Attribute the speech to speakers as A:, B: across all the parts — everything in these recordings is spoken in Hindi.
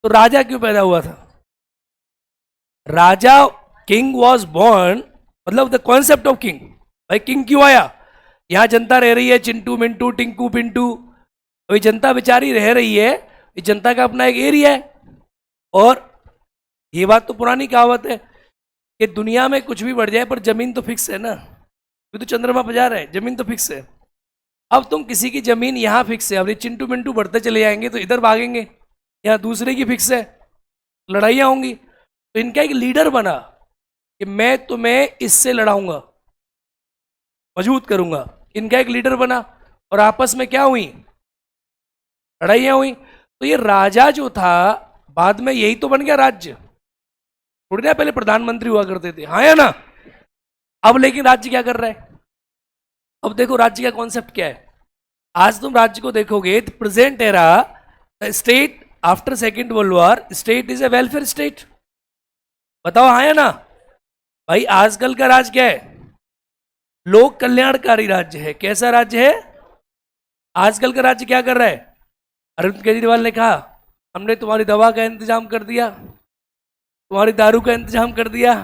A: तो राजा क्यों पैदा हुआ था? राजा, किंग वॉज बोर्न, मतलब द कॉन्सेप्ट ऑफ किंग। भाई किंग क्यों आया? यहां जनता रह रही है, चिंटू मिंटू टिंकू पिंटू, अभी जनता बेचारी रह रही है, ये जनता का अपना एक एरिया है। और ये बात तो पुरानी कहावत है कि दुनिया में कुछ भी बढ़ जाए पर जमीन तो फिक्स है ना। अभी तो चंद्रमा पर जा रहे हैं, जमीन तो फिक्स है। अब तुम किसी की जमीन यहाँ फिक्स है, अब ये चिंटू मिंटू बढ़ते चले जाएंगे तो इधर भागेंगे, यहाँ दूसरे की फिक्स है, लड़ाइयाँ होंगी। तो इनका एक लीडर बना कि मैं तुम्हें इससे लड़ाऊंगा, मजबूत करूंगा। इनका एक लीडर बना और आपस में क्या हुई? लड़ाइयाँ हुई। तो ये राजा जो था बाद में यही तो बन गया राज्य, थोड़ी ना पहले प्रधानमंत्री हुआ करते थे, हाँ या ना? अब लेकिन राज्य क्या कर रहा है? अब देखो राज्य का कॉन्सेप्ट क्या है। आज तुम राज्य को देखोगे, present era state after second world war, state is a welfare state. बताओ हाँ या ना? भाई आजकल का राज्य क्या है? लोक कल्याणकारी राज्य है। कैसा राज्य है आजकल का राज्य? क्या कर रहा है? अरविंद केजरीवाल ने कहा हमने तुम्हारी दवा का इंतजाम कर दिया, तुम्हारी दारू का इंतजाम कर दिया।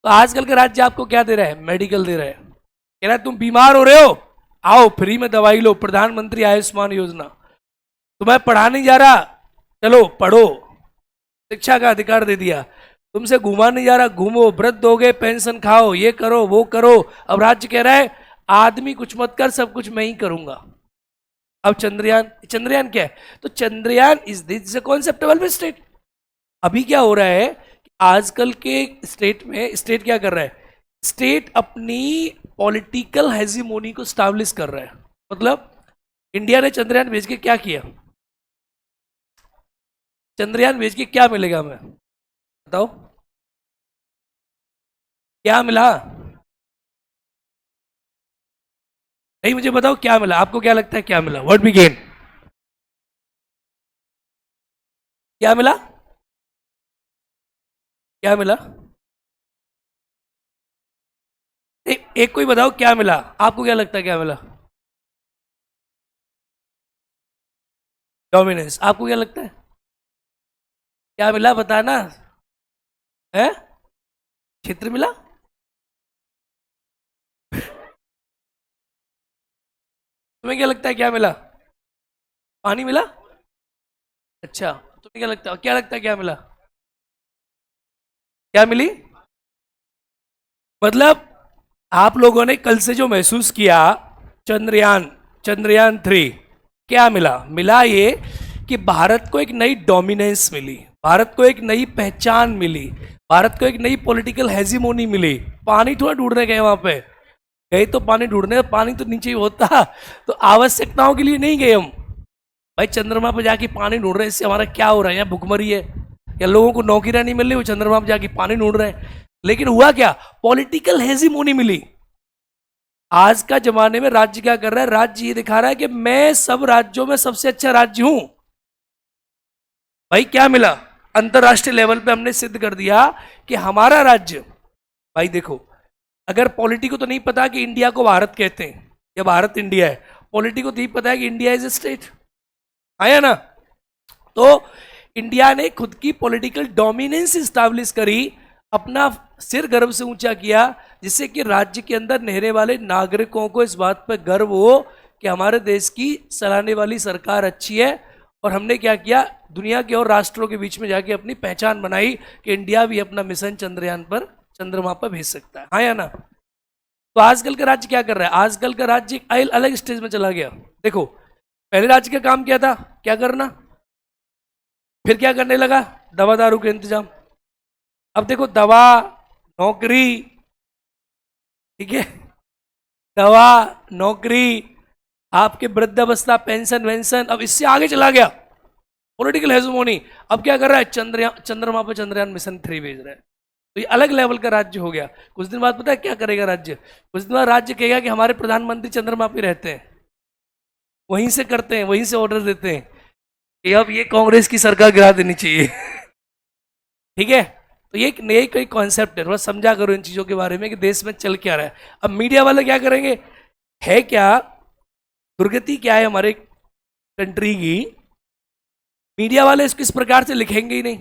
A: तो आजकल का राज्य आपको क्या दे रहा है? मेडिकल दे रहा है। कह रहा है तुम बीमार हो रहे हो, आओ फ्री में दवाई लो, प्रधानमंत्री आयुष्मान योजना। तुम्हें पढ़ा नहीं जा रहा, चलो पढ़ो, शिक्षा का अधिकार दे दिया। तुमसे घुमा नहीं जा रहा, घूमो, वृद्ध हो गए पेंशन खाओ, ये करो वो करो। अब राज्य कह रहा है आदमी कुछ मत कर, सब कुछ मैं ही करूंगा। अब चंद्रयान, चंद्रयान क्या है? तो Chandrayaan is this concept of state. अभी क्या हो रहा है कि आजकल के स्टेट में, स्टेट क्या कर रहा है? स्टेट अपनी पॉलिटिकल हेजिमोनी को स्टैब्लिश कर रहा है। मतलब इंडिया ने चंद्रयान भेज के क्या किया? चंद्रयान भेज के क्या मिलेगा हमें? बताओ क्या मिला? नहीं मुझे बताओ क्या मिला, आपको क्या लगता है क्या मिला? What we gain? क्या मिला? क्या मिला? एक कोई बताओ क्या मिला? आपको क्या लगता है क्या मिला? डोमिनेंस। आपको क्या लगता है क्या मिला? बताना है। क्षेत्र मिला? तुम्हें क्या लगता है क्या मिला? पानी मिला? अच्छा, तुम्हें क्या लगता है, क्या लगता है क्या मिला? क्या मिली? मतलब आप लोगों ने कल से जो महसूस किया, चंद्रयान, चंद्रयान 3, क्या मिला? मिला ये कि भारत को एक नई डोमिनेंस मिली, भारत को एक नई पहचान मिली, भारत को एक नई पॉलिटिकल हेजिमोनी मिली। पानी थोड़ा ढूंढने गए वहां पे, गए तो पानी ढूंढने, पानी तो नीचे ही होता, तो आवश्यकताओं के लिए नहीं गए हम। भाई चंद्रमा पर जाके पानी ढूंढ रहे हैं, इससे हमारा क्या हो रहा है? यहाँ भुखमरी है या लोगों को नौकरियां नहीं मिल रही, वो चंद्रमा पर जाके पानी ढूंढ रहे हैं। लेकिन हुआ क्या? पॉलिटिकल हेजिमोनी मिली। आज का जमाने में राज्य क्या कर रहा है? राज्य ये दिखा रहा है कि मैं सब राज्यों में सबसे अच्छा राज्य हूं। भाई क्या मिला? अंतरराष्ट्रीय लेवल पे हमने सिद्ध कर दिया कि हमारा राज्य, भाई देखो, अगर पॉलिटी को तो नहीं पता कि इंडिया को भारत कहते हैं या भारत इंडिया है, पॉलिटी को तो नहीं पता है कि इंडिया इज ए स्टेट, आया ना? तो इंडिया ने खुद की पॉलिटिकल डोमिनेंस स्टैब्लिश करी, अपना सिर गर्व से ऊंचा किया, जिससे कि राज्य के अंदर रहने वाले नागरिकों को इस बात पर गर्व हो कि हमारे देश की चलाने वाली सरकार अच्छी है। और हमने क्या किया? दुनिया के और राष्ट्रों के बीच में जाके अपनी पहचान बनाई कि इंडिया भी अपना मिशन चंद्रयान पर, चंद्रमा पर भेज सकता है, हाँ या ना? तो आजकल का राज्य क्या कर रहा है? आजकल का राज्य अलग स्टेज में चला गया। देखो पहले राज्य का काम क्या था? क्या करना? फिर क्या करने लगा? दवा दारू के इंतजाम। अब देखो दवा, नौकरी, ठीक है, दवा, नौकरी, आपके वृद्धावस्था पेंशन वेंशन, अब इससे आगे चला गया पॉलिटिकल हेजुमोनी। अब क्या कर रहा है? चंद्रमा पर चंद्रयान मिशन 3 भेज रहा है। तो ये अलग लेवल का राज्य हो गया। कुछ दिन बाद पता है क्या करेगा राज्य? कुछ दिन बाद राज्य कहेगा कि हमारे प्रधानमंत्री चंद्रमा पे रहते हैं, वहीं से करते हैं, वहीं से ऑर्डर देते हैं कि अब ये कांग्रेस की सरकार गिरा देनी चाहिए। ठीक है, तो ये नई कोई कॉन्सेप्ट है, थोड़ा समझा करो इन चीजों के बारे में कि देश में चल क्या रहा है। अब मीडिया वाले क्या करेंगे? है क्या दुर्गति क्या है हमारे कंट्री की मीडिया वाले इसको इस प्रकार से लिखेंगे ही नहीं।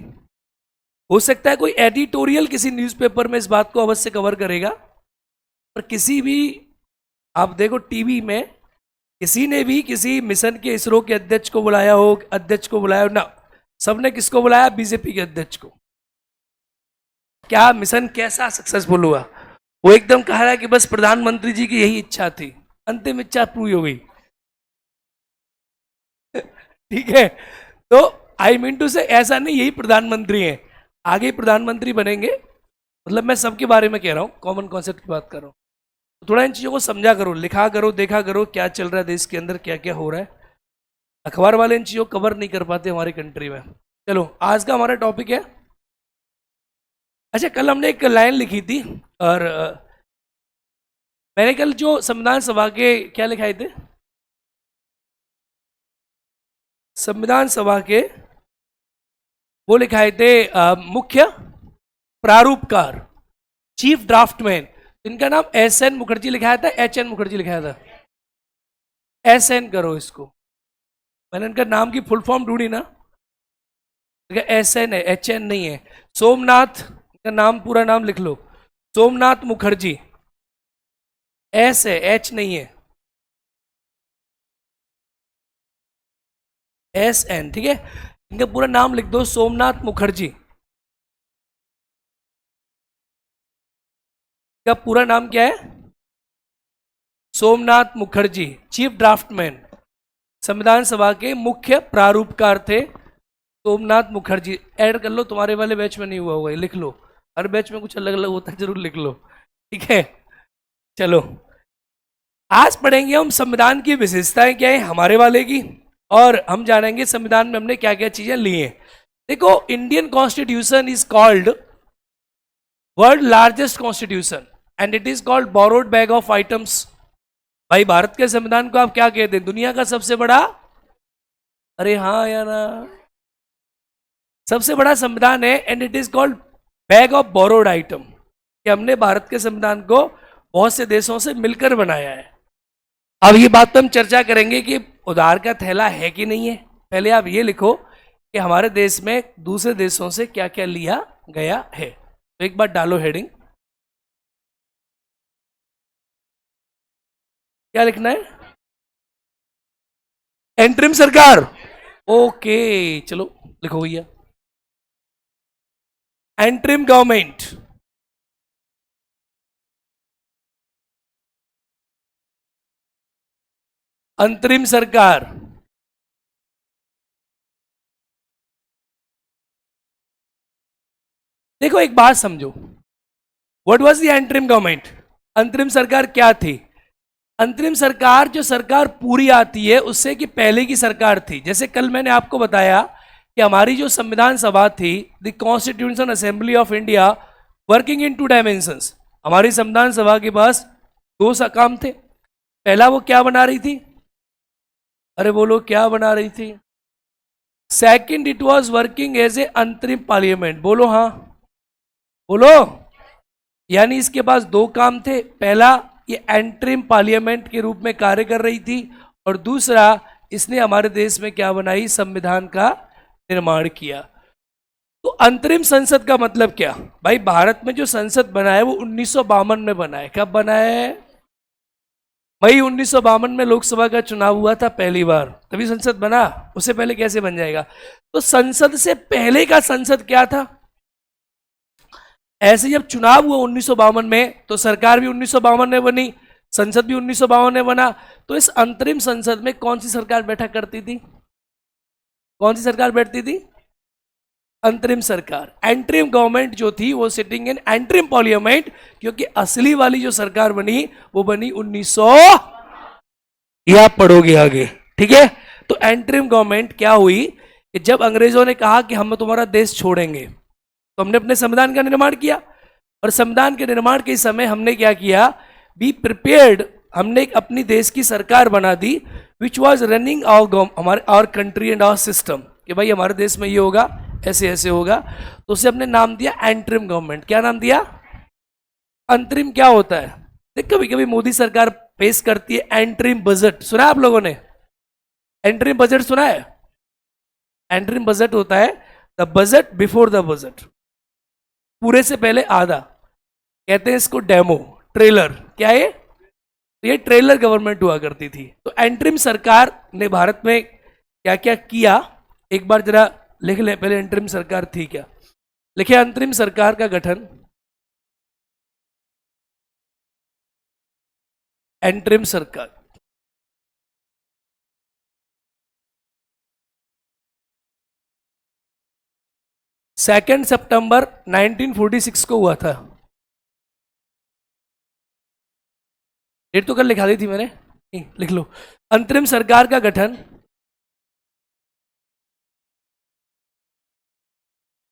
A: हो सकता है कोई एडिटोरियल किसी न्यूज़पेपर में इस बात को अवश्य कवर करेगा, पर किसी भी, आप देखो टीवी में किसी ने भी किसी मिशन के इसरो के अध्यक्ष को बुलाया हो, अध्यक्ष को बुलाया हो ना, सबने किसको बुलाया? बीजेपी के अध्यक्ष को। क्या मिशन कैसा सक्सेसफुल हुआ? वो एकदम कह रहा है कि बस प्रधानमंत्री जी की यही इच्छा थी, अंतिम इच्छा पूरी हो गई। ठीक है, तो आई मीन टू से ऐसा नहीं यही प्रधानमंत्री हैं, आगे प्रधानमंत्री बनेंगे। मतलब मैं सबके बारे में कह रहा हूँ, कॉमन कॉन्सेप्ट की बात कर रहा हूँ। तो थोड़ा इन चीज़ों को समझा करो, लिखा करो, देखा करो क्या चल रहा है देश के अंदर, क्या क्या हो रहा है। अखबार वाले इन चीज़ों को कवर नहीं कर पाते हमारी कंट्री में। चलो आज का हमारा टॉपिक है, अच्छा कल हमने एक लाइन लिखी थी, और मैंने कल जो संविधान सभा के क्या लिखाए थे, संविधान सभा के वो लिखाए थे मुख्य प्रारूपकार, चीफ ड्राफ्टमैन। इनका नाम एस.एन. मुखर्जी लिखाया था, एच.एन. मुखर्जी लिखाया था, एस.एन. करो इसको। मैंने इनका नाम की फुल फॉर्म ढूंढी ना, एस.एन. है, एच.एन. नहीं है। सोमनाथ का नाम, पूरा नाम लिख लो, सोमनाथ मुखर्जी। एस है, एच नहीं है, एस.एन. ठीक है, इनका पूरा नाम लिख दो, सोमनाथ मुखर्जी। का पूरा नाम क्या है? सोमनाथ मुखर्जी, चीफ ड्राफ्टमैन, संविधान सभा के मुख्य प्रारूपकार थे सोमनाथ मुखर्जी। ऐड कर लो, तुम्हारे वाले बैच में नहीं हुआ होगा, लिख लो, हर बैच में कुछ अलग अलग होता है, जरूर लिख लो। ठीक है, चलो आज पढ़ेंगे हम संविधान की विशेषताएं क्या है हमारे वाले की, और हम जानेंगे संविधान में हमने क्या क्या चीजें ली हैं। देखो, Indian constitution is called world largest constitution and it is called borrowed bag of items. भाई भारत के संविधान को आप क्या कहते हैं? दुनिया का सबसे बड़ा, अरे हाँ या ना, सबसे बड़ा संविधान है, and it is called bag of borrowed item, कि हमने भारत के संविधान को बहुत से देशों से मिलकर बनाया है। अब ये बात तो हम चर्चा करेंगे कि उधार का थैला है कि नहीं है। पहले आप ये लिखो कि हमारे देश में दूसरे देशों से क्या क्या लिया गया है। तो एक बार डालो हेडिंग, क्या लिखना है? एंट्रिम सरकार, ओके चलो लिखो भैया, एंट्रिम गवर्नमेंट, अंतरिम सरकार। देखो एक बात समझो, व्हाट वाज द एंट्रिम गवर्नमेंट? अंतरिम सरकार क्या थी? अंतरिम सरकार जो सरकार पूरी आती है उससे कि पहले की सरकार थी। जैसे कल मैंने आपको बताया कि हमारी जो संविधान सभा थी, the constitution assembly of India working in 2 dimensions. हमारी संविधान सभा के पास 2 काम थे। पहला वो क्या बना रही थी? अरे बोलो क्या बना रही थी? Second, it was working as a अंतरिम पार्लियामेंट। बोलो हाँ, बोलो। यानी इसके पास 2 काम थे, पहला ये एंट्रिम पार्लियामेंट के रूप में कार्य कर रही थी, और दूसरा इसने हमारे देश में क्या बनाई? संविधान का निर्माण किया। तो अंतरिम संसद का मतलब क्या? भाई भारत में जो संसद बना है वो 1952 में बना है। कब बना है? भाई 1952 में लोकसभा का चुनाव हुआ था पहली बार, तभी संसद बना, उससे पहले कैसे बन जाएगा? तो संसद से पहले का संसद क्या था? ऐसे जब चुनाव हुआ 1952 में, तो सरकार भी 1952 में बनी, संसद भी 1952 में बना। तो इस अंतरिम संसद में कौन सी सरकार बैठा करती थी? कौन सी सरकार बैठती थी? अंतरिम सरकार। एंट्रिम गवर्नमेंट जो थी वो सिटिंग इन एंट्रिम पार्लियामेंट, क्योंकि असली वाली जो सरकार बनी वो बनी 1900, या पढ़ोगे आगे, ठीक है। तो एंट्रिम गवर्नमेंट क्या हुई कि जब अंग्रेजों ने कहा कि हम तुम्हारा देश छोड़ेंगे, तो हमने अपने संविधान का निर्माण किया, और संविधान के निर्माण के समय हमने क्या किया? बी प्रिपेयर्ड, हमने एक अपनी देश की सरकार बना दी, which was running our country and our system, कि भाई हमारे देश में ये होगा, ऐसे ऐसे होगा। तो उसे हमने नाम दिया एंट्रिम गवर्नमेंट। क्या नाम दिया? अंतरिम क्या होता है? देख, कभी कभी मोदी सरकार पेश करती है एंट्रिम बजट, सुना है आप लोगों ने? एंट्रिम बजट सुना है? एंटरिम बजट होता है the budget before the budget, पूरे से पहले आधा, कहते हैं इसको डेमो, ट्रेलर। क्या है ये ट्रेलर गवर्नमेंट हुआ करती थी। तो एंटरिम सरकार ने भारत में क्या क्या किया, एक बार जरा लिख ले पहले, एंटरिम सरकार थी क्या। लिखे अंतरिम सरकार का गठन, एंटरिम सरकार। सेकेंड सितंबर 1946 को हुआ था। डेट तो कल लिखा दी थी मैंने, लिख लो। अंतरिम सरकार का गठन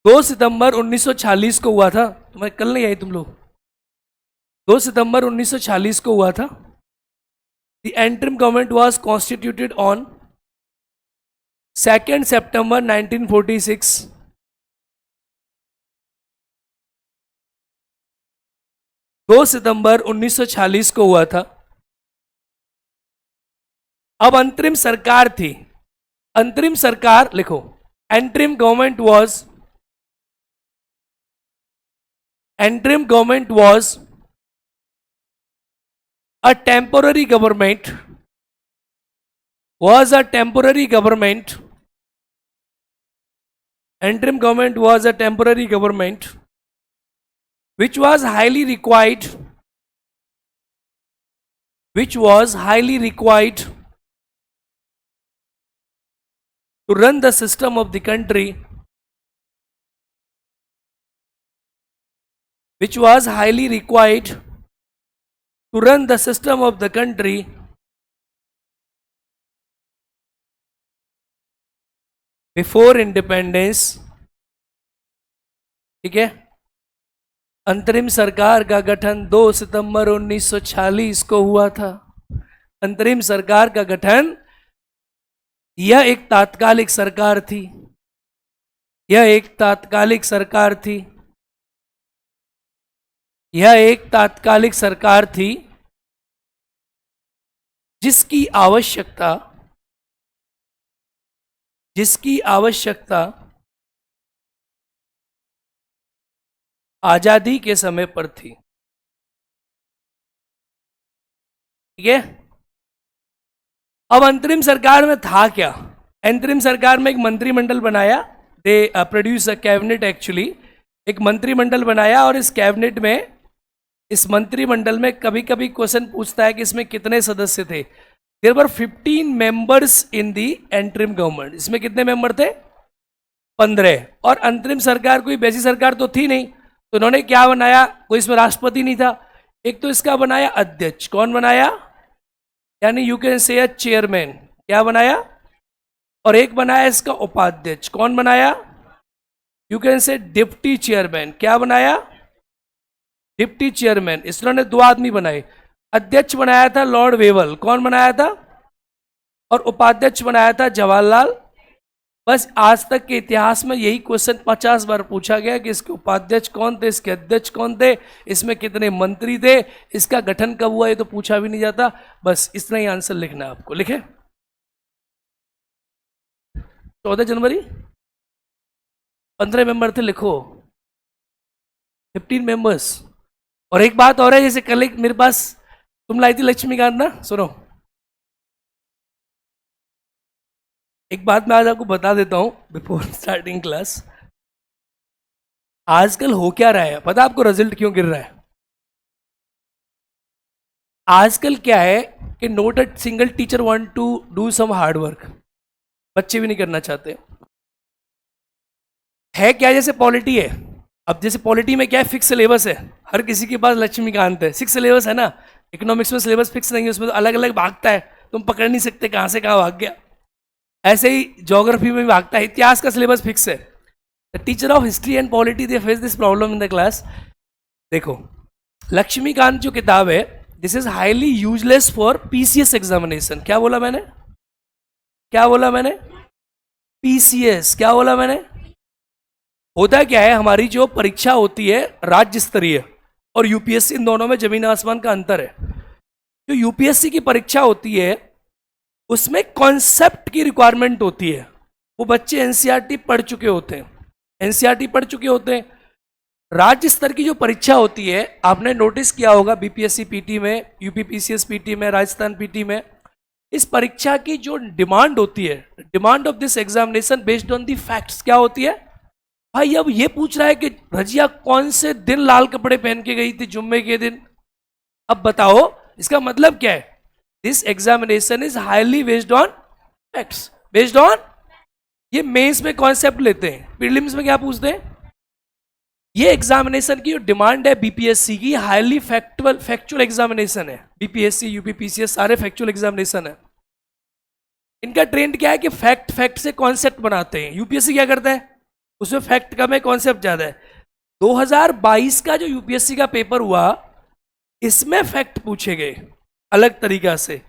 A: 2 सितंबर 1946 को हुआ था। तुम्हें कल नहीं आई तुम लोग, 2 सितंबर 1946 को हुआ था। The interim government was constituted on 2 सितंबर 1946। दो सितंबर 1946 को हुआ था। अब अंतरिम सरकार थी, अंतरिम सरकार लिखो, interim government was a temporary government, was a temporary government, interim government was a temporary government which was highly required to run the system of the country, which was highly required to run the system of the country before independence। ठीक है, अंतरिम सरकार का गठन 2 सितंबर 1946 को हुआ था। अंतरिम सरकार का गठन, यह एक तात्कालिक सरकार थी, यह एक तात्कालिक सरकार थी, यह एक तात्कालिक सरकार थी जिसकी आवश्यकता आजादी के समय पर थी। ठीक है, अब अंतरिम सरकार में था क्या। अंतरिम सरकार में एक मंत्रिमंडल बनाया, they produce a cabinet, actually एक मंत्रिमंडल बनाया, और इस कैबिनेट में, इस मंत्रिमंडल में कभी कभी क्वेश्चन पूछता है कि इसमें कितने सदस्य थे। There were 15 members in the interim government. इसमें कितने मेंबर थे? 15। और अंतरिम सरकार कोई वैसी सरकार तो थी नहीं, तो उन्होंने क्या बनाया, कोई इसमें राष्ट्रपति नहीं था, एक तो इसका बनाया अध्यक्ष। कौन बनाया? यानी यू कैन से चेयरमैन। क्या बनाया? और एक बनाया इसका उपाध्यक्ष। कौन बनाया? You can say deputy chairman. क्या बनाया? Deputy chairman. इसने 2 आदमी बनाए। अध्यक्ष बनाया था लॉर्ड वेवल। कौन बनाया था? और उपाध्यक्ष बनाया था जवाहरलाल। बस आज तक के इतिहास में यही क्वेश्चन 50 बार पूछा गया कि इसके उपाध्यक्ष कौन थे, इसके अध्यक्ष कौन थे, इसमें कितने मंत्री थे, इसका गठन कब हुआ, ये तो पूछा भी नहीं जाता। बस इतना ही आंसर लिखना है आपको। लिखे 14 जनवरी 15 मेंबर थे, लिखो 15 मेंबर्स। और एक बात और है, जैसे कल एक मेरे पास तुम लाई थी लक्ष्मीकांत ना, सुनो एक बात मैं आज आपको बता देता हूं बिफोर स्टार्टिंग क्लास। आजकल हो क्या रहा है पता आपको? रिजल्ट क्यों गिर रहा है आजकल? क्या है कि not a single teacher want to do some hard work, बच्चे भी नहीं करना चाहते है। क्या जैसे पॉलिटी है, अब जैसे पॉलिटी में क्या है, फिक्स सिलेबस है, हर किसी के पास लक्ष्मीकांत है, 6 सिलेबस है ना। इकोनॉमिक्स में सिलेबस फिक्स नहीं है, उसमें तो अलग अलग भागता है, तुम पकड़ नहीं सकते कहां से कहां भाग गया। ऐसे ही ज्योग्राफी में भी भागता है, इतिहास का सिलेबस फिक्स है। The teacher of history and polity they face this problem in the class. देखो लक्ष्मीकांत जो किताब है, this is highly useless for PCS examination. क्या बोला मैंने? क्या बोला मैंने? पीसीएस। क्या बोला मैंने? होता क्या है, हमारी जो परीक्षा होती है राज्य स्तरीय और यूपीएससी, इन दोनों में जमीन आसमान का अंतर है। जो यूपीएससी की परीक्षा होती है उसमें कॉन्सेप्ट की रिक्वायरमेंट होती है, वो बच्चे एनसीईआरटी पढ़ चुके होते हैं, एनसीईआरटी पढ़ चुके होते हैं। राज्य स्तर की जो परीक्षा होती है, आपने नोटिस किया होगा बीपीएससी पीटी में, यूपीपीसीएस पीटी में, राजस्थान पीटी में, इस परीक्षा की जो डिमांड होती है, demand of this examination based on the facts, क्या होती है भाई? अब ये पूछ रहा है कि रजिया कौन से दिन लाल कपड़े पहन के गई थी जुम्मे के दिन, अब बताओ इसका मतलब क्या है? This examination is highly based on facts, based on, ये मेंस में कॉन्सेप्ट लेते हैं, प्रीलिम्स में क्या पूछते हैं? ये एग्जामिनेशन की जो डिमांड है बीपीएससी की, हाईली फैक्चुअल एग्जामिनेशन है। बीपीएससी, यूपीपीसीएस सारे फैक्चुअल एग्जामिनेशन है। इनका ट्रेंड क्या है कि फैक्ट से कॉन्सेप्ट बनाते हैं। यूपीएससी क्या करता है, उसमें फैक्ट कम है, कॉन्सेप्ट ज्यादा है। 2022 का जो यूपीएससी का पेपर हुआ, इसमें फैक्ट पूछे गए अलग तरीका से।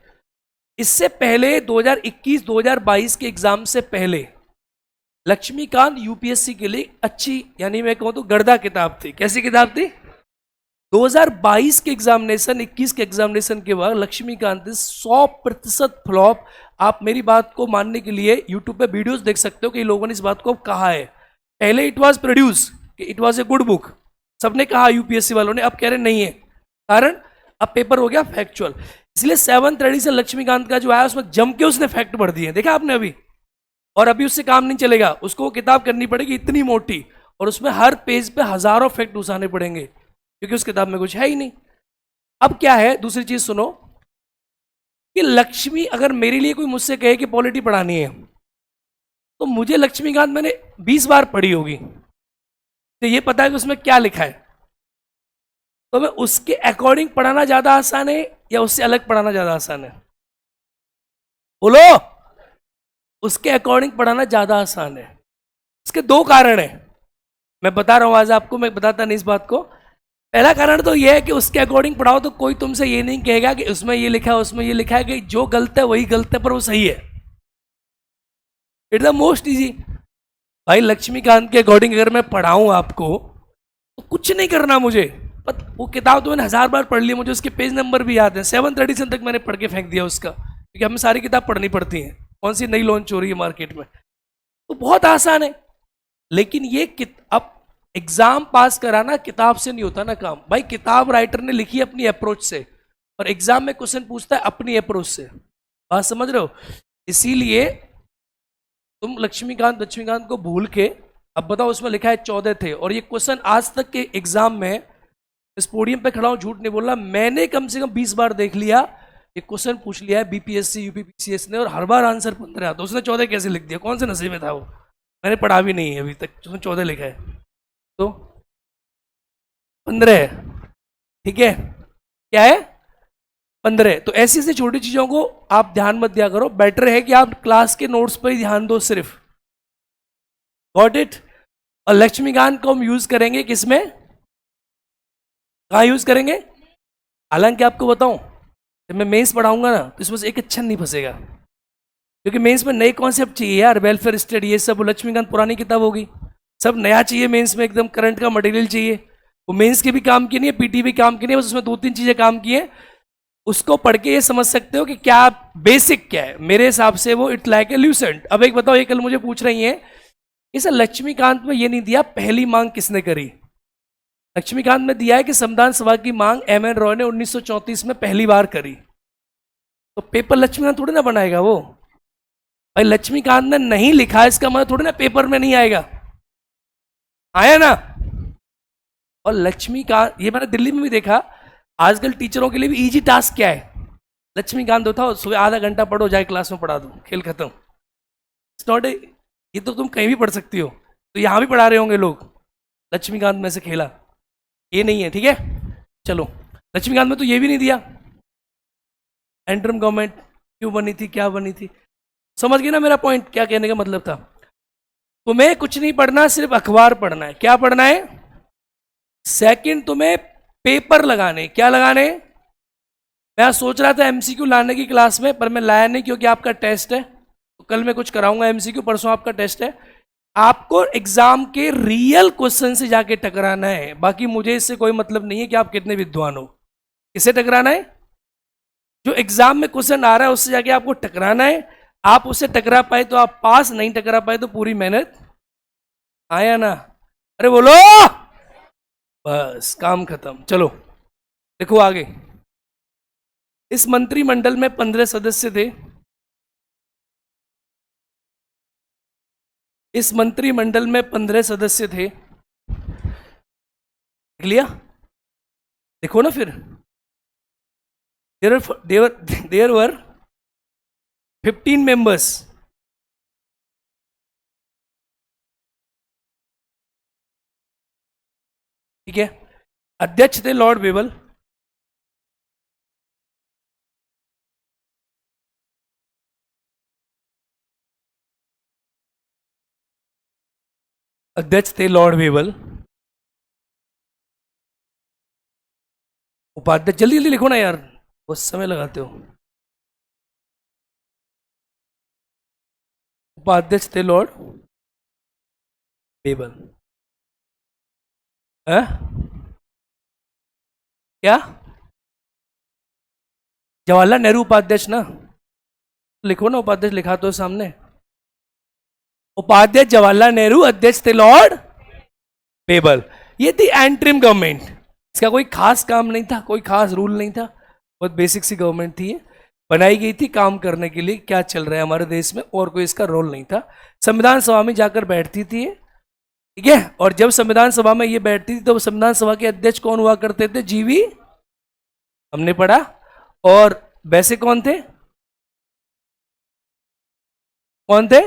A: इससे पहले 2021-2022 के एग्जाम से पहले लक्ष्मीकांत यूपीएससी के लिए अच्छी, यानी मैं कहूं तो गर्दा किताब थी। कैसी किताब थी? 2022 के एग्जामिनेशन, 21 के एग्जामिनेशन के बाद लक्ष्मीकांत 100% फ्लॉप। आप मेरी बात को मानने के लिए यूट्यूब पे वीडियोस देख सकते हो कि लोगों ने इस बात को कहा है। पहले इट वाज प्रोड्यूस कि it was a good book, सबने कहा यूपीएससी वालों ने, अब कह रहे नहीं है, कारण अब पेपर हो गया फैक्चुअल। इसलिए 7th एडिशन लक्ष्मीकांत का जो आया उसमें जम के उसने फैक्ट भर दिए, देखा आपने अभी। और अभी उससे काम नहीं चलेगा, उसको किताब करनी पड़ेगी इतनी मोटी, और उसमें हर पेज पे हजारों फैक्ट घुसाने पड़ेंगे, क्योंकि उस किताब में कुछ है ही नहीं। अब क्या है, दूसरी चीज सुनो कि लक्ष्मी, अगर मेरे लिए कोई मुझसे कहे कि पॉलिटी पढ़ानी है, तो मुझे लक्ष्मीकांत मैंने 20 बार पढ़ी होगी, तो ये पता है कि उसमें क्या लिखा है, तो मैं उसके अकॉर्डिंग पढ़ाना ज्यादा आसान है या उससे अलग पढ़ाना ज्यादा आसान है? बोलो। उसके अकॉर्डिंग पढ़ाना ज्यादा आसान है। इसके दो कारण है, मैं बता रहा हूं आज आपको, मैं बताता नहीं इस बात को। पहला कारण तो यह है कि उसके अकॉर्डिंग पढ़ाओ तो कोई तुमसे ये नहीं कहेगा कि उसमें ये लिखा है, उसमें ये लिखा है, कि जो गलत है वही गलत है पर वो सही है। It's the most easy. भाई लक्ष्मीकांत के अकॉर्डिंग अगर मैं पढ़ाऊं आपको, तो कुछ नहीं करना मुझे, पर वो किताब तो मैंने 1000 बार पढ़ ली, मुझे उसके पेज नंबर भी याद है। 7th एडिशन तक मैंने पढ़ के फेंक दिया उसका, क्योंकि हमें सारी किताब पढ़नी पड़ती है, कौन सी नई लॉन्च हो रही है मार्केट में, तो बहुत आसान है। लेकिन ये अब एग्जाम पास कराना किताब से नहीं होता ना काम भाई। किताब राइटर ने लिखी अपनी अप्रोच से, और एग्जाम में क्वेश्चन पूछता है अपनी अप्रोच से, बात समझ रहे हो? इसीलिए तुम लक्ष्मीकांत को भूल के, अब बताओ उसमें लिखा है 14 थे, और ये क्वेश्चन आज तक के एग्जाम में, इस पोडियम पे खड़ा हूं, झूठ नहीं बोल रहा, मैंने कम से कम 20 बार देख लिया, ये क्वेश्चन पूछ लिया है बीपीएससी यूपीपीसीएस ने, और हर बार आंसर 15 आता। उसने 14 कैसे लिख दिया? कौन से नशे में था वो? मैंने पढ़ा भी नहीं है अभी तक, उसने 14 लिखा है, तो 15 है, ठीक है, क्या है? 15। तो ऐसी ऐसी छोटी चीजों को आप ध्यान मत दिया करो, बेटर है कि आप क्लास के नोट्स पर ही ध्यान दो सिर्फ। Got it? और लक्ष्मीकांत को हम यूज करेंगे किसमें, कहाँ यूज करेंगे? हालांकि आपको बताऊं, जब मैं मेंस पढ़ाऊंगा ना, तो इसमें से एक अच्छा नहीं फंसेगा, क्योंकि मेंस में नए कॉन्सेप्ट चाहिए यार, वेलफेयर स्टेट, ये सब। लक्ष्मीकांत पुरानी किताब होगी, सब नया चाहिए मेंस में, एकदम करंट का मटेरियल चाहिए। वो मेंस के भी काम की नहीं है, पीटी भी काम की नहीं है, बस उसमें 2-3 चीजें काम की है। उसको पढ़ के ये समझ सकते हो कि क्या बेसिक क्या है। मेरे हिसाब से वो इट लाइक ए ल्यूसेंट। अब एक बताओ, ये कल मुझे पूछ रही है, इस लक्ष्मीकांत में ये नहीं दिया पहली मांग किसने करी। लक्ष्मीकांत में दिया है कि संविधान सभा की मांग एम.एन. रॉय ने 1934 में पहली बार करी। तो पेपर लक्ष्मीकांत थोड़ी ना बनाएगा वो भाई। लक्ष्मीकांत ने नहीं लिखा, इसका मतलब थोड़ी ना पेपर में नहीं आएगा, आया ना। और लक्ष्मीकांत, ये मैंने दिल्ली में भी देखा, आजकल टीचरों के लिए भी इजी टास्क क्या है, लक्ष्मीकांत उठाओ, सुबह आधा घंटा पढ़ो, जाए क्लास में पढ़ा दो, खेल खत्म। इट्स नॉट ए, ये तो तुम कहीं भी पढ़ सकती हो, तो यहां भी पढ़ा रहे होंगे लोग, लक्ष्मीकांत में से खेला, ये नहीं है, ठीक है। चलो, लक्ष्मीकांत में तो ये भी नहीं दिया, एंटरम गवर्नमेंट क्यों बनी थी, क्या बनी थी, समझ गए ना मेरा पॉइंट, क्या कहने का मतलब था। तुम्हें कुछ नहीं पढ़ना, सिर्फ अखबार पढ़ना है। क्या पढ़ना है? सेकंड, तुम्हें पेपर लगाने। क्या लगाने? मैं सोच रहा था एमसीक्यू लाने की क्लास में, पर मैं लाया नहीं, क्योंकि आपका टेस्ट है, तो कल मैं कुछ कराऊंगा एमसीक्यू, परसों आपका टेस्ट है। आपको एग्जाम के रियल क्वेश्चन से जाके टकराना है, बाकी मुझे इससे कोई मतलब नहीं है कि आप कितने विद्वान हो। किससे टकराना है? जो एग्जाम में क्वेश्चन आ रहा है उससे जाके आपको टकराना है। आप उससे टकरा पाए तो आप पास, नहीं टकरा पाए तो पूरी मेहनत आया ना। अरे बोलो, बस काम खत्म। चलो देखो आगे। इस मंत्रिमंडल में 15 सदस्य थे। इस मंत्रिमंडल में 15 सदस्य थे। देख लिया, देखो ना फिर। There were 15 members. ठीक है, अध्यक्ष थे लॉर्ड वेबल। अध्यक्ष थे लॉर्ड वेबल। उपाध्यक्ष, जल्दी जल्दी लिखो ना यार, बहुत समय लगाते हो। उपाध्यक्ष थे लॉर्ड वेबल। क्या? जवाहरलाल नेहरू उपाध्यक्ष ना, लिखो ना उपाध्यक्ष, लिखा तो सामने। उपाध्यक्ष जवाहरलाल नेहरू, अध्यक्ष थे लॉर्ड वेबल। ये थी एंट्रिम गवर्नमेंट। इसका कोई खास काम नहीं था, कोई खास रूल नहीं था, बहुत बेसिक सी गवर्नमेंट थी ये। बनाई गई थी काम करने के लिए, क्या चल रहा है हमारे देश में, और कोई इसका रोल नहीं था। संविधान सभा में जाकर बैठती थी, ठीक है। और जब संविधान सभा में ये बैठती थी तो संविधान सभा के अध्यक्ष कौन हुआ करते थे? जीवी, हमने पढ़ा। और वैसे कौन थे? कौन थे?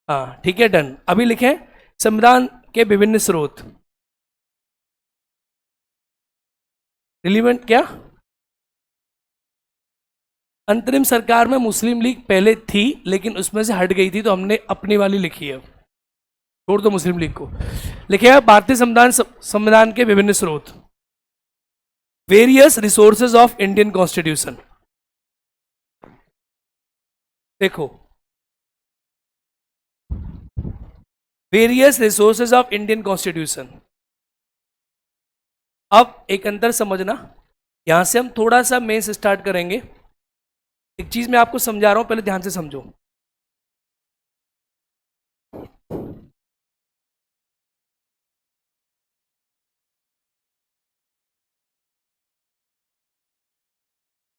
A: हाँ ठीक है, डन। अभी लिखें संविधान के विभिन्न स्रोत। रिलीवेंट क्या? अंतरिम सरकार में मुस्लिम लीग पहले थी लेकिन उसमें से हट गई थी, तो हमने अपनी वाली लिखी है, छोड़ दो मुस्लिम लीग को। लिखे भारतीय संविधान के विभिन्न स्रोत। Various resources of Indian constitution. देखो, various resources of Indian constitution. अब एक अंतर समझना, यहां से हम थोड़ा सा मेंस स्टार्ट करेंगे। एक चीज मैं आपको समझा रहा हूं, पहले ध्यान से समझो।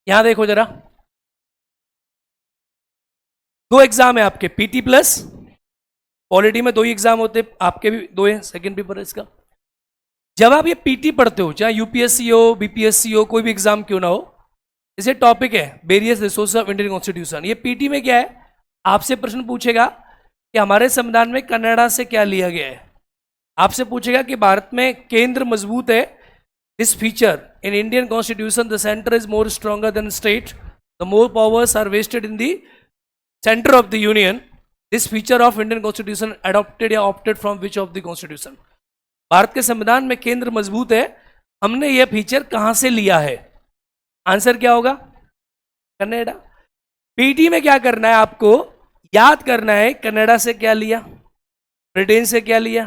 A: यहां देखो जरा, दो एग्जाम है आपके, पीटी प्लस पॉलिटी में। दो ही एग्जाम होते, आपके भी दो है, सेकंड पेपर है इसका। जब आप ये पीटी पढ़ते हो, चाहे यूपीएससी हो, बीपीएससी हो, कोई भी एग्जाम क्यों ना हो, इसे टॉपिक है various resources of Indian constitution. ये पीटी में क्या है, आपसे प्रश्न पूछेगा कि हमारे संविधान में कनाडा से क्या लिया गया है। आपसे पूछेगा कि भारत में केंद्र मजबूत है, this feature in Indian constitution the centre is more stronger than state, the more powers are vested in the centre of the union, this feature of Indian constitution adopted या opted from which of the constitution. Bharat के संविधान में केंद्र मजबूत है, हमने यह फीचर कहां से लिया है? आंसर क्या होगा? कनाडा। पीटी में क्या करना है आपको? याद करना है कनाडा से क्या लिया, ब्रिटेन से क्या लिया,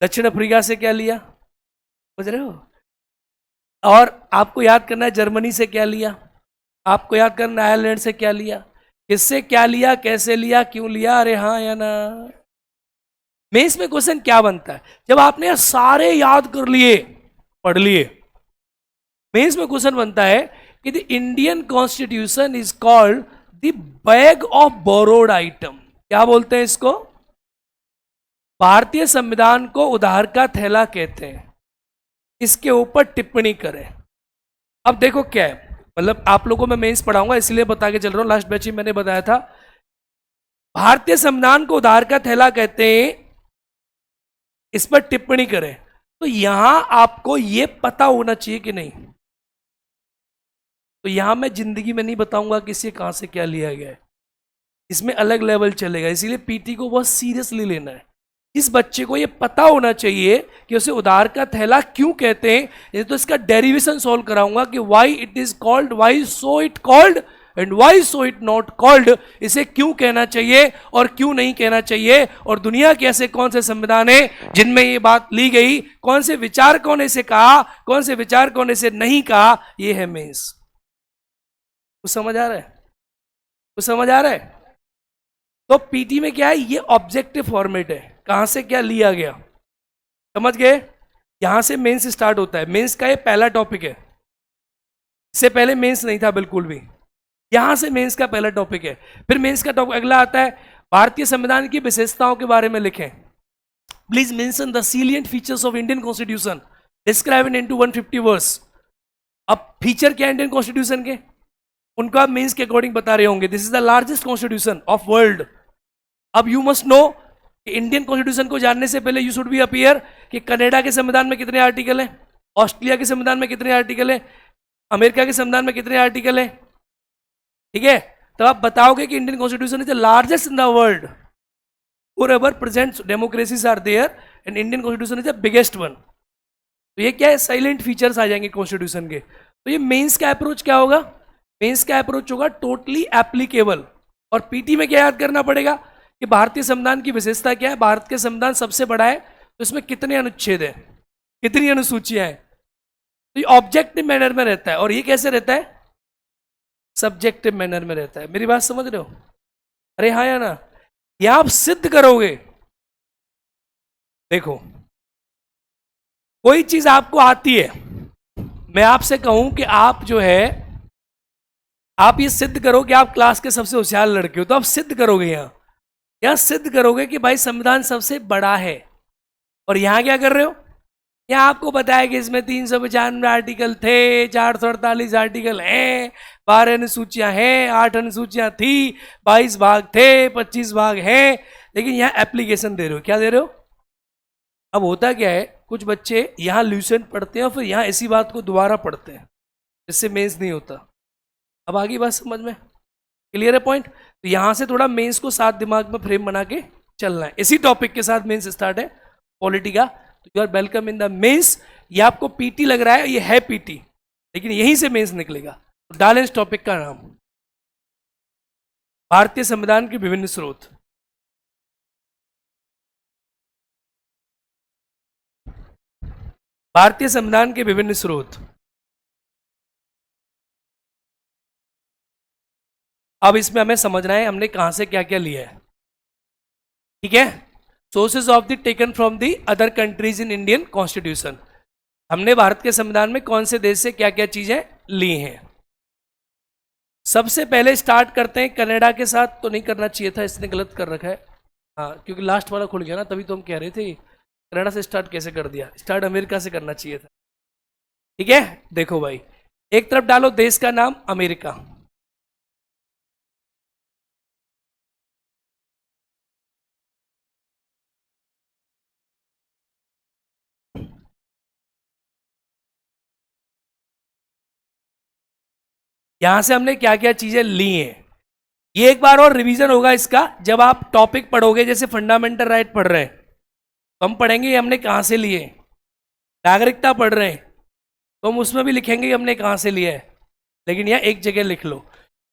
A: दक्षिण अफ्रीका से क्या लिया, समझ रहे हो? और आपको याद करना है जर्मनी से क्या लिया, आपको याद करना है आयरलैंड से क्या लिया, किससे क्या लिया, कैसे लिया, क्यों लिया। अरे हाँ या ना? मेंस में क्वेश्चन क्या बनता है जब आपने सारे याद कर लिए, पढ़ लिए, मेंस में क्वेश्चन बनता है कि the Indian constitution is called the bag of borrowed item. क्या बोलते हैं इसको? भारतीय संविधान को उधार का थैला कहते हैं। इसके ऊपर टिप्पणी करें। अब देखो क्या है, मतलब आप लोगों को मैं मेंस पढ़ाऊंगा इसलिए बता के चल रहा हूं, लास्ट बैच में मैंने बताया था भारतीय संविधान को उधार का थैला कहते हैं, इस पर टिप्पणी करें। तो यहां आपको यह पता होना चाहिए कि नहीं। तो यहां मैं जिंदगी में नहीं बताऊंगा कि इससे कहां से क्या लिया गया है, इसमें अलग लेवल चलेगा, इसीलिए पीटी को बहुत सीरियसली लेना है। इस बच्चे को ये पता होना चाहिए कि उसे उधार का थैला क्यों कहते हैं। ये तो इसका डेरिवेशन सॉल्व कराऊंगा कि why it is called, why so it called and why so it not called. इसे क्यों कहना चाहिए और क्यों नहीं कहना चाहिए, और दुनिया के ऐसे कौन से संविधान है जिनमें ये बात ली गई, कौन से विचारकों ने इसे कहा, कौन से विचारकों ने इसे नहीं कहा। ये है मेंस। कुछ समझ आ रहा है? कुछ समझ आ रहा है? तो पीटी में क्या है, ये ऑब्जेक्टिव फॉर्मेट है, कहां से क्या लिया गया, समझ गए? यहां से मेंस स्टार्ट होता है, मेंस का ये पहला टॉपिक है, इससे पहले मेंस नहीं था बिल्कुल भी, यहां से मेंस का पहला टॉपिक है। फिर मेंस का टॉपिक अगला आता है, भारतीय संविधान की विशेषताओं के बारे में लिखें। Please mention the salient features of Indian constitution, describe in into 150 words. अब फीचर क्या इंडियन कॉन्स्टिट्यूशन के, उनको आप मेंस के अकॉर्डिंग बता रहे होंगे। This is the largest constitution of world. अब यू मस्ट नो कि इंडियन कॉन्स्टिट्यूशन को जानने से पहले यू शुड बी अपियर कि कनाडा के संविधान में कितने आर्टिकल हैं, ऑस्ट्रेलिया के संविधान में कितने आर्टिकल हैं, अमेरिका के संविधान में कितने आर्टिकल हैं, ठीक है? तो आप बताओगे कि Indian constitution is the largest in the world, forever present democracies are there and Indian constitution is the biggest one। तो ये क्या है, साइलेंट फीचर्स आ जाएंगे कॉन्स्टिट्यूशन के। तो ये मेंस का अप्रोच क्या होगा, मेंस का अप्रोच होगा टोटली एप्लीकेबल। और पीटी में क्या याद करना पड़ेगा कि भारतीय संविधान की विशेषता क्या है, भारत के संविधान सबसे बड़ा है, तो इसमें कितने अनुच्छेद है, कितनी अनुसूचियां हैं। तो ये ऑब्जेक्टिव मैनर में रहता है, और ये कैसे रहता है, सब्जेक्टिव मैनर में रहता है। मेरी बात समझ रहे हो? अरे हाँ या ना? यह आप सिद्ध करोगे। देखो, कोई चीज आपको आती है, मैं आपसे कहूं कि आप जो है, आप ये सिद्ध करो कि आप क्लास के सबसे होशियार लड़के हो, तो आप सिद्ध करोगे, यहां सिद्ध करोगे कि भाई संविधान सबसे बड़ा है। और यहां क्या कर रहे हो, यहां आपको बताया कि इसमें 395 आर्टिकल थे, 448 आर्टिकल हैं, 12 अनुसूचियां हैं, 8 अनुसूचियां थी, 22 भाग थे, 25 भाग हैं, लेकिन यहां एप्लीकेशन दे रहे हो। क्या दे रहे हो? अब होता क्या है, कुछ बच्चे यहां ल्यूसेंट पढ़ते हैं और फिर यहां इसी बात को दोबारा पढ़ते हैं, इससे मेंस नहीं होता। अब आगे बात समझ में क्लियर है पॉइंट? तो यहां से थोड़ा मेंस को साथ दिमाग में फ्रेम बना के चलना है। इसी टॉपिक के साथ मेंस स्टार्ट है पॉलिटी का, तो you are welcome in the mains. ये आपको पीटी लग रहा है, ये है पीटी, लेकिन यहीं से मेंस निकलेगा। तो डालें इस टॉपिक का नाम भारतीय संविधान के विभिन्न स्रोत। भारतीय संविधान के विभिन्न स्रोत। अब इसमें हमें समझना है हमने कहां से क्या क्या लिया है, ठीक है? Sources of the taken from the other countries in Indian constitution. हमने भारत के संविधान में कौन से देश से क्या क्या चीजें ली हैं। सबसे पहले स्टार्ट करते हैं कनाडा के साथ। तो नहीं करना चाहिए था, इसने गलत कर रखा है, हाँ, क्योंकि लास्ट वाला खुल गया ना, तभी तो हम कह रहे थे कनाडा से स्टार्ट कैसे कर दिया, स्टार्ट अमेरिका से करना चाहिए था, ठीक है? देखो भाई, एक तरफ डालो देश का नाम अमेरिका, यहां से हमने क्या क्या चीजें ली हैं। ये एक बार और रिवीजन होगा इसका जब आप टॉपिक पढ़ोगे, जैसे फंडामेंटल राइट पढ़ रहे हैं तो हम पढ़ेंगे ये हमने कहां से लिए। नागरिकता पढ़ रहे हैं तो हम उसमें भी लिखेंगे कि हमने कहां से लिया है, लेकिन यह एक जगह लिख लो।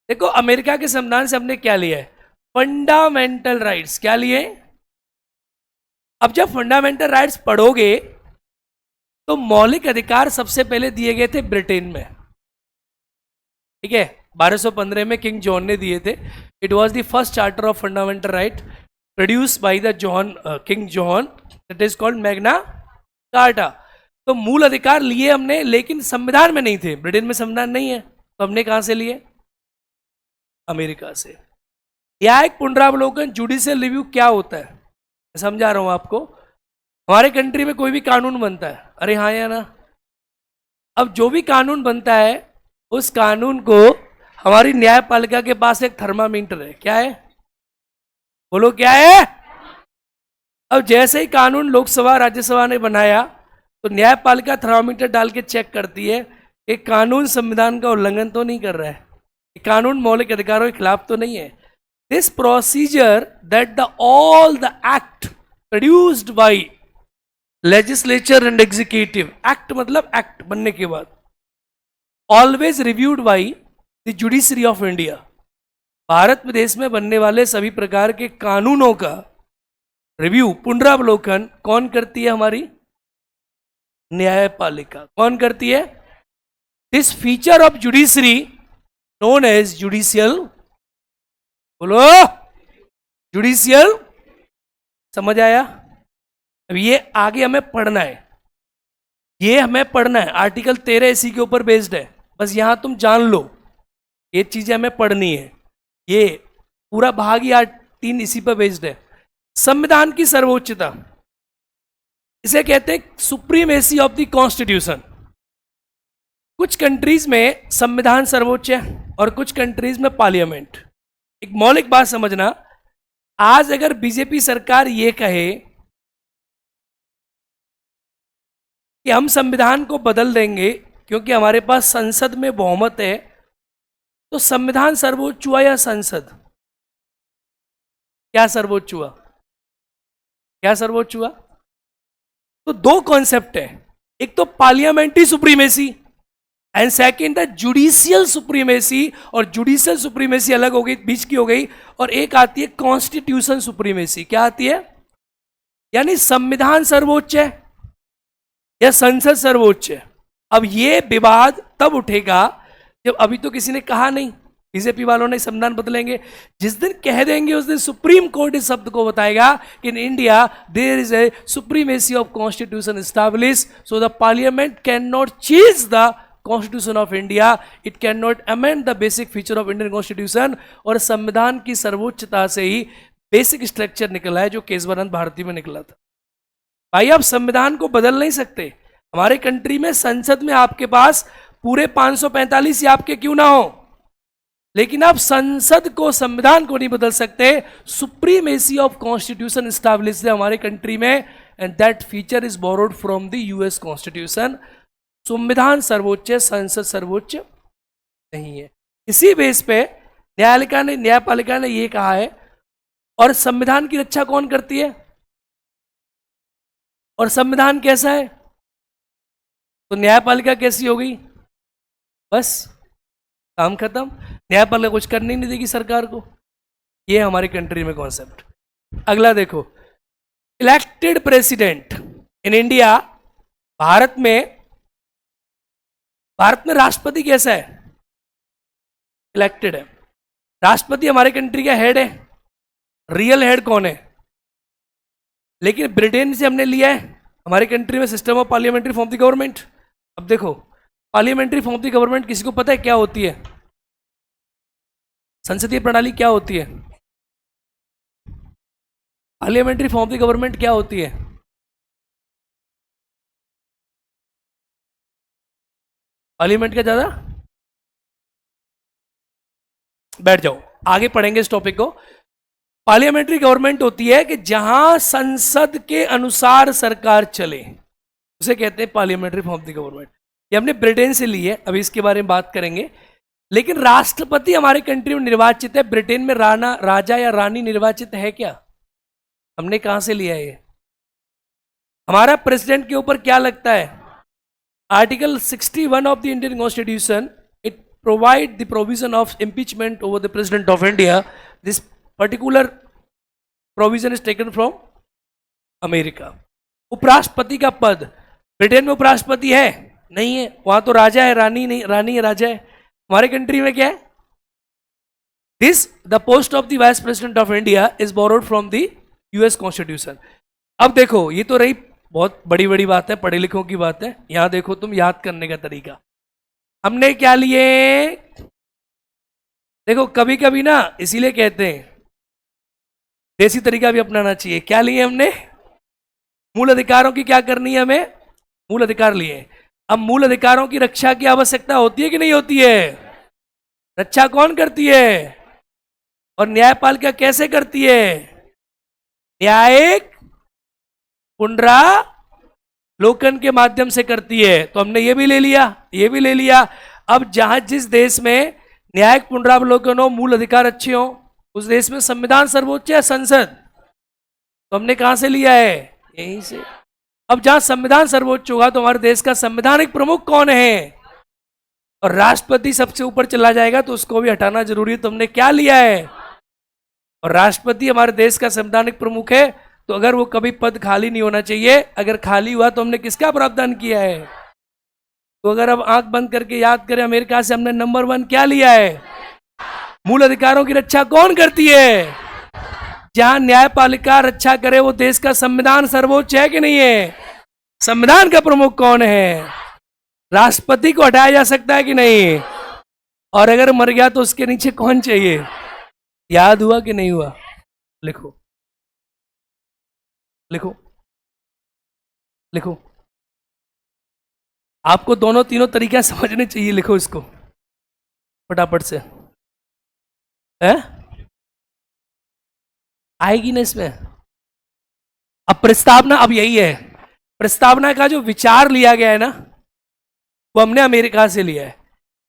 A: देखो, अमेरिका के संविधान से हमने क्या लिया है, फंडामेंटल राइट्स। क्या लिए? अब जब फंडामेंटल राइट्स पढ़ोगे तो मौलिक अधिकार सबसे पहले दिए गए थे ब्रिटेन में, ठीक है? 1215 में किंग जॉन ने दिए थे। It was the first charter of fundamental right produce by the king John, that is called Magna carta. तो मूल अधिकार लिए हमने, लेकिन संविधान में नहीं थे, ब्रिटेन में संविधान नहीं है, तो हमने कहां से लिए? अमेरिका से। यह एक पुनरावलोकन, जुडिशियल रिव्यू क्या होता है समझा रहा हूं आपको। हमारे कंट्री में कोई भी कानून बनता है, अरे हाँ या ना? अब जो भी कानून बनता है उस कानून को हमारी न्यायपालिका के पास एक थर्मामीटर है। क्या है? बोलो क्या है? अब जैसे ही कानून लोकसभा राज्यसभा ने बनाया तो न्यायपालिका थर्मामीटर डाल के चेक करती है कि कानून संविधान का उल्लंघन तो नहीं कर रहा है, कानून मौलिक अधिकारों के खिलाफ तो नहीं है। This procedure that the all the act produced by legislature and executive, act मतलब एक्ट बनने के बाद, always reviewed by the judiciary of India. Bharat देश में बनने वाले सभी प्रकार के कानूनों का रिव्यू, पुनरावलोकन कौन करती है? हमारी न्यायपालिका। कौन करती है? This feature of judiciary known as judicial बोलो। जुडिशियल, समझ आया? अब ये आगे हमें पढ़ना है, ये हमें पढ़ना है। आर्टिकल 13 इसी के ऊपर बेस्ड है, बस यहां तुम जान लो ये चीजें हमें पढ़नी है। ये पूरा भाग ही 3 इसी पर बेस्ड है। संविधान की सर्वोच्चता, इसे कहते हैं सुप्रीमेसी ऑफ द कॉन्स्टिट्यूशन। कुछ कंट्रीज में संविधान सर्वोच्च है और कुछ कंट्रीज में पार्लियामेंट। एक मौलिक बात समझना, आज अगर बीजेपी सरकार ये कहे कि हम संविधान को बदल देंगे क्योंकि हमारे पास संसद में बहुमत है, तो संविधान सर्वोच्च हुआ या संसद? क्या सर्वोच्च हुआ? क्या सर्वोच्च हुआ? तो दो कॉन्सेप्ट है, एक तो पार्लियामेंट्री सुप्रीमेसी एंड सेकंड है जुडिशियल सुप्रीमेसी। और जुडिशियल सुप्रीमेसी अलग हो गई, बीच की हो गई, और एक आती है कॉन्स्टिट्यूशन सुप्रीमेसी। क्या आती है? यानी संविधान सर्वोच्च है या संसद सर्वोच्च है। अब ये विवाद तब उठेगा जब, अभी तो किसी ने कहा नहीं, बीजेपी वालों ने संविधान बदलेंगे, जिस दिन कह देंगे उस दिन सुप्रीम कोर्ट इस शब्द को बताएगा कि in India there is a supremacy of constitution establish, so the parliament can not change the constitution of India, it can not amend the basic feature of Indian constitution. और संविधान की सर्वोच्चता से ही बेसिक स्ट्रक्चर निकला है जो केशवानंद भारती में निकला था। भाई आप संविधान को बदल नहीं सकते। हमारे कंट्री में संसद में आपके पास पूरे 545 या आपके क्यों ना हो, लेकिन आप संसद को, संविधान को नहीं बदल सकते। सुप्रीमेसी ऑफ कॉन्स्टिट्यूशन एस्टैब्लिश है हमारे कंट्री में, and that feature is borrowed from the US constitution. संविधान सर्वोच्च है, संसद सर्वोच्च नहीं है। इसी बेस पे न्यायपालिका ने यह कहा है। और संविधान की रक्षा कौन करती है और संविधान कैसा है? तो न्यायपालिका कैसी हो गई? बस काम खत्म। न्यायपालिका कुछ करने नहीं देगी सरकार को। ये है हमारी कंट्री में कॉन्सेप्ट। अगला देखो, elected president in India. Bharat में राष्ट्रपति कैसा है? इलेक्टेड है। राष्ट्रपति हमारे कंट्री का हेड है। रियल हेड कौन है? लेकिन ब्रिटेन से हमने लिया है हमारे कंट्री में system of parliamentary form of the government. अब देखो, parliamentary form of the government किसी को पता है क्या होती है? संसदीय प्रणाली क्या होती है? Parliamentary form of the government क्या होती है? पार्लियामेंट का ज्यादा बैठ जाओ, आगे पढ़ेंगे इस टॉपिक को। पार्लियामेंट्री गवर्नमेंट होती है कि जहां संसद के अनुसार सरकार चले, उसे कहते हैं parliamentary form of the government. ये हमने ब्रिटेन से ली है, अभी इसके बारे में बात करेंगे। लेकिन राष्ट्रपति हमारे कंट्री में निर्वाचित है। ब्रिटेन में राजा या रानी निर्वाचित है क्या? हमने कहां से लिया है ये? हमारा प्रेसिडेंट के ऊपर क्या लगता है? Article 61 of the Indian constitution, it provide the provision of impeachment over the president of India. This particular provision is taken from America. उपराष्ट्रपति का पद, ब्रिटेन में उपराष्ट्रपति है? नहीं है, वहां तो राजा है, रानी नहीं, रानी है, राजा है। हमारे कंट्री में क्या है? This the post of the vice president of India is borrowed from the US constitution. अब देखो, ये तो रही बहुत बड़ी बड़ी बात है, पढ़े लिखों की बात है। यहां देखो तुम याद करने का तरीका, हमने क्या लिए? देखो कभी कभी ना, इसीलिए कहते हैं देसी तरीका भी अपनाना चाहिए। क्या लिए हमने? मूल अधिकारों की क्या करनी है हमें? मूल अधिकार लिए। अब मूल अधिकारों की रक्षा की आवश्यकता होती है कि नहीं होती है? रक्षा कौन करती है और न्यायपालिका कैसे करती है? न्यायिक पुनरावलोकन के माध्यम से करती है। तो हमने ये भी ले लिया, ये भी ले लिया। अब जहां जिस देश में न्यायिक पुनरावलोकन हो, मूल अधिकार अच्छे हो, उस देश में संविधान सर्वोच्च है, संसद। तो हमने कहां से लिया है? यहीं से। अब जहां संविधान सर्वोच्च होगा तो हमारे देश का संवैधानिक प्रमुख कौन है? और राष्ट्रपति सबसे ऊपर चला जाएगा तो उसको भी हटाना जरूरी है। तो हमने क्या लिया है? और राष्ट्रपति हमारे देश का संवैधानिक प्रमुख है, तो अगर वो कभी पद खाली नहीं होना चाहिए। अगर खाली हुआ तो हमने किसका प्रावधान किया है? तो अगर अब आंख बंद करके याद करें, अमेरिका से हमने नंबर 1 क्या लिया है? मूल अधिकारों की रक्षा कौन करती है? जहां न्यायपालिका रक्षा करे वो देश का संविधान सर्वोच्च है कि नहीं है? संविधान का प्रमुख कौन है? राष्ट्रपति को हटाया जा सकता है कि नहीं? और अगर मर गया तो उसके नीचे कौन चाहिए? याद हुआ कि नहीं हुआ? लिखो लिखो लिखो। आपको दोनों तीनों तरीके समझने चाहिए, लिखो इसको फटाफट से। है आएगी ना इसमें? अब प्रस्तावना, अब यही है, प्रस्तावना का जो विचार लिया गया है ना, वो हमने अमेरिका से लिया है।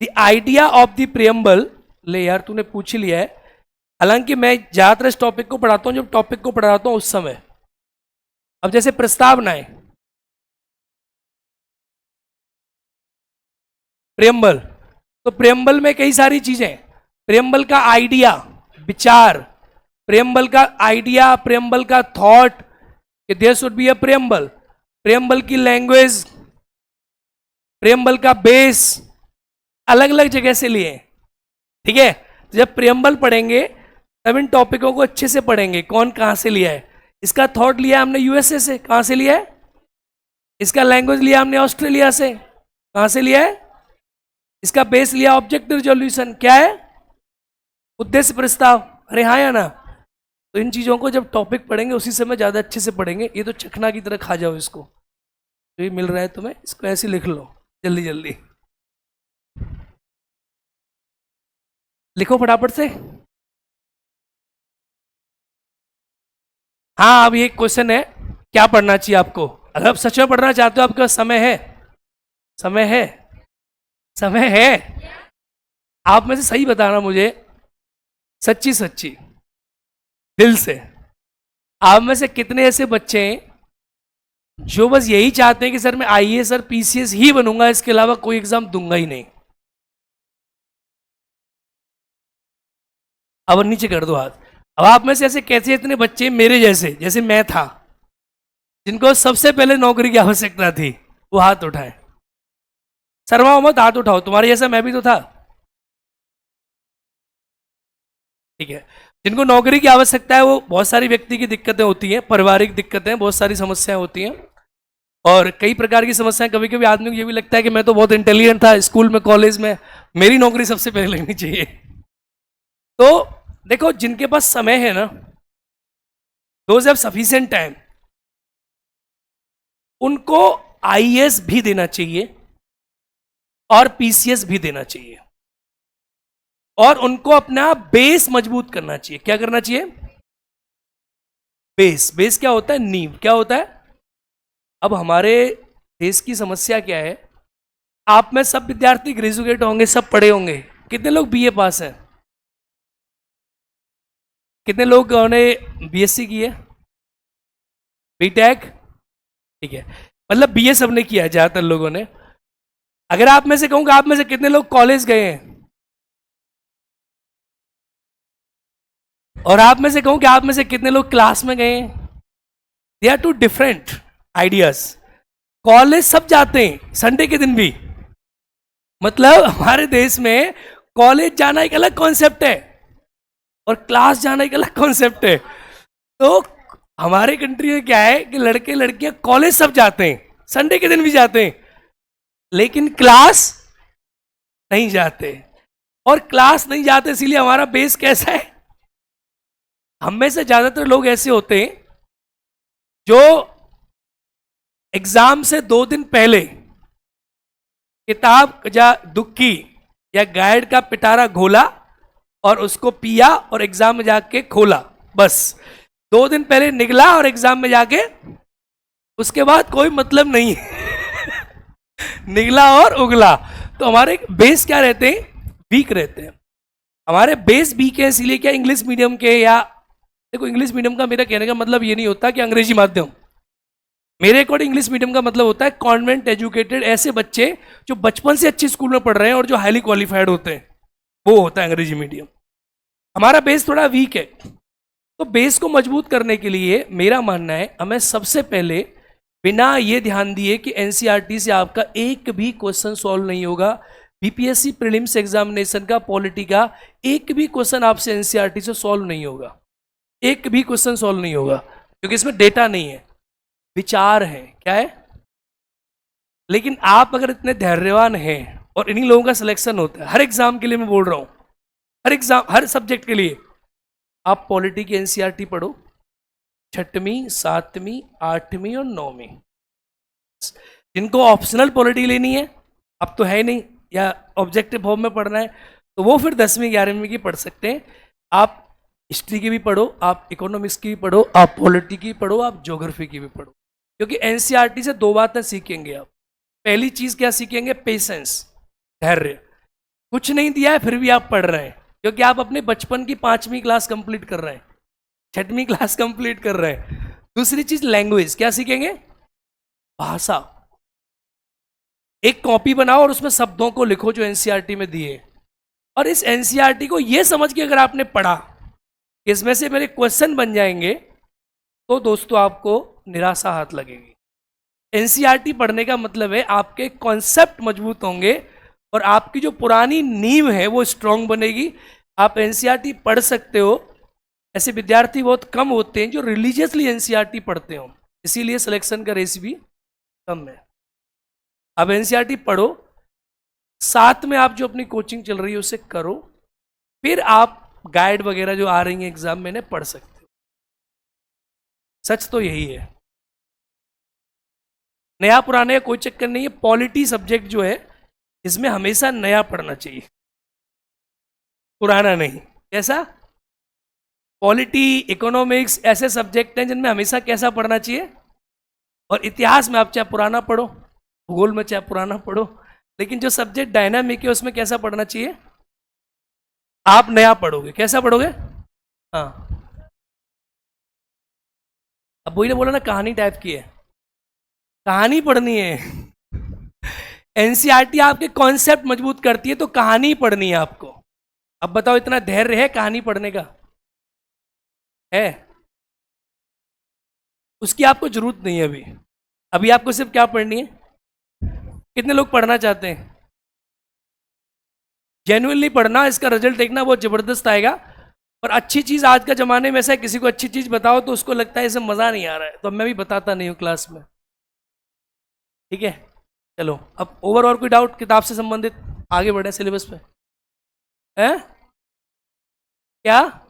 A: The idea of the preamble. ले यार, तूने पूछ ही लिया है। हालांकि मैं ज्यादातर इस टॉपिक को पढ़ाता हूं जब टॉपिक को पढ़ाता हूं उस समय। अब जैसे प्रस्तावनाएं, प्रियम्बल, तो प्रियम्बल में कई सारी चीजें। प्रियम्बल का आइडिया, विचार, प्रियम्बल का आइडिया, प्रियम्बल का थॉट कि there should be a preamble, preamble की लैंग्वेज, प्रियम्बल का बेस, अलग अलग जगह से लिए। ठीक है, जब प्रियम्बल पढ़ेंगे तब इन टॉपिकों को अच्छे से पढ़ेंगे, कौन कहां से लिया है। इसका थॉट लिया हमने यूएसए से, कहां से लिया है? इसका लैंग्वेज लिया हमने ऑस्ट्रेलिया से, कहां से लिया है? इसका बेस लिया ऑब्जेक्ट रिजोल्यूशन, क्या है? उद्देश्य प्रस्ताव। अरे हाँ या ना? तो इन चीजों को जब टॉपिक पढ़ेंगे उसी समय ज्यादा अच्छे से पढ़ेंगे। ये तो चखना की तरह खा जाओ इसको, तो ये मिल रहा है तुम्हें, इसको ऐसे लिख लो जल्दी जल्दी। लिखो फटाफट से। हाँ, अब ये क्वेश्चन है, क्या पढ़ना चाहिए आपको? अगर आप सच में पढ़ना चाहते हो, आपके पास समय है, समय है, समय है। आप में से सही बताना मुझे, सच्ची सच्ची दिल से, आप में से कितने ऐसे बच्चे हैं जो बस यही चाहते हैं कि सर मैं आईएएस और पीसीएस ही बनूंगा, इसके अलावा कोई एग्जाम दूंगा ही नहीं? अब नीचे कर दो हाथ। अब आप में से ऐसे कैसे इतने बच्चे मेरे जैसे, जैसे मैं था, जिनको सबसे पहले नौकरी की आवश्यकता थी, वो हाथ उठाए। शर्माओ मत, हाथ उठाओ, तुम्हारे जैसा मैं भी तो था। ठीक है, जिनको नौकरी की आवश्यकता है, वो बहुत सारी व्यक्ति की दिक्कतें होती हैं, पारिवारिक दिक्कतें, बहुत सारी समस्याएं होती हैं, और कई प्रकार की समस्याएं। कभी कभी आदमी को ये भी लगता है कि मैं तो बहुत इंटेलिजेंट था स्कूल में, कॉलेज में, मेरी नौकरी सबसे पहले लगनी चाहिए। तो देखो, जिनके पास समय है ना, दोज हैव सफिशिएंट टाइम, उनको आईएएस भी देना चाहिए और पीसीएस भी देना चाहिए, और उनको अपना बेस मजबूत करना चाहिए। क्या करना चाहिए? बेस। बेस क्या होता है? नींव। क्या होता है? अब हमारे देश की समस्या क्या है, आप में सब विद्यार्थी ग्रेजुएट होंगे, सब पढ़े होंगे। कितने लोग बीए पास हैं? कितने लोग ने बीएससी की है, बीटेक? ठीक है, मतलब बीए सबने किया है ज्यादातर लोगों ने। अगर आप में से कहूँ, आप में से कितने लोग कॉलेज गए हैं? और आप में से कहूं कि आप में से कितने लोग क्लास में गए हैं? They are two different ideas. College सब जाते हैं, संडे के दिन भी। मतलब हमारे देश में कॉलेज जाना एक अलग कॉन्सेप्ट है और क्लास जाना एक अलग कॉन्सेप्ट है। तो हमारे कंट्री में क्या है कि लड़के लड़कियां कॉलेज सब जाते हैं, संडे के दिन भी जाते हैं, लेकिन क्लास नहीं जाते। और क्लास नहीं जाते इसीलिए हमारा बेस कैसा है? हम में से ज्यादातर लोग ऐसे होते हैं जो एग्जाम से 2 दिन पहले किताब या दुक्की या गाइड का पिटारा घोला और उसको पिया और एग्जाम में जाके खोला। बस 2 दिन पहले निकला और एग्जाम में जाके उसके बाद कोई मतलब नहीं निकला और उगला। तो हमारे बेस क्या रहते हैं? वीक रहते हैं। हमारे बेस वीक है, इसीलिए क्या इंग्लिश मीडियम के, या देखो इंग्लिश मीडियम का मेरा कहने का मतलब ये नहीं होता कि अंग्रेजी माध्यम। मेरे अकॉर्डिंग इंग्लिश मीडियम का मतलब होता है कॉन्वेंट एजुकेटेड, ऐसे बच्चे जो बचपन से अच्छे स्कूल में पढ़ रहे हैं और जो हाईली क्वालिफाइड होते हैं, वो होता है अंग्रेजी मीडियम। हमारा बेस थोड़ा वीक है। तो बेस को मजबूत करने के लिए मेरा मानना है हमें सबसे पहले बिना ये ध्यान दिए कि एनसीईआरटी से आपका एक भी क्वेश्चन सॉल्व नहीं होगा, बीपीएससी प्रीलिम्स एग्जामिनेशन का पॉलिटी का एक भी क्वेश्चन आपसे एनसीईआरटी से सॉल्व नहीं होगा, एक भी क्वेश्चन सॉल्व नहीं होगा, क्योंकि इसमें डेटा नहीं है, विचार है। क्या है? लेकिन आप अगर इतने धैर्यवान हैं और इन्हीं लोगों का सिलेक्शन होता है हर एग्जाम के लिए, मैं बोल रहा हूं हर एग्जाम हर सब्जेक्ट के लिए, आप पॉलिटी की एनसीईआरटी पढ़ो, 6वीं 7वीं 8वीं और 9वीं। जिनको ऑप्शनल पॉलिटी लेनी है, अब तो है नहीं, या ऑब्जेक्टिव फॉर्म में पढ़ना है, तो वो फिर 10वीं 11वीं की पढ़ सकते हैं। आप हिस्ट्री की भी पढ़ो, आप इकोनॉमिक्स की भी पढ़ो, आप पॉलिटी की पढ़ो, आप ज्योग्राफी की भी पढ़ो, क्योंकि एनसीईआरटी से दो बातें सीखेंगे आप। पहली चीज क्या सीखेंगे? पेशेंस, धैर्य। कुछ नहीं दिया है फिर भी आप पढ़ रहे हैं, क्योंकि आप अपने बचपन की 5वीं क्लास कंप्लीट कर रहे हैं, 6वीं क्लास कंप्लीट कर रहे हैं। दूसरी चीज लैंग्वेज, क्या सीखेंगे? भाषा। एक कॉपी बनाओ और उसमें शब्दों को लिखो जो एनसीईआरटी में दिए, और इस एनसीईआरटी को यह समझ के अगर आपने पढ़ा इसमें से मेरे क्वेश्चन बन जाएंगे, तो दोस्तों आपको निराशा हाथ लगेगी। एनसीईआरटी पढ़ने का मतलब है आपके कॉन्सेप्ट मजबूत होंगे और आपकी जो पुरानी नींव है वो स्ट्रांग बनेगी। आप एनसीईआरटी पढ़ सकते हो, ऐसे विद्यार्थी बहुत कम होते हैं जो रिलीजियसली एनसीईआरटी पढ़ते हो, इसीलिए सिलेक्शन का रेस भी कम है। अब एनसीईआरटी पढ़ो, साथ में आप जो अपनी कोचिंग चल रही है उसे करो, फिर आप गाइड वगैरह जो आ रही हैं एग्जाम में पढ़ सकते हो। सच तो यही है, नया पुराने का कोई चक्कर नहीं है। पॉलिटी सब्जेक्ट जो है इसमें हमेशा नया पढ़ना चाहिए, पुराना नहीं। कैसा? पॉलिटी, इकोनॉमिक्स ऐसे सब्जेक्ट हैं जिनमें हमेशा कैसा पढ़ना चाहिए। और इतिहास में आप चाहे पुराना पढ़ो, भूगोल में चाहे पुराना पढ़ो, लेकिन जो सब्जेक्ट डायनामिक है उसमें कैसा पढ़ना चाहिए? आप नया पढ़ोगे। कैसा पढ़ोगे? हाँ, अब वही ने बोला ना, कहानी टाइप की है, कहानी पढ़नी है। एनसीईआरटी आपके कॉन्सेप्ट मजबूत करती है, तो कहानी पढ़नी है आपको। अब बताओ, इतना धैर्य है कहानी पढ़ने का? है? उसकी आपको जरूरत नहीं है अभी। अभी आपको सिर्फ क्या पढ़नी है? कितने लोग पढ़ना चाहते हैं? जेन्युइनली पढ़ना, इसका रिजल्ट देखना बहुत जबरदस्त आएगा। और अच्छी चीज आज का जमाने में ऐसा है, किसी को अच्छी चीज बताओ तो उसको लगता है इसे मजा नहीं आ रहा है, तो मैं भी बताता नहीं हूँ क्लास में। ठीक है, चलो अब ओवर और कोई डाउट किताब से संबंधित, आगे बढ़े सिलेबस पे। है क्या?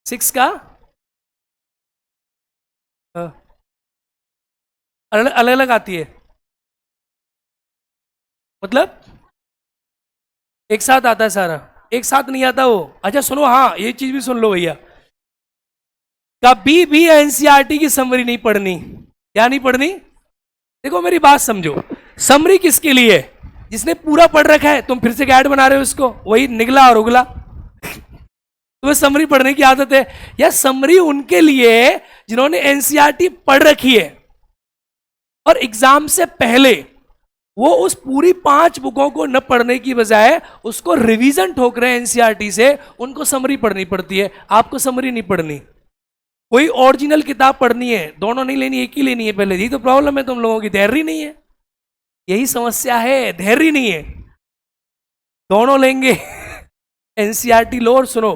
A: सिक्स का अलग अलग आती है, मतलब एक साथ आता है सारा? एक साथ नहीं आता वो। अच्छा सुनो, हाँ ये चीज भी सुन लो भैया, कभी भी एनसीईआरटी की समरी नहीं पढ़नी। क्या नहीं पढ़नी? देखो मेरी बात समझो, समरी किसके लिए है? जिसने पूरा पढ़ रखा है। तुम फिर से गाइड बना रहे हो इसको, वही निगला और उगला। तुम्हें समरी पढ़ने की आदत है? या समरी उनके लिए जिन्होंने एनसीईआरटी पढ़ रखी है और एग्जाम से पहले वो उस पूरी 5 बुकों को न पढ़ने की बजाय उसको रिवीजन ठोक रहे हैं एनसीईआरटी से, उनको समरी पढ़नी पड़ती है। आपको समरी नहीं पढ़नी, कोई ओरिजिनल किताब पढ़नी है, दोनों नहीं लेनी, एक ही लेनी है। पहले यही तो प्रॉब्लम है तुम लोगों की, धैर्य नहीं है, यही समस्या है, धैर्य नहीं है। दोनों लेंगे। एनसीईआरटी लो और सुनो,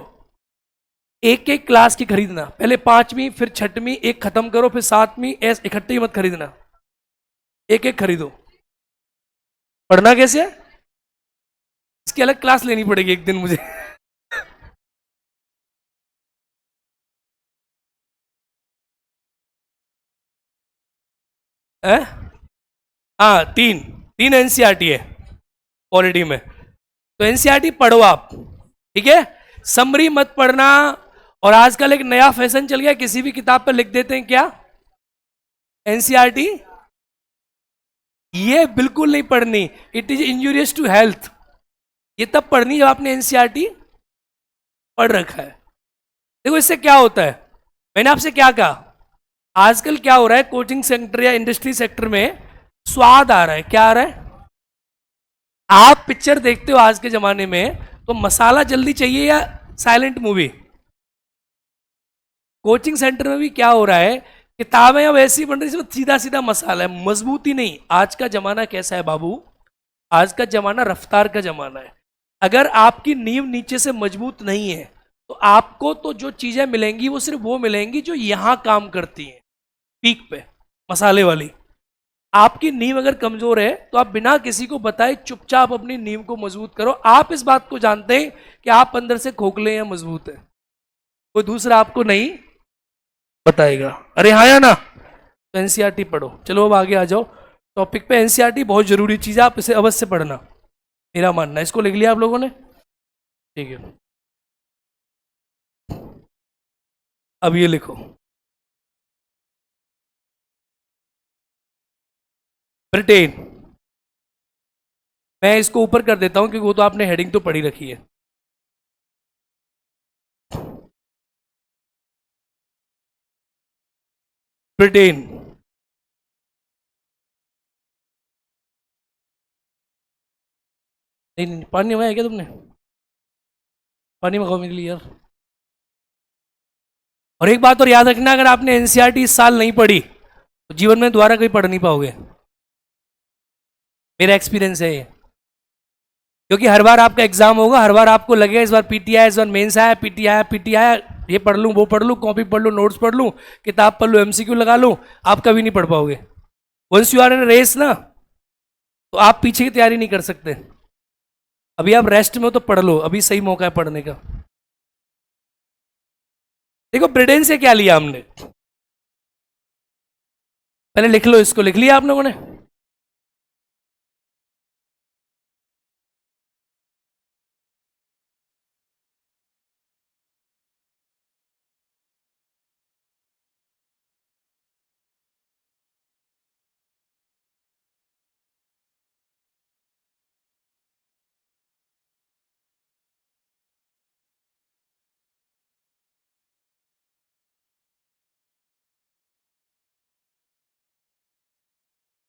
A: एक एक क्लास की खरीदना, पहले 5वीं फिर 6वीं, एक खत्म करो, फिर 7वीं, ऐसे इकट्ठे मत खरीदना, एक एक खरीदो। पढ़ना कैसे है इसकी अलग क्लास लेनी पड़ेगी एक दिन मुझे। हाँ, तीन एनसीईआरटी है पॉलिटी में, तो एनसीईआरटी पढ़ो आप। ठीक है, समरी मत पढ़ना। और आजकल एक नया फैशन चल गया, किसी भी किताब पर लिख देते हैं क्या? एनसीईआरटी। ये बिल्कुल नहीं पढ़नी, it is injurious to health. ये तब पढ़नी जब आपने एनसीईआरटी पढ़ रखा है। देखो इससे क्या होता है, मैंने आपसे क्या कहा, आजकल क्या हो रहा है कोचिंग सेक्टर या इंडस्ट्री सेक्टर में, स्वाद आ रहा है। क्या आ रहा है? आप पिक्चर देखते हो आज के जमाने में तो मसाला जल्दी चाहिए या साइलेंट मूवी? कोचिंग सेंटर में भी क्या हो रहा है किताबें अब ऐसी बन रही है इसमें सीधा सीधा मसाला है, मजबूती नहीं। आज का जमाना कैसा है बाबू, आज का जमाना रफ्तार का जमाना है। अगर आपकी नींव नीचे से मजबूत नहीं है तो आपको तो जो चीजें मिलेंगी वो सिर्फ वो मिलेंगी जो यहां काम करती हैं, पीक पे, मसाले वाली। आपकी नींव अगर कमजोर है तो आप बिना किसी को बताए चुपचाप अपनी नींव को मजबूत करो। आप इस बात को जानते हैं कि आप अंदर से खोखले या मजबूत है, कोई दूसरा आपको नहीं बताएगा। अरे हाँ या ना, तो एनसीईआरटी पढ़ो। चलो अब आगे आ जाओ टॉपिक पे। एनसीईआरटी बहुत जरूरी चीज है, आप इसे अवश्य पढ़ना, मेरा मानना है। इसको लिख लिया आप लोगों ने, ठीक है। अब ये लिखो, ब्रिटेन। मैं इसको ऊपर कर देता हूं क्योंकि वो तो आपने हेडिंग तो पढ़ी रखी है। ब्रिटेन। नहीं नहीं, पानी मंगाया क्या तुमने? पानी मंगाओ मेरे लिए यार। और एक बात और याद रखना, अगर आपने एनसीईआरटी इस साल नहीं पढ़ी तो जीवन में दोबारा कभी पढ़ नहीं पाओगे, मेरा एक्सपीरियंस है ये। क्योंकि हर बार आपका एग्जाम होगा, हर बार आपको लगेगा इस बार पीटी आया, इस बार मेंस आया, पीटी आया, पीटी आया, ये पढ़ लूँ, वो पढ़ लूँ, कॉपी पढ़ लूँ, नोट्स पढ़ लूँ, किताब पढ़ लूँ, एमसीक्यू लगा लूँ, आप कभी नहीं पढ़ पाओगे। Once you are in race ना, तो आप पीछे की तैयारी नहीं कर सकते। अभी आप रेस्ट में हो तो पढ़ लो, अभी सही मौका है पढ़ने का। देखो ब्रिटेन से क्या लिया हमने, पहले लिख लो, इसको लिख लिया आप लोगों ने?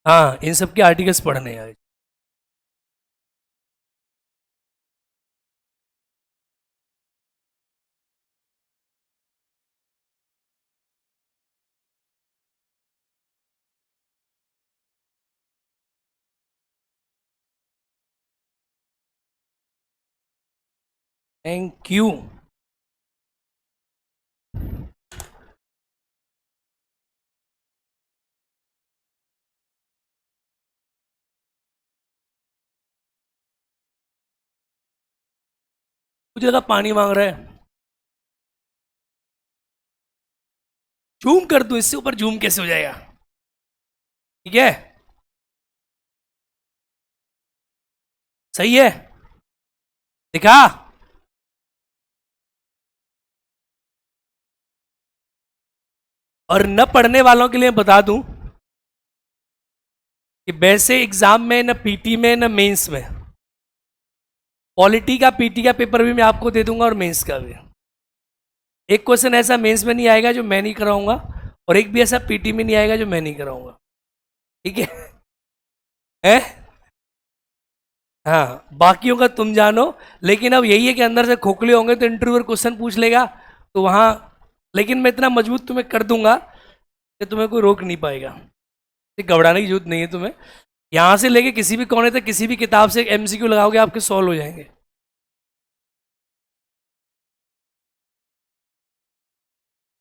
A: हाँ, इन सब के आर्टिकल्स पढ़ने हैं। Thank you. मुझे लगा पानी मांग रहा है। जूम कर दो, इससे ऊपर जूम कैसे हो जाएगा? ठीक है, सही है, दिखा। और न पढ़ने वालों के लिए बता दूं कि वैसे एग्जाम में, न पीटी में, न मेंस में, पॉलिटी का पीटी का पेपर भी मैं आपको दे दूंगा और मेंस का भी। एक क्वेश्चन ऐसा मेंस में नहीं आएगा जो मैं नहीं कराऊंगा, और एक भी ऐसा पीटी में नहीं आएगा जो मैं नहीं कराऊंगा, ठीक है? है? हाँ, बाकियों का तुम जानो। लेकिन अब यही है कि अंदर से खोखले होंगे तो इंटरव्यूअर क्वेश्चन पूछ लेगा तो वहां, लेकिन मैं इतना मजबूत तुम्हें कर दूंगा कि तुम्हें कोई रोक नहीं पाएगा। घबराने की जरूरत नहीं है तुम्हें। यहां से लेके किसी भी कोने तक किसी भी किताब से एमसीक्यू लगाओगे आपके सॉल्व हो जाएंगे।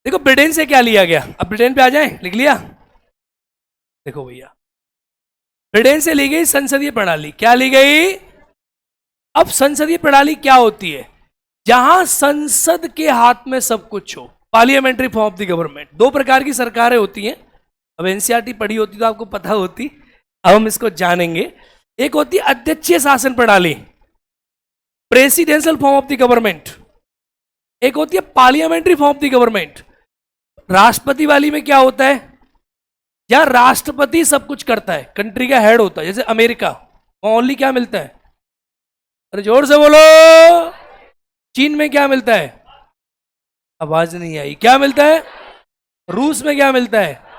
A: देखो ब्रिटेन से क्या लिया गया, अब ब्रिटेन पे आ जाए, लिख लिया? देखो भैया, ब्रिटेन से ली गई संसदीय प्रणाली। क्या ली गई? अब संसदीय प्रणाली क्या होती है? जहां संसद के हाथ में सब कुछ हो, parliamentary form of the government. दो प्रकार की सरकारें होती हैं। अब एनसीईआरटी पढ़ी होती तो आपको पता होती, अब हम इसको जानेंगे। एक होती है अध्यक्षीय शासन प्रणाली, presidential form of the government. एक होती है parliamentary form of the government. राष्ट्रपति वाली में क्या होता है? जहां राष्ट्रपति सब कुछ करता है, कंट्री का हेड होता है, जैसे अमेरिका, वहां ओनली क्या मिलता है? अरे जोर से बोलो। चीन में क्या मिलता है? आवाज नहीं आई, क्या मिलता है? रूस में क्या मिलता है?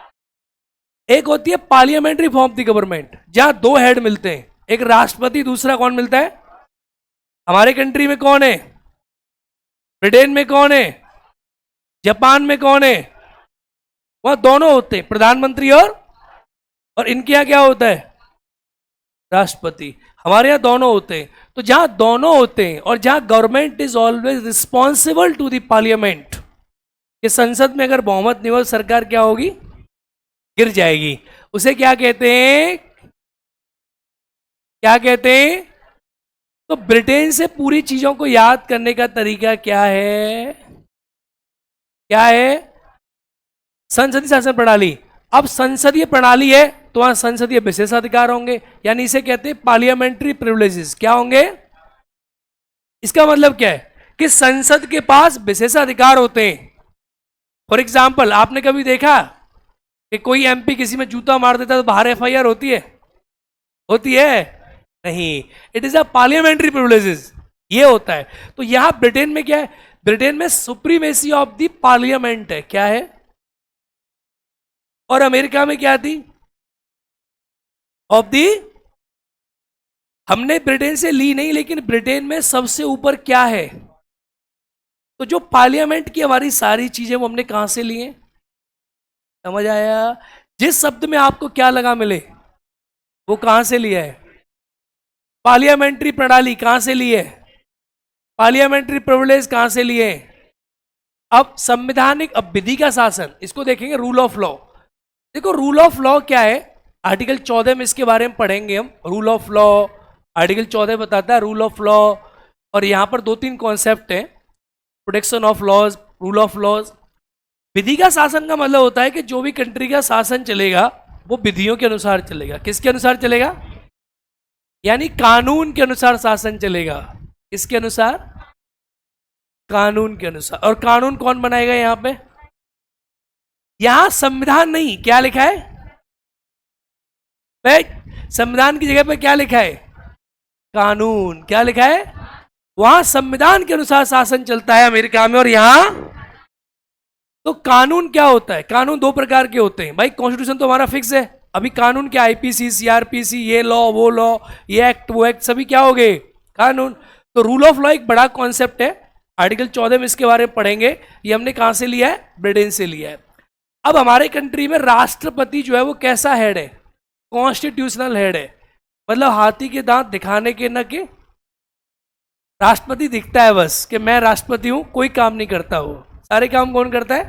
A: एक होती है parliamentary form of the government, जहां दो हेड मिलते हैं, एक राष्ट्रपति, दूसरा कौन मिलता है? हमारे कंट्री में कौन है? ब्रिटेन में कौन है? जापान में कौन है? वहां दोनों होते हैं, प्रधानमंत्री और इनके यहाँ क्या होता है, राष्ट्रपति। हमारे यहाँ दोनों होते हैं। तो जहां दोनों होते हैं और जहां government is always responsible to the parliament, कि संसद में अगर बहुमत नहीं हो सरकार क्या होगी, गिर जाएगी, उसे क्या कहते हैं, क्या कहते हैं। तो ब्रिटेन से पूरी चीजों को याद करने का तरीका क्या है, क्या है, संसदीय शासन प्रणाली। अब संसदीय प्रणाली है तो वहां संसदीय विशेषाधिकार होंगे, यानी इसे कहते हैं पार्लियामेंट्री प्रिविलेजेस। क्या होंगे, इसका मतलब क्या है कि संसद के पास विशेषाधिकार होते हैं। फॉर एग्जाम्पल, आपने कभी देखा कि कोई एमपी किसी में जूता मार देता है तो बाहर एफआईआर होती है, होती है नहीं, it is a parliamentary privileges, ये होता है। तो यहां ब्रिटेन में क्या है, ब्रिटेन में सुप्रीमेसी ऑफ द पार्लियामेंट है, क्या है, और अमेरिका में क्या थी, ऑफ दी, हमने ब्रिटेन से ली नहीं, लेकिन ब्रिटेन में सबसे ऊपर क्या है। तो जो पार्लियामेंट की हमारी सारी चीजें वो हमने कहां से लिए, समझ आया, जिस शब्द में आपको क्या लगा मिले वो कहां से लिया है, पार्लियामेंट्री प्रणाली कहां से ली है, पार्लियामेंट्री प्रिविलेज कहां से लिए। अब संवैधानिक, अब विधि का शासन, इसको देखेंगे रूल ऑफ लॉ। देखो रूल ऑफ लॉ क्या है, आर्टिकल 14 में इसके बारे में पढ़ेंगे हम। रूल ऑफ लॉ, आर्टिकल 14 बताता है रूल ऑफ लॉ, और यहां पर 2-3 कॉन्सेप्ट हैं, protection of laws, rule of laws. विधि का शासन का मतलब होता है कि जो भी कंट्री का शासन चलेगा वो विधियों के अनुसार चलेगा। किसके अनुसार चलेगा, यानी कानून के अनुसार शासन चलेगा। किसके अनुसार, कानून के अनुसार। और कानून कौन बनाएगा, यहां पे, यहां संविधान नहीं, क्या लिखा है भाई, संविधान की जगह पे क्या लिखा है, कानून। क्या लिखा है, वहां संविधान के अनुसार शासन चलता है अमेरिका में, और यहां तो कानून क्या होता है, कानून 2 प्रकार के होते हैं भाई। कॉन्स्टिट्यूशन तो हमारा फिक्स है, अभी कानून क्या, आईपीसी, सीआरपीसी, ये लॉ वो लॉ, ये एक्ट वो एक्ट, सभी क्या हो गए, कानून। तो रूल ऑफ लॉ एक बड़ा कॉन्सेप्ट है, आर्टिकल 14 में इसके बारे में पढ़ेंगे। ये हमने कहां से लिया है, ब्रिटेन से लिया है। अब हमारे कंट्री में राष्ट्रपति जो है वो कैसा हेड है, कॉन्स्टिट्यूशनल हेड है, मतलब हाथी के दांत दिखाने के न के, राष्ट्रपति दिखता है बस कि मैं राष्ट्रपति हूं, कोई काम नहीं करता, वो सारे काम कौन करता है,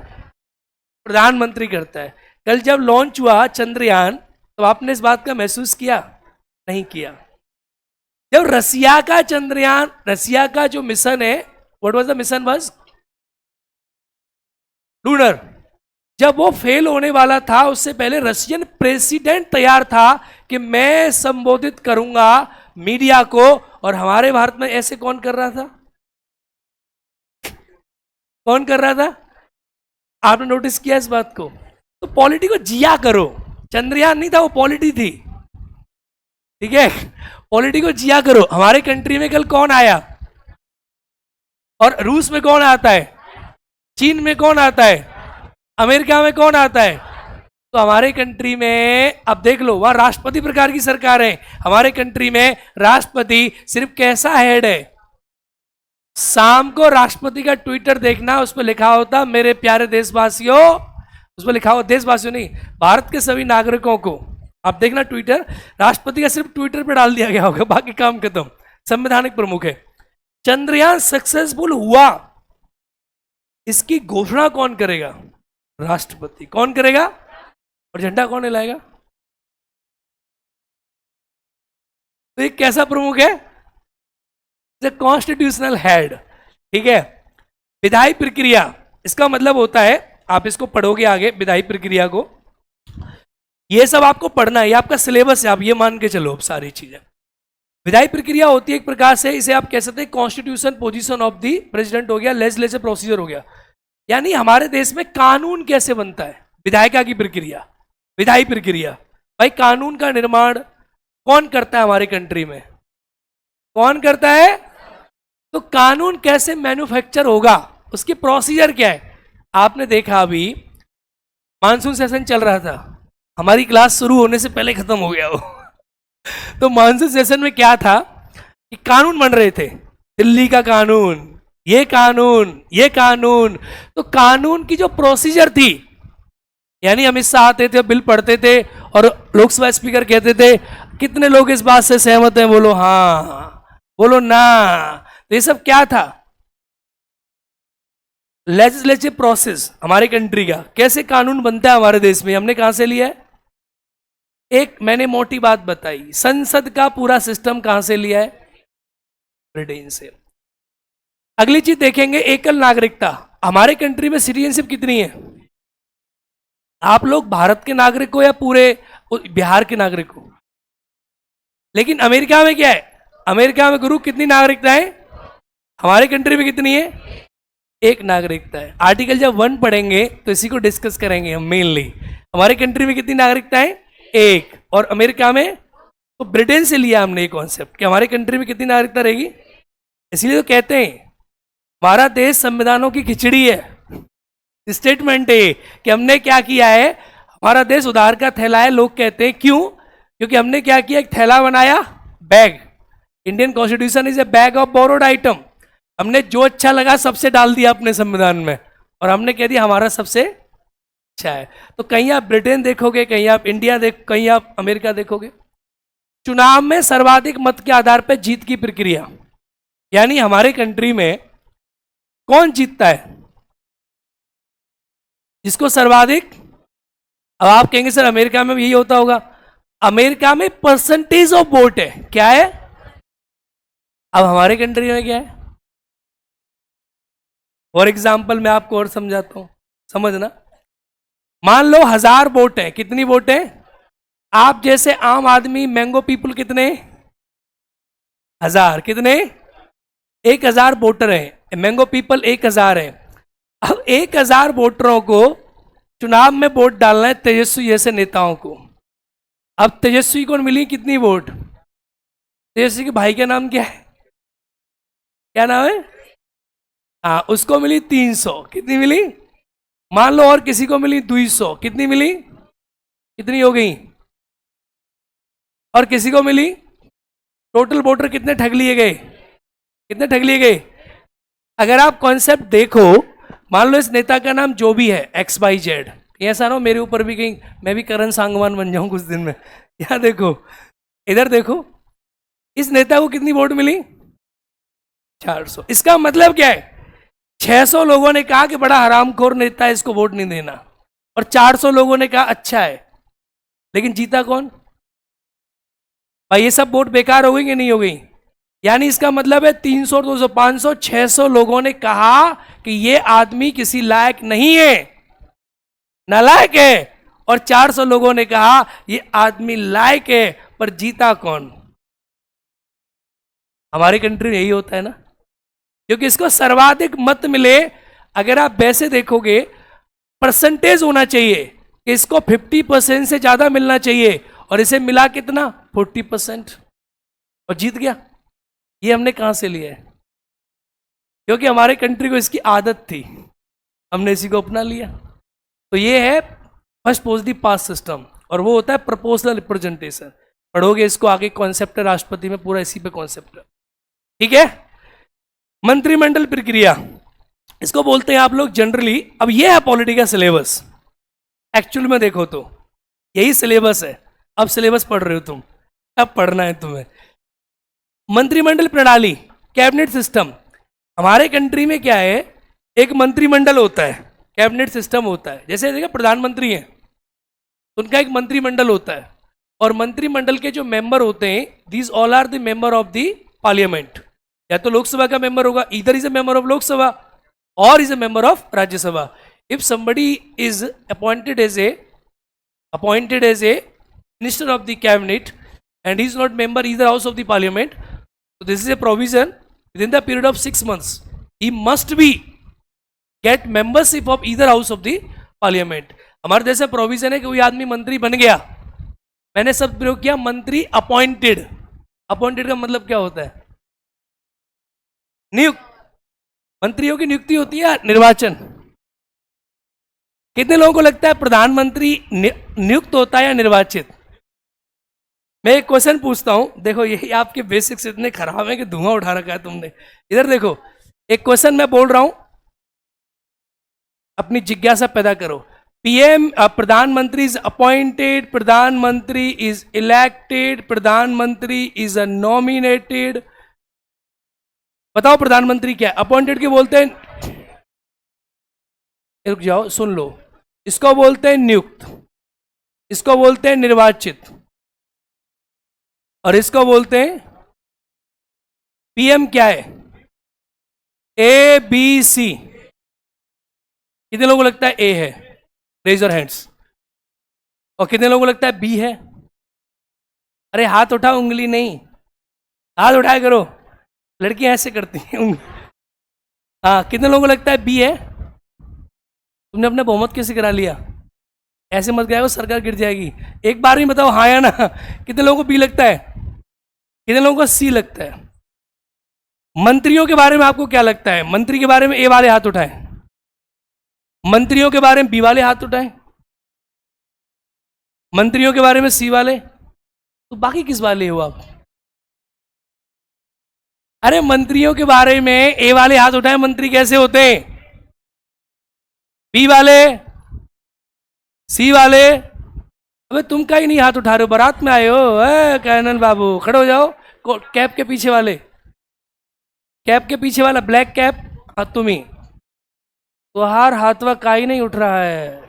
A: प्रधानमंत्री करता है। कल जब लॉन्च हुआ चंद्रयान, तो आपने इस बात का महसूस किया, नहीं किया। जब रसिया का चंद्रयान, रसिया का जो मिशन है, what was the mission, was lunar, जब वो फेल होने वाला था उससे पहले रशियन प्रेसिडेंट तैयार था कि मैं संबोधित करूंगा मीडिया को, और हमारे भारत में ऐसे कौन कर रहा था, कौन कर रहा था, आपने नोटिस किया इस बात को। तो पॉलिटी को जिया करो, चंद्रयान नहीं था वो पॉलिटी थी, ठीक है, पॉलिटी को जिया करो। हमारे कंट्री में कल कौन आया, और रूस में कौन आता है, चीन में कौन आता है, अमेरिका में कौन आता है। तो हमारे कंट्री में अब देख लो, वहां राष्ट्रपति प्रकार की सरकार है, हमारे कंट्री में राष्ट्रपति सिर्फ कैसा हेड है। शाम को राष्ट्रपति का ट्विटर देखना, उस पर लिखा होता मेरे प्यारे देशवासियों, उस पर लिखा हो देशवासियों नहीं, भारत के सभी नागरिकों को, आप देखना ट्विटर, राष्ट्रपति का सिर्फ ट्विटर पे डाल दिया गया होगा, बाकी काम खत्म, संवैधानिक प्रमुख है। चंद्रयान सक्सेसफुल हुआ, इसकी घोषणा कौन करेगा, राष्ट्रपति। कौन करेगा, और झंडा कौन हिलाएगा। तो ये कैसा प्रमुख है, कॉन्स्टिट्यूशनल हेड, ठीक है। विधायी प्रक्रिया, इसका मतलब होता है, आप इसको पढ़ोगे आगे विधायी प्रक्रिया को, ये सब आपको पढ़ना है, ये आपका सिलेबस है, आप ये मान के चलो सारी चीजें। विधायी प्रक्रिया होती है एक प्रकार से, इसे आप कह सकते हैं constitution position of the president हो गया, लेजिस्लेटिव प्रोसीजर हो गया, यानी हमारे देश में कानून कैसे बनता है, विधायिका की प्रक्रिया, विधायी प्रक्रिया। भाई कानून का निर्माण कौन करता है हमारी कंट्री में, कौन करता है। तो कानून कैसे मैन्युफैक्चर होगा, उसकी प्रोसीजर क्या है। आपने देखा अभी मानसून सेशन चल रहा था, हमारी क्लास शुरू होने से पहले खत्म हो गया वो तो मानसून सेशन में क्या था कि कानून बन रहे थे, दिल्ली का कानून, ये कानून, ये कानून। तो कानून की जो प्रोसीजर थी, यानी अमित शाह आते थे, बिल पढ़ते थे और लोकसभा स्पीकर कहते थे कितने लोग इस बात से सहमत हैं, बोलो हाँ, बोलो ना। तो ये सब क्या था? लेजिस्लेटिव प्रोसेस हमारे कंट्री का, कैसे कानून बनता है हमारे देश में, हमने कहां से लिया है? एक मैंने मोटी बात बताई, संसद का पूरा सिस्टम कहां से लिया है? ब्रिटेन से। अगली चीज देखेंगे, एकल नागरिकता। हमारे कंट्री में सिटीजनशिप कितनी है? आप लोग भारत के नागरिक हो या पूरे बिहार के नागरिक हो? लेकिन अमेरिका में क्या है? अमेरिका में गुरु कितनी नागरिकता है? हमारे कंट्री में कितनी है? एक नागरिकता है। आर्टिकल जब 1 पढ़ेंगे तो इसी को डिस्कस करेंगे हम मेनली। हमारे कंट्री में कितनी नागरिकता है? एक। और अमेरिका में? तो ब्रिटेन से लिया हमने ये कॉन्सेप्ट कि हमारे कंट्री में कितनी नागरिकता रहेगी। इसलिए तो कहते हैं हमारा देश संविधानों की खिचड़ी है। स्टेटमेंट है कि हमने क्या किया है, हमारा देश उधार का थैला है। लोग कहते हैं क्यों? क्योंकि हमने क्या किया, एक थैला बनाया, bag. Indian constitution is a bag of borrowed item. हमने जो अच्छा लगा सबसे डाल दिया अपने संविधान में और हमने कह दिया हमारा सबसे अच्छा है। तो कहीं आप ब्रिटेन देखोगे, कहीं आप इंडिया कहीं आप अमेरिका देखोगे। चुनाव में सर्वाधिक मत के आधार पर जीत की प्रक्रिया, यानी हमारे कंट्री में कौन जीतता है? जिसको सर्वाधिक। अब आप कहेंगे सर अमेरिका में भी यही होता होगा। अमेरिका में परसेंटेज ऑफ वोट है, क्या है? अब हमारे कंट्री में क्या है? फॉर एग्जाम्पल मैं आपको और समझाता हूं, समझना। मान लो 1000 वोट है। कितनी वोट है? आप जैसे आम आदमी, मैंगो पीपल कितने? 1000। कितने? 1000 वोटर है। मैंगो पीपल 1000 है। अब 1000 वोटरों को चुनाव में वोट डालना है तेजस्वी जैसे नेताओं को। अब तेजस्वी को मिली कितनी वोट? तेजस्वी के भाई का नाम क्या है? क्या नाम है? हाँ, उसको मिली 300। कितनी मिली? मान लो और किसी को मिली 200। कितनी मिली? कितनी हो गई? और किसी को मिली? टोटल वोटर कितने ठग लिए गए? कितने ठग लिए गए? अगर आप कॉन्सेप्ट देखो, मान लो इस नेता का नाम जो भी है XYZ, ऐसा ना हो मेरे ऊपर भी कहीं मैं भी करण सांगवान बन जाऊं कुछ दिन में। यहाँ देखो, इधर देखो, इस नेता को कितनी वोट मिली? 400। इसका मतलब क्या है? 600 लोगों ने कहा कि बड़ा हरामखोर नेता है, इसको वोट नहीं देना, और 400 लोगों ने कहा अच्छा है। लेकिन जीता कौन? भाई ये सब वोट बेकार हो गई कि नहीं हो गई? यानी इसका मतलब है 300, 200, 500, 600 लोगों ने कहा कि ये आदमी किसी लायक नहीं है, नालायक है, और 400 लोगों ने कहा ये आदमी लायक है। पर जीता कौन? हमारी कंट्री में यही होता है ना, क्योंकि इसको सर्वाधिक मत मिले। अगर आप वैसे देखोगे, परसेंटेज होना चाहिए कि इसको 50% से ज्यादा मिलना चाहिए, और इसे मिला कितना? 40%, और जीत गया। ये हमने कहां से लिया है? क्योंकि हमारे कंट्री को इसकी आदत थी, हमने इसी को अपना लिया। तो ये है फर्स्ट पोस्ट दी पास सिस्टम, और वो होता है प्रोपोर्शनल रिप्रेजेंटेशन। पढ़ोगे इसको आगे, कॉन्सेप्ट है राष्ट्रपति में, पूरा इसी पे कॉन्सेप्ट है। ठीक है। मंत्रिमंडल प्रक्रिया, इसको बोलते हैं आप लोग जनरली। अब ये है पॉलिटिकल सिलेबस। एक्चुअल में देखो तो यही सिलेबस है। अब सिलेबस पढ़ रहे हो तुम, अब पढ़ना है तुम्हें। मंत्रिमंडल प्रणाली, कैबिनेट सिस्टम। हमारे कंट्री में क्या है, एक मंत्रिमंडल होता है, कैबिनेट सिस्टम होता है। जैसे देखो प्रधानमंत्री हैं, उनका एक मंत्रिमंडल होता है, और मंत्रिमंडल के जो मेंबर होते हैं, these all are the member of the parliament. या तो लोकसभा का मेंबर होगा, इधर is a member of Lok Sabha और is a member of Rajya Sabha. If somebody is appointed as a minister of the cabinet and he is not member either house of the parliament, so this is a provision, within the period of 6 months he must be get membership of either house of the parliament. हमारे देश में प्रोविजन है कि कोई आदमी मंत्री बन गया, मैंने शब्द प्रयोग किया मंत्री अपॉइंटेड। अपॉइंटेड का मतलब क्या होता है? नियुक्त। मंत्रियों की नियुक्ति होती है निर्वाचन। कितने लोगों को लगता है प्रधानमंत्री नियुक्त होता है या निर्वाचित? मैं एक क्वेश्चन पूछता हूं, देखो यही आपके बेसिक्स इतने खराब हैं कि धुआं उठा रखा है तुमने। इधर देखो, एक क्वेश्चन मैं बोल रहा हूं, अपनी जिज्ञासा पैदा करो। पीएम प्रधानमंत्री इज अपॉइंटेड, प्रधानमंत्री इज इलेक्टेड, प्रधानमंत्री इज अ नॉमिनेटेड। बताओ प्रधानमंत्री क्या है? अपॉइंटेड के बोलते हैं, रुक जाओ सुन लो, इसको बोलते हैं नियुक्त, इसको बोलते हैं निर्वाचित, और इसको बोलते हैं पीएम क्या है? A B C. कितने लोगों को लगता है ए है? Raise your hands. और कितने लोगों को लगता है बी है? अरे हाथ उठाओ, उंगली नहीं, हाथ उठाया करो, लड़कियां ऐसे करती हैं। हाँ, कितने लोगों को लगता है बी है? तुमने अपना बहुमत कैसे करा लिया? ऐसे मत गया, सरकार गिर जाएगी। एक बार ही बताओ हाँ या ना। कितने लोगों को बी लगता है? कितने लोगों को सी लगता है? मंत्रियों के बारे में आपको क्या लगता है? मंत्री के बारे में ए वाले हाथ उठाएं, मंत्रियों के बारे में बी वाले हाथ उठाएं, मंत्रियों के बारे में सी वाले, तो बाकी किस वाले हो आप? अरे मंत्रियों के बारे में ए वाले हाथ उठाएं, मंत्री कैसे होते हैं? बी वाले, सी वाले। अबे तुम का ही नहीं हाथ उठा रहे हो, बारात में आए हो? कैनन बाबू खड़े हो जाओ। कैप के पीछे वाले, कैप के पीछे वाला ब्लैक कैप, हाँ तुम ही। तो हार हाथवा का ही नहीं उठ रहा है?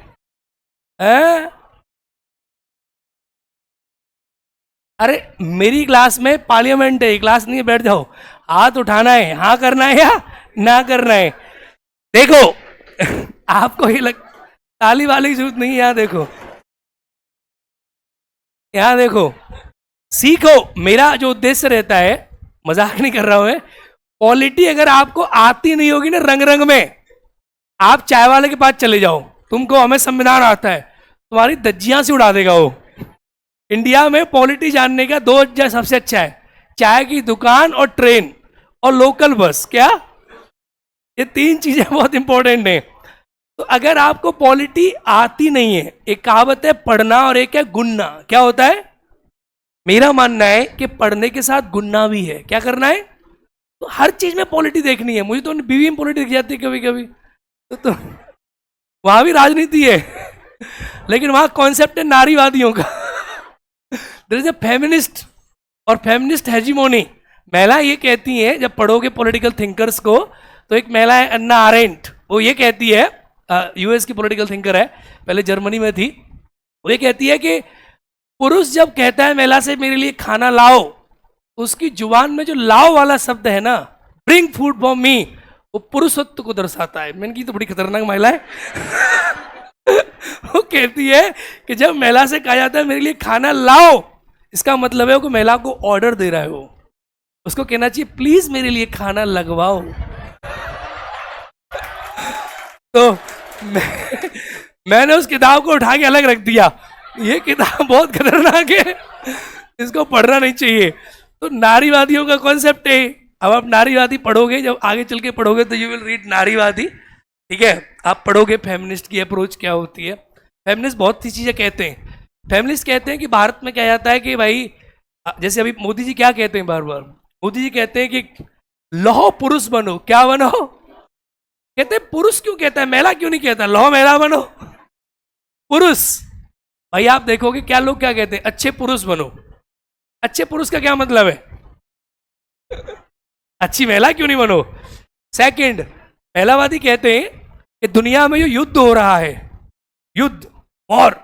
A: अरे मेरी क्लास में पार्लियामेंट है, क्लास नहीं है, बैठ जाओ। हाथ उठाना है, हाँ करना है या ना करना है? देखो आपको ये लग ताली वाली की जरूरत नहीं है। यहाँ देखो, यहाँ देखो, सीखो। मेरा जो उद्देश्य रहता है, मजाक नहीं कर रहा हूं मैं, पॉलिटी अगर आपको आती नहीं होगी ना रंग रंग में, आप चाय वाले के पास चले जाओ, तुमको हमें संविधान आता है, तुम्हारी दज्जियां से उड़ा देगा वो। इंडिया में पॉलिटी जानने का दो सबसे अच्छा है, चाय की दुकान और ट्रेन और लोकल बस। क्या? ये तीन चीजें बहुत इंपॉर्टेंट है। तो अगर आपको पॉलिटी आती नहीं है, एक कहावत है पढ़ना और एक है गुनना। क्या होता है? मेरा मानना है कि पढ़ने के साथ गुनना भी है। क्या करना है? तो हर चीज में पॉलिटी देखनी है। मुझे तो बीवी में पॉलिटी दिख जाती है कभी कभी, तो वहां भी राजनीति है, लेकिन वहां कॉन्सेप्ट है नारीवादियों का। देयर इज अ फेमिनिस्ट और फेमिनिस्ट हेजीमोनी। महिला ये कहती है, जब पढ़ोगे पॉलिटिकल थिंकर्स को, तो एक महिला है अन्ना आरेंट, वो ये कहती है, यूएस की पॉलिटिकल थिंकर है, पहले जर्मनी में थी। वो ये कहती है कि पुरुष जब कहता है महिला से मेरे लिए खाना लाओ, तो उसकी जुबान में जो लाओ वाला शब्द है ना, ब्रिंग फूड फॉर मी, वो पुरुषत्व को दर्शाता है। मैंने की तो बड़ी खतरनाक महिला है। वो कहती है कि जब महिला से कहा जाता है मेरे लिए खाना लाओ, इसका मतलब है वो महिला को ऑर्डर दे रहा है। वो उसको कहना चाहिए प्लीज मेरे लिए खाना लगवाओ। तो मैंने उस किताब को उठा के अलग रख दिया। ये किताब बहुत खतरनाक है, इसको पढ़ना नहीं चाहिए। तो नारीवादियों का कॉन्सेप्ट है। अब आप नारीवादी पढ़ोगे, जब आगे चल के पढ़ोगे तो यू विल रीड नारीवादी, ठीक है? आप पढ़ोगे फेमिनिस्ट की अप्रोच क्या होती है। फेमिनिस्ट बहुत सी चीजें कहते हैं। फेमिनिस्ट कहते हैं कि भारत में क्या जाता है कि भाई, जैसे अभी मोदी जी क्या कहते हैं बार बार, मोदी जी कहते हैं कि लौह पुरुष बनो। क्या बनो? कहते हैं पुरुष क्यों कहता है, महिला क्यों नहीं कहता? लौह महिला बनो, पुरुष। भाई आप देखोगे क्या लोग क्या कहते हैं, अच्छे पुरुष बनो। अच्छे पुरुष का क्या मतलब है? अच्छी महिला क्यों नहीं बनो? सेकंड, महिलावादी कहते हैं कि दुनिया में जो युद्ध हो रहा है, युद्ध और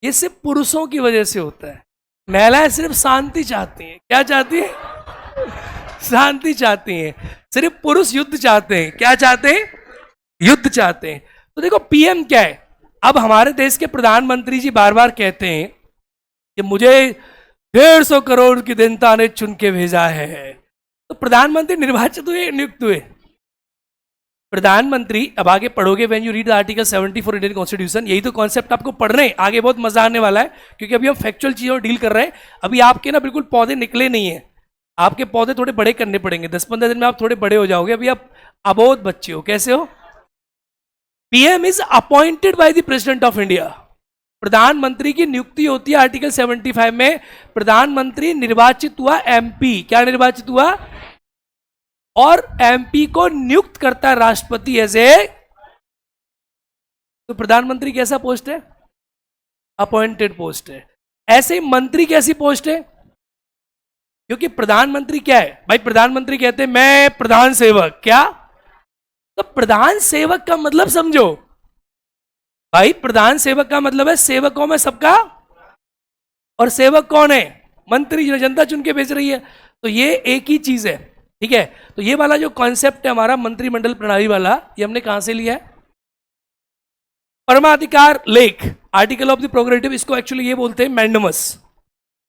A: ये सिर्फ पुरुषों की वजह से होता है। महिलाएं सिर्फ शांति चाहती हैं। क्या चाहती है? शांति चाहती हैं। सिर्फ पुरुष युद्ध चाहते हैं। क्या चाहते हैं? युद्ध चाहते हैं। तो देखो पीएम क्या है। अब हमारे देश के प्रधानमंत्री जी बार बार कहते हैं कि मुझे 150 करोड़ की जनता ने चुन के भेजा है। तो प्रधानमंत्री निर्वाचित हुए, नियुक्त हुए? प्रधानमंत्री, अब आगे पढ़ोगे when you read article 74 Indian constitution, यही तो कॉन्सेप्ट आपको पढ़ने आगे बहुत मजा आने वाला है, क्योंकि अभी हम फैक्चुअल चीजों डील कर रहे हैं। अभी आपके ना बिल्कुल पौधे निकले नहीं है, आपके पौधे थोड़े बड़े करने पड़ेंगे। 10-15 दिन में आप थोड़े बड़े हो जाओगे, अभी आप अबोध बच्चे हो। कैसे हो? PM is appointed by the president of India. प्रधानमंत्री की नियुक्ति होती है आर्टिकल 75 में। प्रधानमंत्री निर्वाचित हुआ एमपी। क्या निर्वाचित हुआ? और एमपी को नियुक्त करता है राष्ट्रपति एज ए तो प्रधानमंत्री कैसा पोस्ट है? अपॉइंटेड पोस्ट है। ऐसे ही मंत्री कैसी पोस्ट है? क्योंकि प्रधानमंत्री क्या है भाई? प्रधानमंत्री कहते हैं मैं प्रधान सेवक। क्या? तो प्रधान सेवक का मतलब समझो भाई, प्रधान सेवक का मतलब है सेवकों में सबका, और सेवक कौन है? मंत्री, जो जनता चुन के भेज रही है। तो ये एक ही चीज है, ठीक है। तो ये वाला जो कॉन्सेप्ट है हमारा मंत्रिमंडल प्रणाली वाला, ये हमने कहां से लिया है? परमाधिकार लेख, आर्टिकल ऑफ द प्रोग्रेटिव, इसको एक्चुअली ये बोलते हैं मैंडमस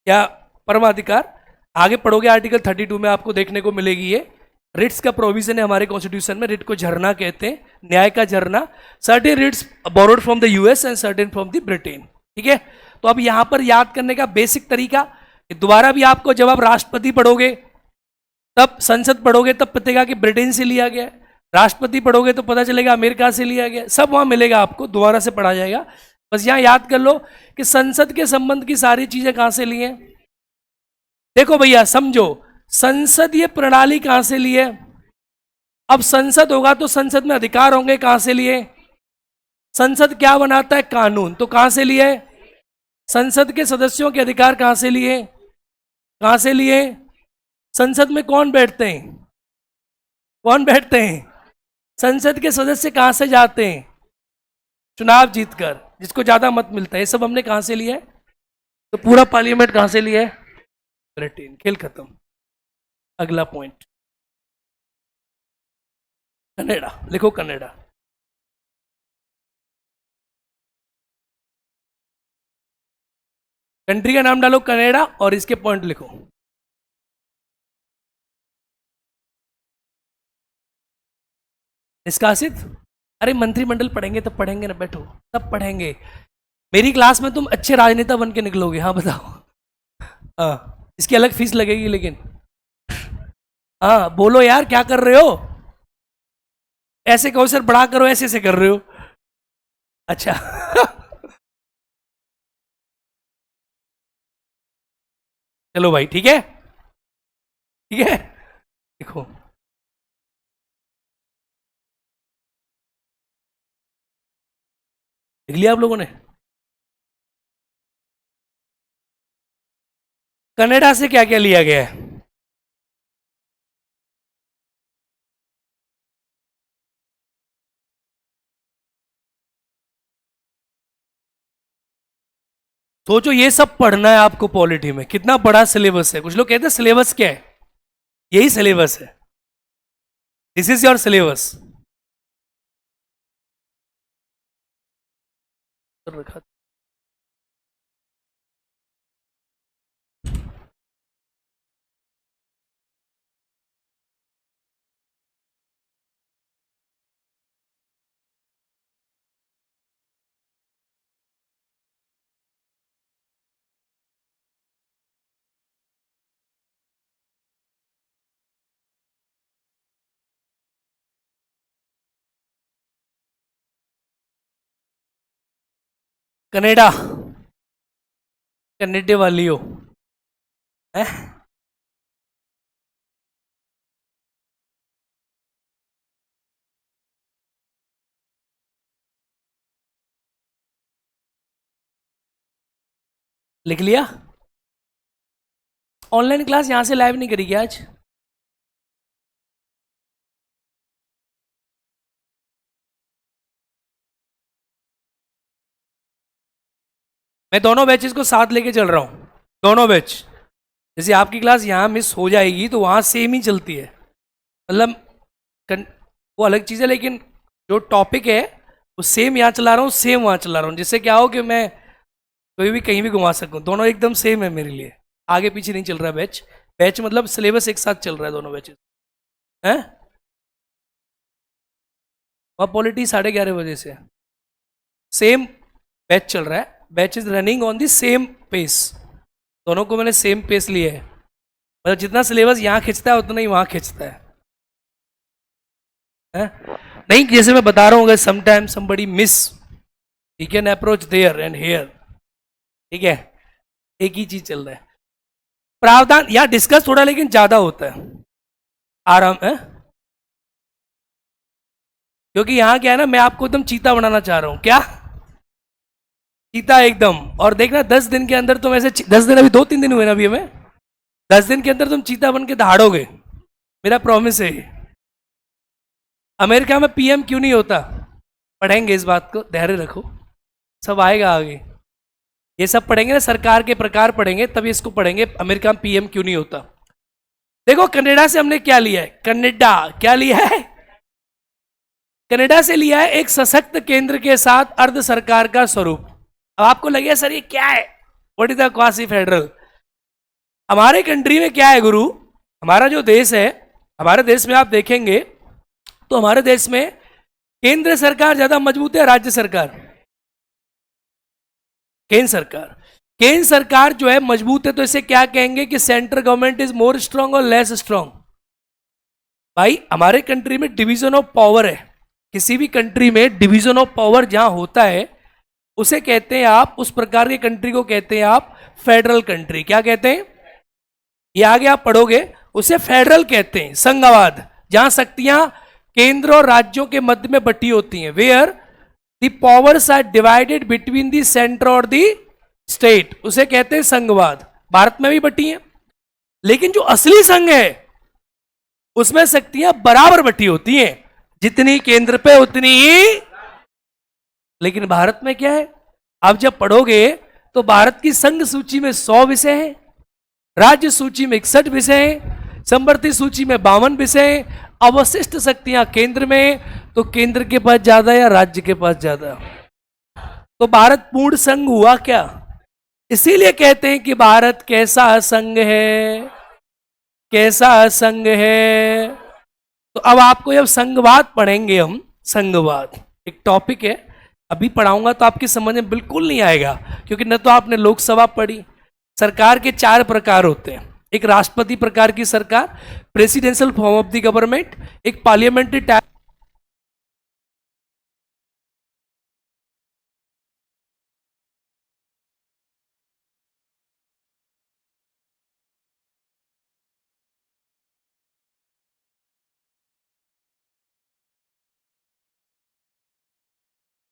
A: या परमाधिकार। आगे पढ़ोगे आर्टिकल 32 में आपको देखने को मिलेगी ये। रिट्स का प्रोविजन है हमारे कॉन्स्टिट्यूशन में, रिट को झरना कहते हैं, न्याय का झरना। Certain writs borrowed from the US and certain from the Britain, ठीक है। तो अब यहां पर याद करने का बेसिक तरीका, दोबारा भी आपको जब आप राष्ट्रपति पढ़ोगे, तब संसद पढ़ोगे, तब पता चलेगा कि ब्रिटेन से लिया गया, राष्ट्रपति पढ़ोगे तो पता चलेगा अमेरिका से लिया गया, सब वहां मिलेगा आपको, दोबारा से पढ़ा जाएगा। बस यहां याद कर लो कि संसद के संबंध की सारी चीजें कहां से ली हैं। देखो भैया समझो, संसदीय प्रणाली कहां से ली है? अब संसद होगा तो संसद में अधिकार होंगे, कहां से लिए? संसद क्या बनाता है? कानून। तो कहां से लिए? संसद के सदस्यों के अधिकार कहां से लिए? कहां से लिए? संसद में कौन बैठते हैं? कौन बैठते हैं? संसद के सदस्य कहां से जाते हैं? चुनाव जीतकर, जिसको ज्यादा मत मिलता है। ये सब हमने कहां से लिया है? तो पूरा पार्लियामेंट कहां से लिया है? ब्रिटेन। खेल खत्म। अगला पॉइंट, कनाडा। लिखो कनाडा। कंट्री का नाम डालो कनाडा और इसके पॉइंट लिखो। निष्कासित? अरे मंत्रिमंडल पढ़ेंगे तब पढ़ेंगे ना, बैठो तब पढ़ेंगे। मेरी क्लास में तुम अच्छे राजनेता बन के निकलोगे। हाँ बताओ। हाँ, इसकी अलग फीस लगेगी लेकिन। हाँ बोलो यार, क्या कर रहे हो? ऐसे कहो सर बड़ा करो, ऐसे ऐसे कर रहे हो। अच्छा चलो भाई, ठीक है, ठीक है। देखो लिख लिया आप लोगों ने? कनाडा से क्या क्या लिया गया है? सोचो ये सब पढ़ना है आपको पॉलिटी में, कितना बड़ा सिलेबस है। कुछ लोग कहते हैं सिलेबस क्या है? यही सिलेबस है, this is your syllabus. Canada, कनेडे वाली हो है? लिख लिया? ऑनलाइन क्लास यहां से लाइव नहीं करेगी आज? मैं दोनों बैचेस को साथ लेके चल रहा हूं, दोनों बैच। जैसे आपकी क्लास यहाँ मिस हो जाएगी तो वहाँ सेम ही चलती है, मतलब वो अलग चीज़ है, लेकिन जो टॉपिक है वो सेम यहाँ चला रहा हूँ, सेम वहाँ चला रहा हूँ, जिससे क्या हो कि मैं कोई भी कहीं भी घुमा सकूँ। दोनों एकदम सेम है मेरे लिए, आगे पीछे नहीं चल रहा बैच। बैच मतलब सिलेबस एक साथ चल रहा है दोनों बैचेस हैं। वहाँ पॉलिटी 11:30 बजे से सेम बैच चल रहा है, batch is running on the same pace. दोनों को मैंने सेम पेस लिया है, मतलब जितना सिलेबस यहाँ खींचता है उतना ही वहाँ खींचता है? नहीं, जैसे मैं बता रहा हूँ, sometime somebody miss, he can approach there and here, ठीक है, एक ही चीज चल रहा है। प्रावधान यहाँ डिस्कस थोड़ा लेकिन ज्यादा होता है, आराम है। क्योंकि यहाँ क्या है ना, मैं आपको एकदम चीता बनाना चाह रहा हूं। क्या चीता एकदम। और देखना 10 दिन के अंदर तुम ऐसे 10 दिन, अभी 2-3 दिन हुए ना अभी हमें, 10 दिन के अंदर तुम चीता बन के दहाड़ोगे, मेरा प्रॉमिस है। अमेरिका में पीएम क्यों नहीं होता, पढ़ेंगे इस बात को, धैर्य रखो, सब आएगा आगे। ये सब पढ़ेंगे ना, सरकार के प्रकार पढ़ेंगे, तभी इसको पढ़ेंगे अमेरिका में पीएम क्यों नहीं होता। देखो कनाडा से हमने क्या लिया है, कनाडा क्या लिया है, कनाडा से लिया है एक सशक्त केंद्र के साथ अर्ध सरकार का स्वरूप। अब आपको लगे सर ये क्या है, what is the quasi federal. हमारे कंट्री में क्या है गुरु, हमारा जो देश है, हमारे देश में आप देखेंगे तो हमारे देश में केंद्र सरकार ज्यादा मजबूत है, राज्य सरकार, केंद्र सरकार, केंद्र सरकार जो है मजबूत है, तो इसे क्या कहेंगे कि central government is more strong और लेस स्ट्रांग। भाई हमारे कंट्री में डिवीजन ऑफ पावर है, किसी भी कंट्री में डिवीजन ऑफ पावर जहां होता है उसे कहते हैं आप, उस प्रकार की कंट्री को कहते हैं आप फेडरल कंट्री। क्या कहते हैं, ये आगे आप पढ़ोगे, उसे फेडरल कहते हैं, संघवाद, जहां शक्तियां केंद्र और राज्यों के मध्य में बटी होती हैं, where the powers are divided between the centre और द स्टेट, उसे कहते हैं संघवाद। भारत में भी बटी हैं, लेकिन जो असली संघ है उसमें शक्तियां बराबर बटी होती हैं, जितनी केंद्र पे उतनी ही। लेकिन भारत में क्या है, आप जब पढ़ोगे तो भारत की संघ सूची में 100 विषय हैं, राज्य सूची में 61 विषय हैं, समवर्ती सूची में 52 विषय हैं, अवशिष्ट शक्तियां केंद्र में, तो केंद्र के पास ज्यादा या राज्य के पास ज्यादा, तो भारत पूर्ण संघ हुआ क्या। इसीलिए कहते हैं कि भारत कैसा संघ है, कैसा संघ है। तो अब आपको जब संघवाद पढ़ेंगे हम, संघवाद एक टॉपिक है, अभी पढ़ाऊंगा तो आपकी समझ में बिल्कुल नहीं आएगा, क्योंकि न तो आपने लोकसभा पढ़ी। सरकार के 4 प्रकार होते हैं, एक राष्ट्रपति प्रकार की सरकार, presidential form of the government, एक पार्लियामेंट्री टाइप,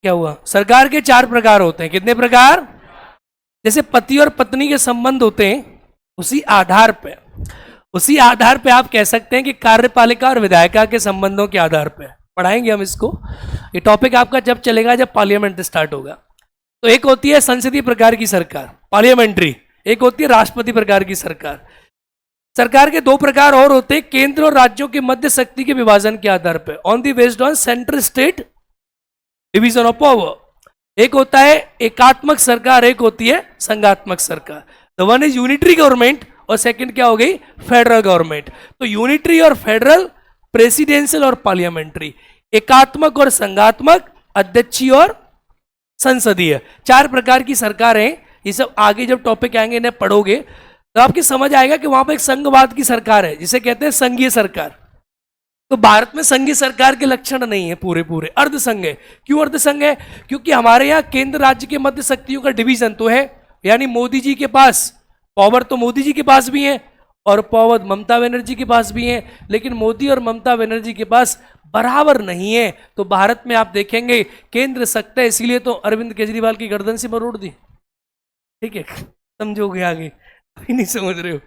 A: क्या हुआ, सरकार के 4 प्रकार होते हैं। कितने प्रकार, जैसे पति और पत्नी के संबंध होते हैं, उसी आधार पे आप कह सकते हैं कि कार्यपालिका और विधायिका के संबंधों के आधार पे पढ़ाएंगे हम इसको। ये टॉपिक आपका जब चलेगा जब पार्लियामेंट स्टार्ट होगा। तो एक होती है संसदीय प्रकार की सरकार, पार्लियामेंट्री, एक होती है राष्ट्रपति प्रकार की सरकार। सरकार के 2 प्रकार और होते हैं, केंद्र और राज्यों के मध्य शक्ति के विभाजन के आधार पर, on the based on central state division of power. एक होता है एकात्मक सरकार, एक होती है संघात्मक सरकार। The one is unitary government और सेकंड क्या हो गई, फेडरल गवर्नमेंट। तो यूनिटरी और फेडरल, प्रेसिडेंशियल और पार्लियामेंट्री, एकात्मक और संघात्मक, अध्यक्षीय और संसदीय, 4 प्रकार की सरकारें। ये सब आगे जब टॉपिक आएंगे इन्हें पढ़ोगे तो आपकी समझ आएगा कि वहां पर एक संघवाद की सरकार है, जिसे कहते हैं संघीय सरकार। तो भारत में संघीय सरकार के लक्षण नहीं है, पूरे अर्ध संघ है। क्यों अर्ध संघ है, क्योंकि हमारे यहाँ केंद्र राज्य के मध्य शक्तियों का डिवीजन तो है, यानी मोदी जी के पास पावर तो मोदी जी के पास भी है और पावर ममता बनर्जी के पास भी है, लेकिन मोदी और ममता बनर्जी के पास बराबर नहीं है। तो भारत में आप देखेंगे केंद्र सत्ता है, इसीलिए तो अरविंद केजरीवाल की गर्दन से मरोड़ दी। ठीक है, समझोगे आगे, अभी नहीं समझ रहे हो।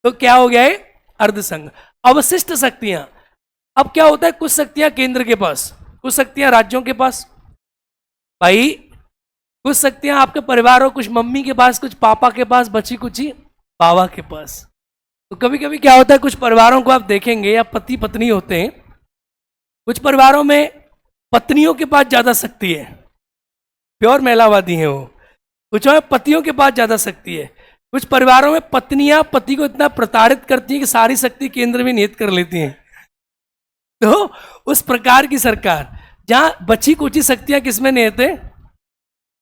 A: तो क्या हो गया है, अर्ध संघ। अवशिष्ट शक्तियां, अब क्या होता है, कुछ शक्तियां केंद्र के पास, कुछ शक्तियां राज्यों के पास। भाई कुछ शक्तियां आपके परिवार और कुछ मम्मी के पास, कुछ पापा के पास, बची कुछ ही बाबा के पास। तो कभी कभी क्या होता है, कुछ परिवारों को आप देखेंगे या पति पत्नी होते हैं, कुछ परिवारों में पत्नियों के पास ज्यादा शक्ति है, प्योर महिलावादी हैं वो, कुछ में पतियों के पास ज्यादा शक्ति है। कुछ परिवारों में पत्नियां पति को इतना प्रताड़ित करती हैं कि सारी शक्ति केंद्र में निहित कर लेती हैं। तो उस प्रकार की सरकार, जहां बची कुछ शक्तियां किसमें निहित है,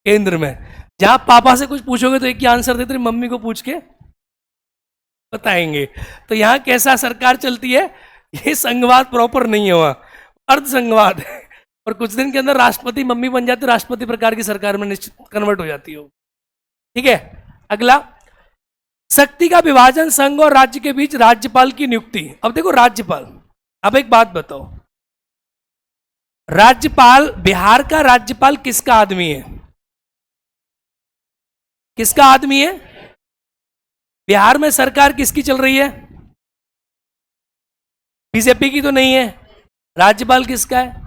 A: केंद्र में। जहां पापा से कुछ पूछोगे तो एक ही आंसर देते, मम्मी को पूछ के बताएंगे। तो यहां कैसा सरकार चलती है, ये संघवाद प्रॉपर नहीं है, वहां अर्ध संघवाद है। और कुछ दिन के अंदर राष्ट्रपति मम्मी बन जाती, राष्ट्रपति प्रकार की सरकार में निश्चित कन्वर्ट हो जाती हो। ठीक है, अगला, शक्ति का विभाजन, संघ और राज्य के बीच राज्यपाल की नियुक्ति। अब देखो राज्यपाल, अब एक बात बताओ, राज्यपाल, बिहार का राज्यपाल किसका आदमी है? किसका आदमी है? बिहार में सरकार किसकी चल रही है? बीजेपी की तो नहीं है। राज्यपाल किसका है?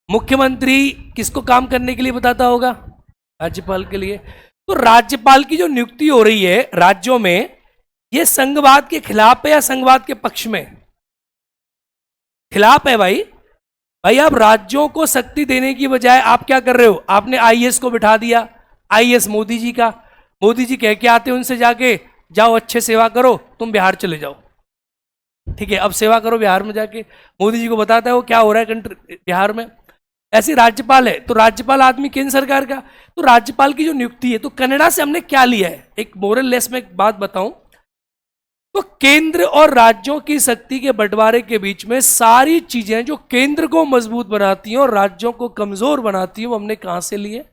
A: मुख्यमंत्री किसको काम करने के लिए बताता होगा? राज्यपाल के लिए। तो राज्यपाल की जो नियुक्ति हो रही है राज्यों में, ये संघवाद के खिलाफ है या संघवाद के पक्ष में? खिलाफ है भाई। भाई आप राज्यों को शक्ति देने की बजाय आप क्या कर रहे हो? आपने आईएएस को बिठा दिया। आईएएस मोदी जी का, मोदी जी कह के आते उनसे जाके, जाओ अच्छे सेवा करो, तुम बिहार चले जाओ। ठीक है, अब सेवा करो बिहार में जाके। मोदी जी को बताता है वो क्या हो रहा है कंट्री बिहार में। ऐसे राज्यपाल है, तो राज्यपाल आदमी केंद्र सरकार का। तो राज्यपाल की जो नियुक्ति है, तो कनाडा से हमने क्या लिया है, एक मोरल लेस में एक बात बताऊं तो केंद्र और राज्यों की शक्ति के बंटवारे के बीच में सारी चीजें जो केंद्र को मजबूत बनाती हैं और राज्यों को कमजोर बनाती हैं, वो हमने कहां से लिए?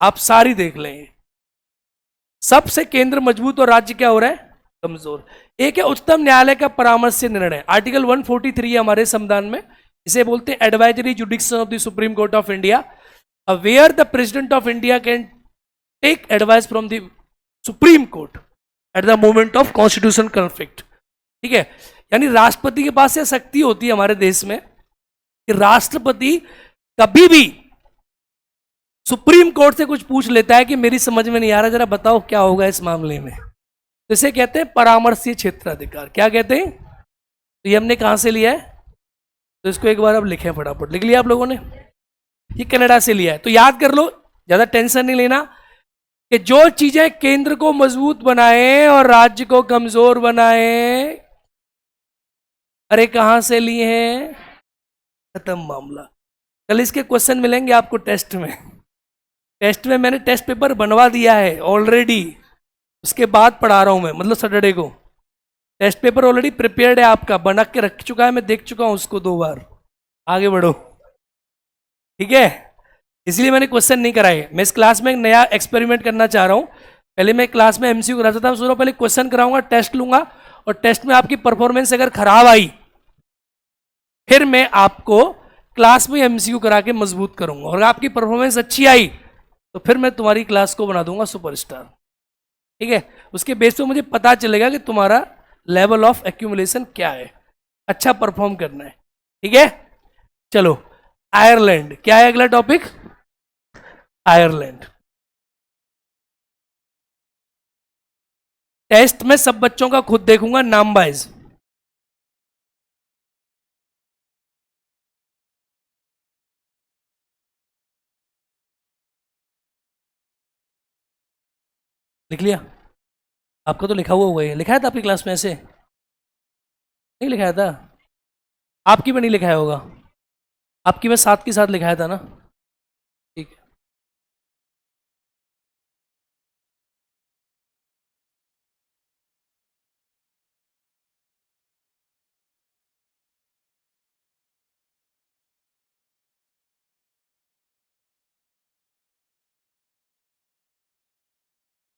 A: आप सारी देख लें, सबसे केंद्र मजबूत और राज्य क्या हो रहा है? कमजोर। एक है उच्चतम न्यायालय का परामर्श से निर्णय, आर्टिकल 143 है हमारे संविधान में, इसे बोलते हैं advisory jurisdiction of the supreme court of India, where the president of India can take advice from the supreme court at the moment of constitution conflict. ठीक है, यानी राष्ट्रपति के पास यह शक्ति होती है हमारे देश में कि राष्ट्रपति कभी भी सुप्रीम कोर्ट से कुछ पूछ लेता है कि मेरी समझ में नहीं आ रहा, जरा बताओ क्या होगा इस मामले में। तो इसे कहते हैं परामर्शीय क्षेत्राधिकार। क्या कहते हैं? तो ये हमने कहां से लिया है? तो इसको एक बार अब लिखें, फटाफट लिख लिया आप लोगों ने। ये कनाडा से लिया है, तो याद कर लो, ज्यादा टेंशन नहीं लेना कि जो चीजें केंद्र को मजबूत बनाए और राज्य को कमजोर बनाए, अरे कहां से लिए हैं? खत्म मामला। कल इसके क्वेश्चन मिलेंगे आपको टेस्ट में। टेस्ट में मैंने टेस्ट पेपर बनवा दिया है ऑलरेडी, उसके बाद पढ़ा रहा हूं मैं, मतलब सैटरडे को। टेस्ट पेपर ऑलरेडी प्रिपेयर्ड है आपका, बना के रख चुका है, मैं देख चुका हूं उसको 2 बार। आगे बढ़ो, ठीक है। इसलिए मैंने क्वेश्चन नहीं कराए। मैं इस क्लास में एक नया एक्सपेरिमेंट करना चाह रहा हूं। पहले मैं क्लास में एमसीक्यू कराता था, सोचा पहले क्वेश्चन कराऊंगा, टेस्ट लूंगा, और टेस्ट में आपकी परफॉर्मेंस अगर खराब आई, फिर मैं आपको क्लास में एमसीक्यू करा के मजबूत करूंगा, और आपकी परफॉर्मेंस अच्छी आई तो फिर मैं तुम्हारी क्लास को बना दूंगा सुपरस्टार। ठीक है, उसके बेस पे मुझे पता चलेगा कि तुम्हारा लेवल ऑफ एक्यूमुलेशन क्या है, अच्छा परफॉर्म करना है। ठीक है, चलो आयरलैंड, क्या है अगला टॉपिक? आयरलैंड। टेस्ट में सब बच्चों का खुद देखूंगा नाम वाइज। लिख लिया? आपका तो लिखा हुआ होगा, ये लिखा है था आपकी क्लास में? ऐसे नहीं लिखाया था? आपकी में नहीं लिखाया होगा, आपकी में साथ के साथ लिखाया था ना? ठीक है,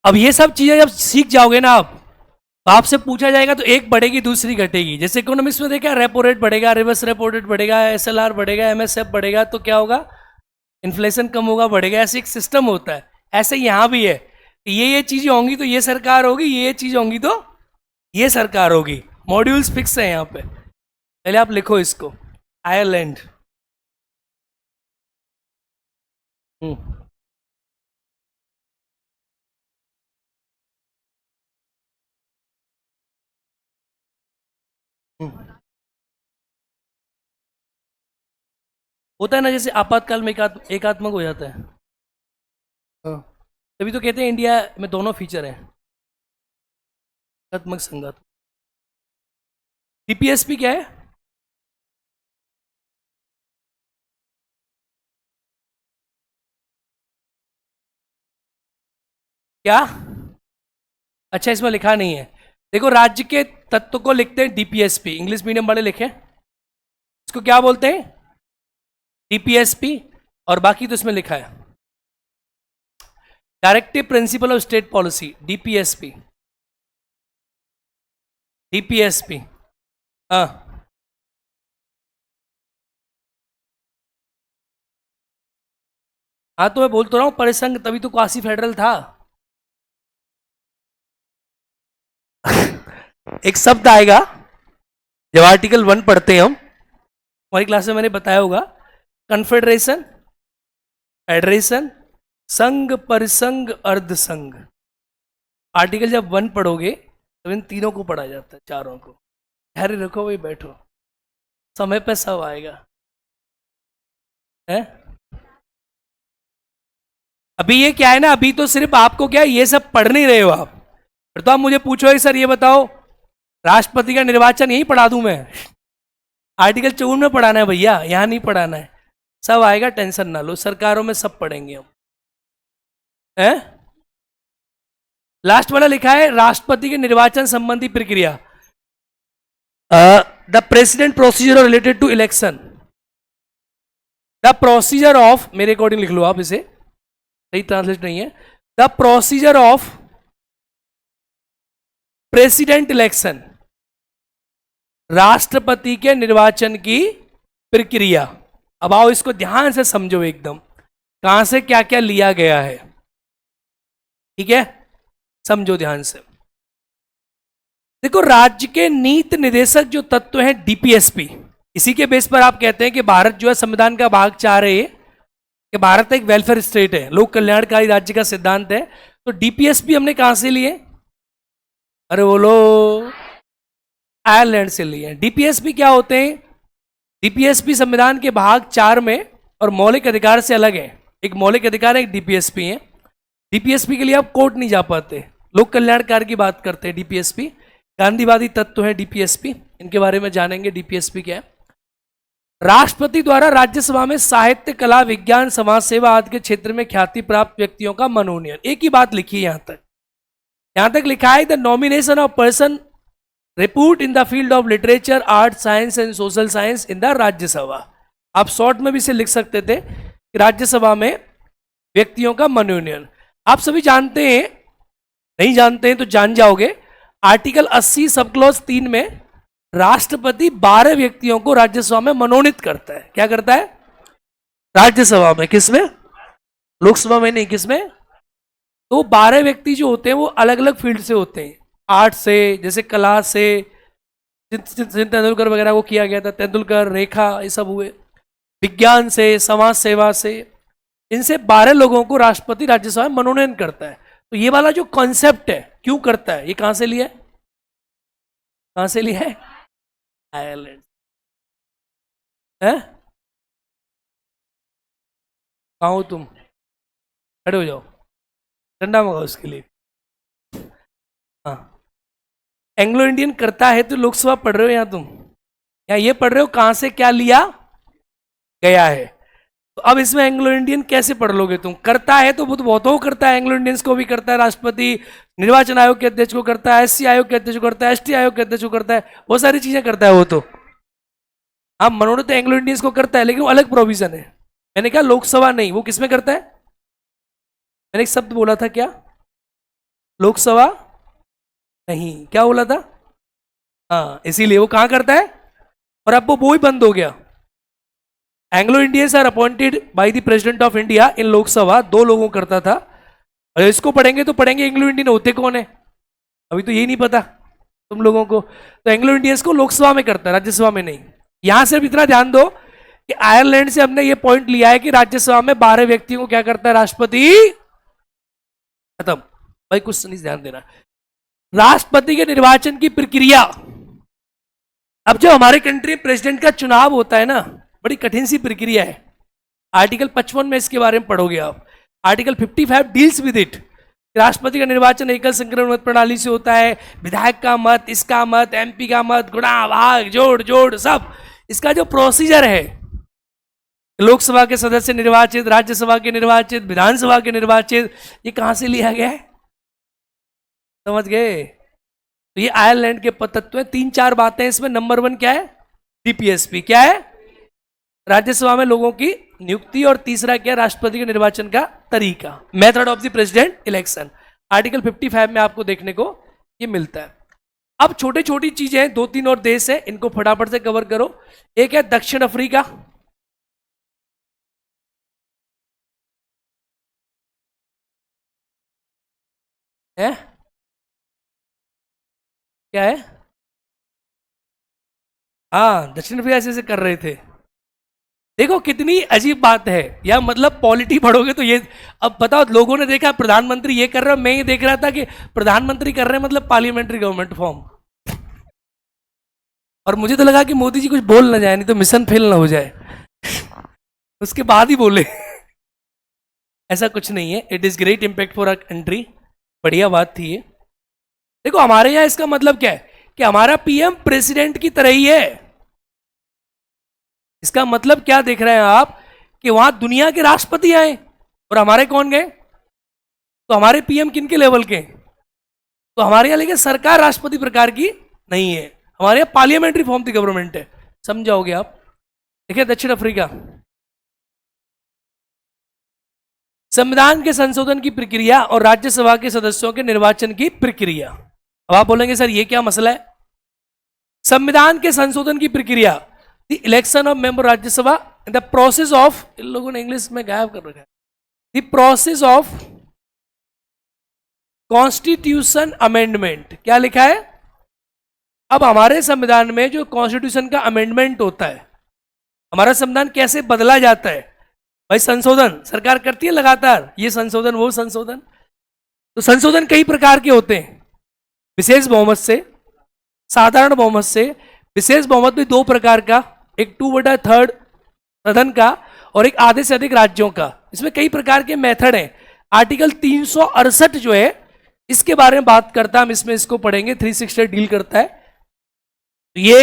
A: अब ये सब चीजें जब सीख जाओगे ना आप, तो आपसे पूछा जाएगा तो एक बढ़ेगी दूसरी घटेगी। जैसे इकोनॉमिक्स में देखा, रेपो रेट बढ़ेगा, रिवर्स रेपो रेट बढ़ेगा, एसएलआर बढ़ेगा, एमएसएफ बढ़ेगा, तो क्या होगा? इन्फ्लेशन कम होगा, बढ़ेगा। ऐसे एक सिस्टम होता है। ऐसे यहां भी है, ये चीजें होंगी तो ये सरकार होगी, ये चीज होंगी तो ये सरकार होगी। मॉड्यूल्स फिक्स है यहाँ पे। पहले आप लिखो इसको, आयरलैंड। हम्म हम्म। होता है ना, जैसे आपातकाल में एकात्मक हो जाता है। हाँ, तभी तो कहते हैं इंडिया में दोनों फीचर हैं, एकात्मक संघात्मक। डीपीएसपी क्या है? क्या? अच्छा, इसमें लिखा नहीं है। देखो, राज्य के तत्व को लिखते हैं डीपीएसपी, इंग्लिश मीडियम वाले लिखे, इसको क्या बोलते हैं? डीपीएसपी। और बाकी तो इसमें लिखा है directive principle of state policy, DPSP. DPSP, हाँ। हाँ तो मैं बोल तो रहा हूँ परिसंघ, तभी तो क्वासी फेडरल था। एक शब्द आएगा जब आर्टिकल 1 पढ़ते हैं हम, हमारी क्लास में मैंने बताया होगा, कन्फेडरेशन, फेडरेशन, संघ, परिसंघ, अर्धसंघ। आर्टिकल जब 1 पढ़ोगे तो इन तीनों को पढ़ा जाता है, चारों को। धैर्य रखो भाई, बैठो, समय पे सब आएगा है। अभी ये क्या है ना, अभी तो सिर्फ आपको क्या है, ये सब पढ़ नहीं रहे हो आप। फिर तो आप मुझे पूछोगे सर ये बताओ राष्ट्रपति का निर्वाचन यही पढ़ा दूं मैं? आर्टिकल 54 में पढ़ाना है भैया, यहां नहीं पढ़ाना है। सब आएगा, टेंशन ना लो, सरकारों में सब पढ़ेंगे हम। है लास्ट वाला लिखा है राष्ट्रपति के निर्वाचन संबंधी प्रक्रिया, the president procedure related to election, the procedure of, मेरे अकॉर्डिंग लिख लो आप इसे, सही ट्रांसलेट नहीं है, the procedure of president election, राष्ट्रपति के निर्वाचन की प्रक्रिया। अब आओ इसको ध्यान से समझो एकदम, कहां से क्या क्या लिया गया है, ठीक है, समझो ध्यान से। देखो राज्य के नीति निर्देशक जो तत्व हैं डीपीएसपी, इसी के बेस पर आप कहते हैं कि भारत जो है संविधान का भाग 4 है, कि भारत एक वेलफेयर स्टेट है, लोक कल्याणकारी राज्य का सिद्धांत है। तो डीपीएसपी हमने कहां से लिए? अरे बोलो, आयरलैंड से लिए। डीपीएसपी क्या होते हैं? डीपीएसपी संविधान के भाग 4 में और मौलिक अधिकार से अलग है, एक मौलिक अधिकार है, एक डीपीएसपी है। डीपीएसपी के लिए आप कोर्ट नहीं जा पाते, लोक कल्याणकार की बात करते हैं डीपीएसपी। गांधीवादी तत्व है डीपीएसपी, इनके बारे में जानेंगे डीपीएसपी क्या है। राष्ट्रपति द्वारा राज्यसभा में साहित्य, कला, विज्ञान, समाज सेवा आदि के क्षेत्र में ख्याति प्राप्त व्यक्तियों का मनोनयन। एक ही बात लिखी है यहां तक लिखा है the nomination of person report in the field of literature, art, science and social science in the Rajya Sabha. आप शॉर्ट में भी इसे लिख सकते थे कि राज्यसभा में व्यक्तियों का मनोनयन। आप सभी जानते हैं, नहीं जानते हैं तो जान जाओगे, आर्टिकल 80 सब क्लॉज 3 में राष्ट्रपति 12 व्यक्तियों को राज्यसभा में मनोनीत करता है। क्या करता है? राज्यसभा में। किसमें? लोकसभा में नहीं, किसमें? तो 12 व्यक्ति जो होते हैं वो अलग अलग फील्ड से होते हैं, आर्ट से, जैसे कला से, तेंदुलकर वगैरह को किया गया था, तेंदुलकर, रेखा, ये सब हुए। विज्ञान से, समाज सेवा से, इनसे 12 लोगों को राष्ट्रपति राज्यसभा में मनोनयन करता है। तो ये वाला जो कॉन्सेप्ट है, क्यों करता है, ये कहां से लिया है? कहां से लिया है? आयरलैंड है। कहाँ हो तुम? खड़े हो जाओ, ठंडा मंगाओ उसके लिए। हाँ, एंग्लो इंडियन करता है तो लोकसभा पढ़ रहे हो यहाँ तुम, या ये पढ़ रहे हो कहां से क्या लिया गया है। तो अब इसमें एंग्लो इंडियन कैसे पढ़ लोगे तुम? करता है तो बहुतों करता है, एंग्लो इंडियंस को भी करता है, राष्ट्रपति निर्वाचन आयोग के अध्यक्ष को करता है, एससी आयोग के अध्यक्ष को करता है, एसटी आयोग के अध्यक्ष को करता है, बहुत सारी चीजें करता है वो। तो हाँ, मनोनीत तो एंग्लो इंडियंस को करता है, लेकिन वो अलग प्रोविजन है। मैंने कहा लोकसभा नहीं, वो किसमें करता है? मैंने एक शब्द बोला था, क्या? लोकसभा नहीं, क्या बोला था? हाँ, इसीलिए वो कहां करता है, और अब वो ही बंद हो गया। Anglo Indians are appointed by the president of India in Lok Sabha, 2 लोगों करता था। और इसको पढ़ेंगे तो पढ़ेंगे एंग्लो इंडियन होते कौन है, अभी तो यही नहीं पता तुम लोगों को। तो एंग्लो इंडियंस को लोकसभा में करता है, राज्यसभा में नहीं। यहां सिर्फ इतना ध्यान दो कि आयरलैंड से हमने ये पॉइंट लिया है कि राज्यसभा में 12 व्यक्तियों को क्या करता है राष्ट्रपति। खत्म भाई, कुछ नहीं ध्यान देना। राष्ट्रपति के निर्वाचन की प्रक्रिया, अब जब हमारे कंट्री में प्रेसिडेंट का चुनाव होता है ना, बड़ी कठिन सी प्रक्रिया है। आर्टिकल 55 में इसके बारे में पढ़ोगे आप। Article 55 deals with it. राष्ट्रपति का निर्वाचन एकल संक्रमण मत प्रणाली से होता है, विधायक का मत, इसका मत, एमपी का मत, गुणा भाग, जोड़ जोड़ सब। इसका जो प्रोसीजर है, लोकसभा के सदस्य निर्वाचित, राज्यसभा के निर्वाचित, विधानसभा के निर्वाचित, ये कहां से लिया गया है? समझ गए? तो ये आयरलैंड के तत्व हैं। 3-4 बातें इसमें। नंबर 1 क्या है? डीपीएसपी। क्या है? राज्यसभा में लोगों की नियुक्ति। और तीसरा क्या? राष्ट्रपति के निर्वाचन का तरीका, method of the president election. Article 55 में आपको देखने को ये मिलता है। अब छोटी छोटी चीजें हैं, 2-3 और देश है, इनको फटाफट से कवर करो। एक है दक्षिण अफ्रीका, है क्या है? हाँ, दक्षिण अफ्रीका ऐसे कर रहे थे। देखो कितनी अजीब बात है, या मतलब पॉलिटी पढ़ोगे तो ये, अब बताओ लोगों ने देखा प्रधानमंत्री ये कर रहा है, मैं ये देख रहा था कि प्रधानमंत्री कर रहे हैं मतलब पार्लियामेंट्री गवर्नमेंट फॉर्म, और मुझे तो लगा कि मोदी जी कुछ बोल ना जाए, नहीं तो मिशन फेल ना हो जाए, उसके बाद ही बोले। ऐसा कुछ नहीं है, it is great impact for a country, बढ़िया बात थी ये। देखो हमारे यहाँ इसका मतलब क्या है कि हमारा पीएम प्रेसिडेंट की तरह ही है। इसका मतलब क्या देख रहे हैं आप कि वहां दुनिया के राष्ट्रपति आए और हमारे कौन गए? तो हमारे पीएम किन के लेवल के? तो हमारे यहाँ लेकिन सरकार राष्ट्रपति प्रकार की नहीं है, हमारे यहाँ पार्लियामेंट्री फॉर्म की गवर्नमेंट है। समझाओगे आप? देखिए दक्षिण अफ्रीका, संविधान के संशोधन की प्रक्रिया और राज्यसभा के सदस्यों के निर्वाचन की प्रक्रिया। अब आप बोलेंगे सर ये क्या मसला है? संविधान के संशोधन की प्रक्रिया, the election of member Rajya Sabha, the process of, इन लोगों ने इंग्लिश में गायब कर रखा है, the process of constitution amendment. क्या लिखा है? अब हमारे संविधान में जो कॉन्स्टिट्यूशन का अमेंडमेंट होता है, हमारा संविधान कैसे बदला जाता है भाई, संशोधन सरकार करती है लगातार, ये संशोधन वो संशोधन। तो संशोधन कई प्रकार के होते हैं, विशेष बहुमत से, साधारण बहुमत से। विशेष बहुमत भी दो प्रकार का, एक 2/3 सदन का और एक आधे से अधिक राज्यों का। इसमें कई प्रकार के मेथड हैं। आर्टिकल 368 जो है इसके बारे में बात करता है, हम इसमें इसको पढ़ेंगे, 360 डील करता है। तो ये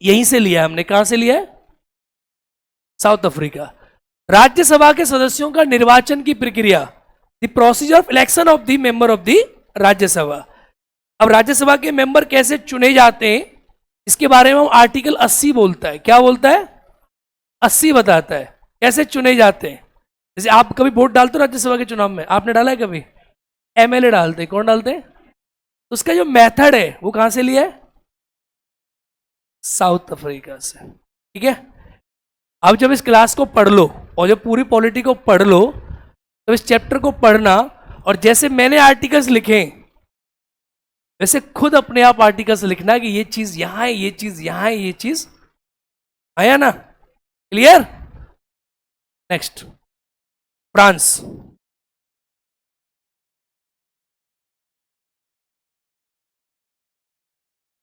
A: यहीं से लिया है हमने, कहां से लिया है? South Africa. राज्यसभा के सदस्यों का निर्वाचन की प्रक्रिया, the procedure of election of the member of the Rajya Sabha. अब राज्यसभा के मेंबर कैसे चुने जाते हैं इसके बारे में हम आर्टिकल 80 बोलता है। क्या बोलता है? 80 बताता है कैसे चुने जाते हैं। जैसे आप कभी वोट डालते हो राज्यसभा के चुनाव में, आपने डाला है कभी? एमएलए डालते, कौन डालते हैं? तो उसका जो मेथड है वो कहां से लिया है? साउथ अफ्रीका से। ठीक है, अब जब इस क्लास को पढ़ लो और जब पूरी पॉलिटी को पढ़ लो, तो इस चैप्टर को पढ़ना, और जैसे मैंने आर्टिकल्स लिखे वैसे खुद अपने आप आर्टिकल्स लिखना कि ये चीज यहां है, ये चीज यहां है, ये चीज आया ना? क्लियर? Next, France.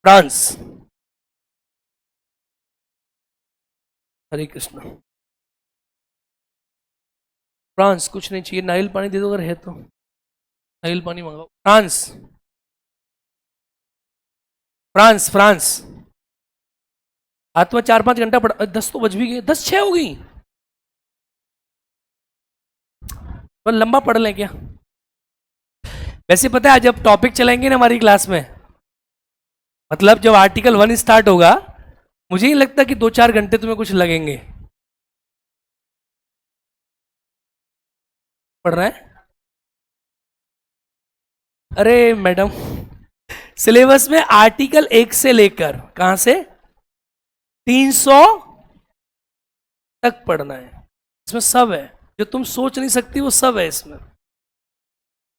A: फ्रांस, हरे कृष्ण। फ्रांस कुछ नहीं चाहिए, नारियल पानी दे दो अगर है तो, नारियल पानी मंगाओ। France, France, France. हाथ में 4-5 घंटा पड़ा, 10 तो बज भी गए, 10:06 हो गई। तो लंबा पढ़ लें क्या? वैसे पता है जब टॉपिक चलेंगे ना हमारी क्लास में, मतलब जब आर्टिकल 1 स्टार्ट होगा, मुझे नहीं लगता कि 2-4 घंटे तुम्हें कुछ लगेंगे। पढ़ रहे हैं? अरे मैडम, सिलेबस में आर्टिकल 1 से लेकर कहां से 300 तक पढ़ना है। इसमें सब है जो तुम सोच नहीं सकती, वो सब है इसमें।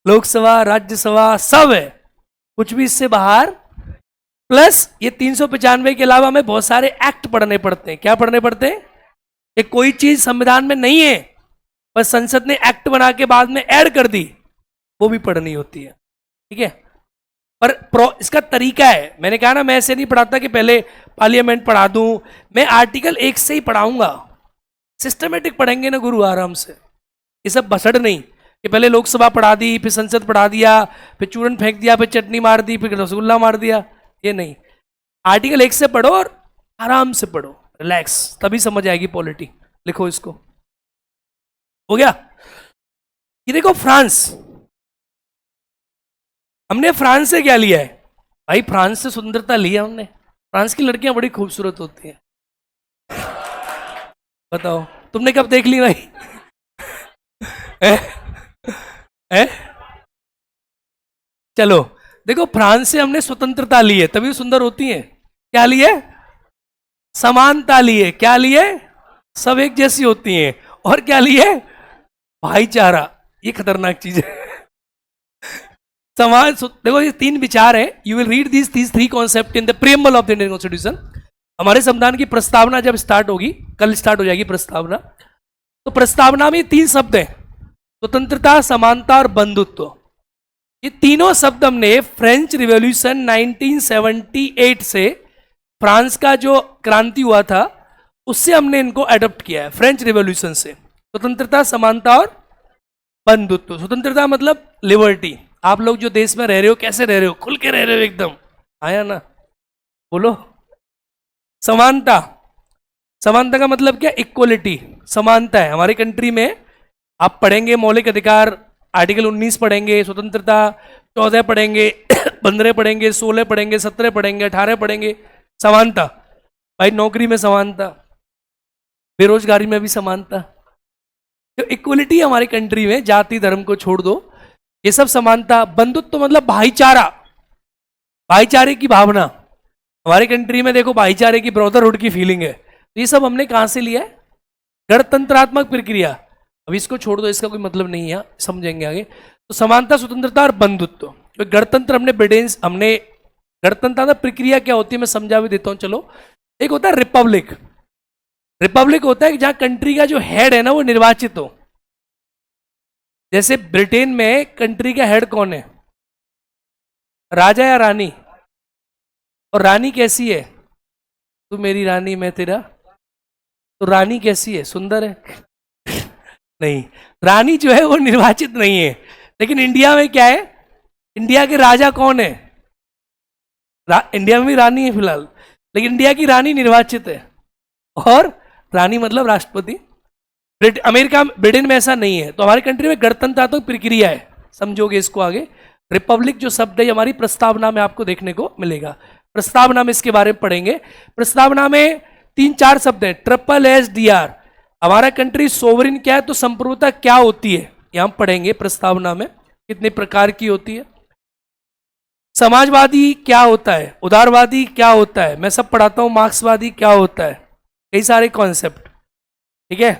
A: लोकसभा, राज्यसभा, सब है, कुछ भी इससे बाहर। प्लस ये 395 के अलावा हमें बहुत सारे एक्ट पढ़ने पड़ते हैं। क्या पढ़ने पड़ते हैं? कि कोई चीज संविधान में नहीं है पर संसद ने एक्ट बना के बाद में ऐड कर दी, वो भी पढ़नी होती है। ठीक है, पर इसका तरीका है, मैंने कहा ना मैं ऐसे नहीं पढ़ाता कि पहले पार्लियामेंट पढ़ा दूं, मैं आर्टिकल 1 से ही पढ़ाऊंगा। सिस्टमेटिक पढ़ेंगे ना गुरु, आराम से। ये सब बसड़ नहीं कि पहले लोकसभा पढ़ा दी, फिर संसद पढ़ा दिया, फिर चूरन फेंक दिया, फिर चटनी मार दी, फिर रसगुल्ला मार दिया, ये नहीं। आर्टिकल 1 से पढ़ो और आराम से पढ़ो, रिलैक्स, तभी समझ आएगी पॉलिटी। लिखो इसको, हो गया? ये देखो फ्रांस, हमने फ्रांस से क्या लिया है भाई? फ्रांस से सुंदरता लिया हमने। फ्रांस की लड़कियां बड़ी खूबसूरत होती हैं। बताओ तुमने कब देख ली भाई? है? चलो देखो, फ्रांस से हमने स्वतंत्रता ली है, तभी सुंदर होती हैं। क्या लिए? समानता लिए। क्या लिए? सब एक जैसी होती हैं। और क्या लिए? भाईचारा। ये खतरनाक चीज है। देखो ये तीन विचार है. You will read these three concept in the preamble of the Indian constitution. हमारे संविधान की प्रस्तावना जब स्टार्ट होगी, कल स्टार्ट हो जाएगी प्रस्तावना, तो प्रस्तावना में तीन शब्द हैं: स्वतंत्रता, समानता और बंधुत्व. ये तीनों शब्द हमने फ्रेंच रिवॉल्यूशन 1978 से, फ्रांस का जो क्रांति हुआ था उससे हमने इनको अडॉप्ट किया है. फ्रेंच रिवॉल्यूशन से स्वतंत्रता, समानता और बंधुत्व. स्वतंत्रता मतलब लिबर्टी. आप लोग जो देश में रह रहे हो कैसे रह रहे हो? खुल के रह रहे हो एकदम, आया ना? बोलो. समानता, समानता का मतलब क्या? इक्वलिटी, समानता है हमारी कंट्री में. आप पढ़ेंगे मौलिक अधिकार, आर्टिकल 19 पढ़ेंगे, स्वतंत्रता 14 पढ़ेंगे, 15 पढ़ेंगे, 16 पढ़ेंगे, 17 पढ़ेंगे, 18 पढ़ेंगे. समानता भाई, नौकरी में समानता, बेरोजगारी में भी समानता. तो इक्वलिटी हमारी कंट्री में, जाति धर्म को छोड़ दो, ये सब समानता. बंधुत्व मतलब भाईचारा, भाईचारे की भावना. हमारी कंट्री में देखो भाईचारे की, ब्रदरहुड की फीलिंग है. तो ये सब हमने कहां से लिया है? गणतंत्रात्मक प्रक्रिया. अब इसको छोड़ दो, इसका कोई मतलब नहीं है, समझेंगे आगे. तो समानता, स्वतंत्रता और बंधुत्व. तो गणतंत्र हमने गणतंत्र प्रक्रिया क्या होती है मैं समझा भी देता हूं. चलो, एक होता है रिपब्लिक. रिपब्लिक होता है कि जहां कंट्री का जो हेड है ना वो निर्वाचित हो. जैसे ब्रिटेन में कंट्री का हेड कौन है? राजा या रानी? और रानी कैसी है? तू मेरी रानी मैं तेरा. तो रानी कैसी है? सुंदर है? नहीं, रानी जो है वो निर्वाचित नहीं है. लेकिन इंडिया में क्या है? इंडिया के राजा कौन है? इंडिया में भी रानी है फिलहाल, लेकिन इंडिया की रानी निर्वाचित है. और रानी मतलब राष्ट्रपति. अमेरिका, ब्रिटेन में ऐसा नहीं है. तो हमारी कंट्री में गणतंत्रात्मक प्रक्रिया है, समझोगे इसको आगे. रिपब्लिक जो शब्द है हमारी प्रस्तावना में आपको देखने को मिलेगा. प्रस्तावना में इसके बारे में पढ़ेंगे. प्रस्तावना में 3-4 शब्द है. SSDR. हमारा कंट्री सोवरिन क्या है, तो संप्रभुता क्या होती है यहां पढ़ेंगे. प्रस्तावना में कितने प्रकार की होती है. समाजवादी क्या होता है, उदारवादी क्या होता है, मैं सब पढ़ाता हूं. मार्क्सवादी क्या होता है, कई सारे कॉन्सेप्ट. ठीक है,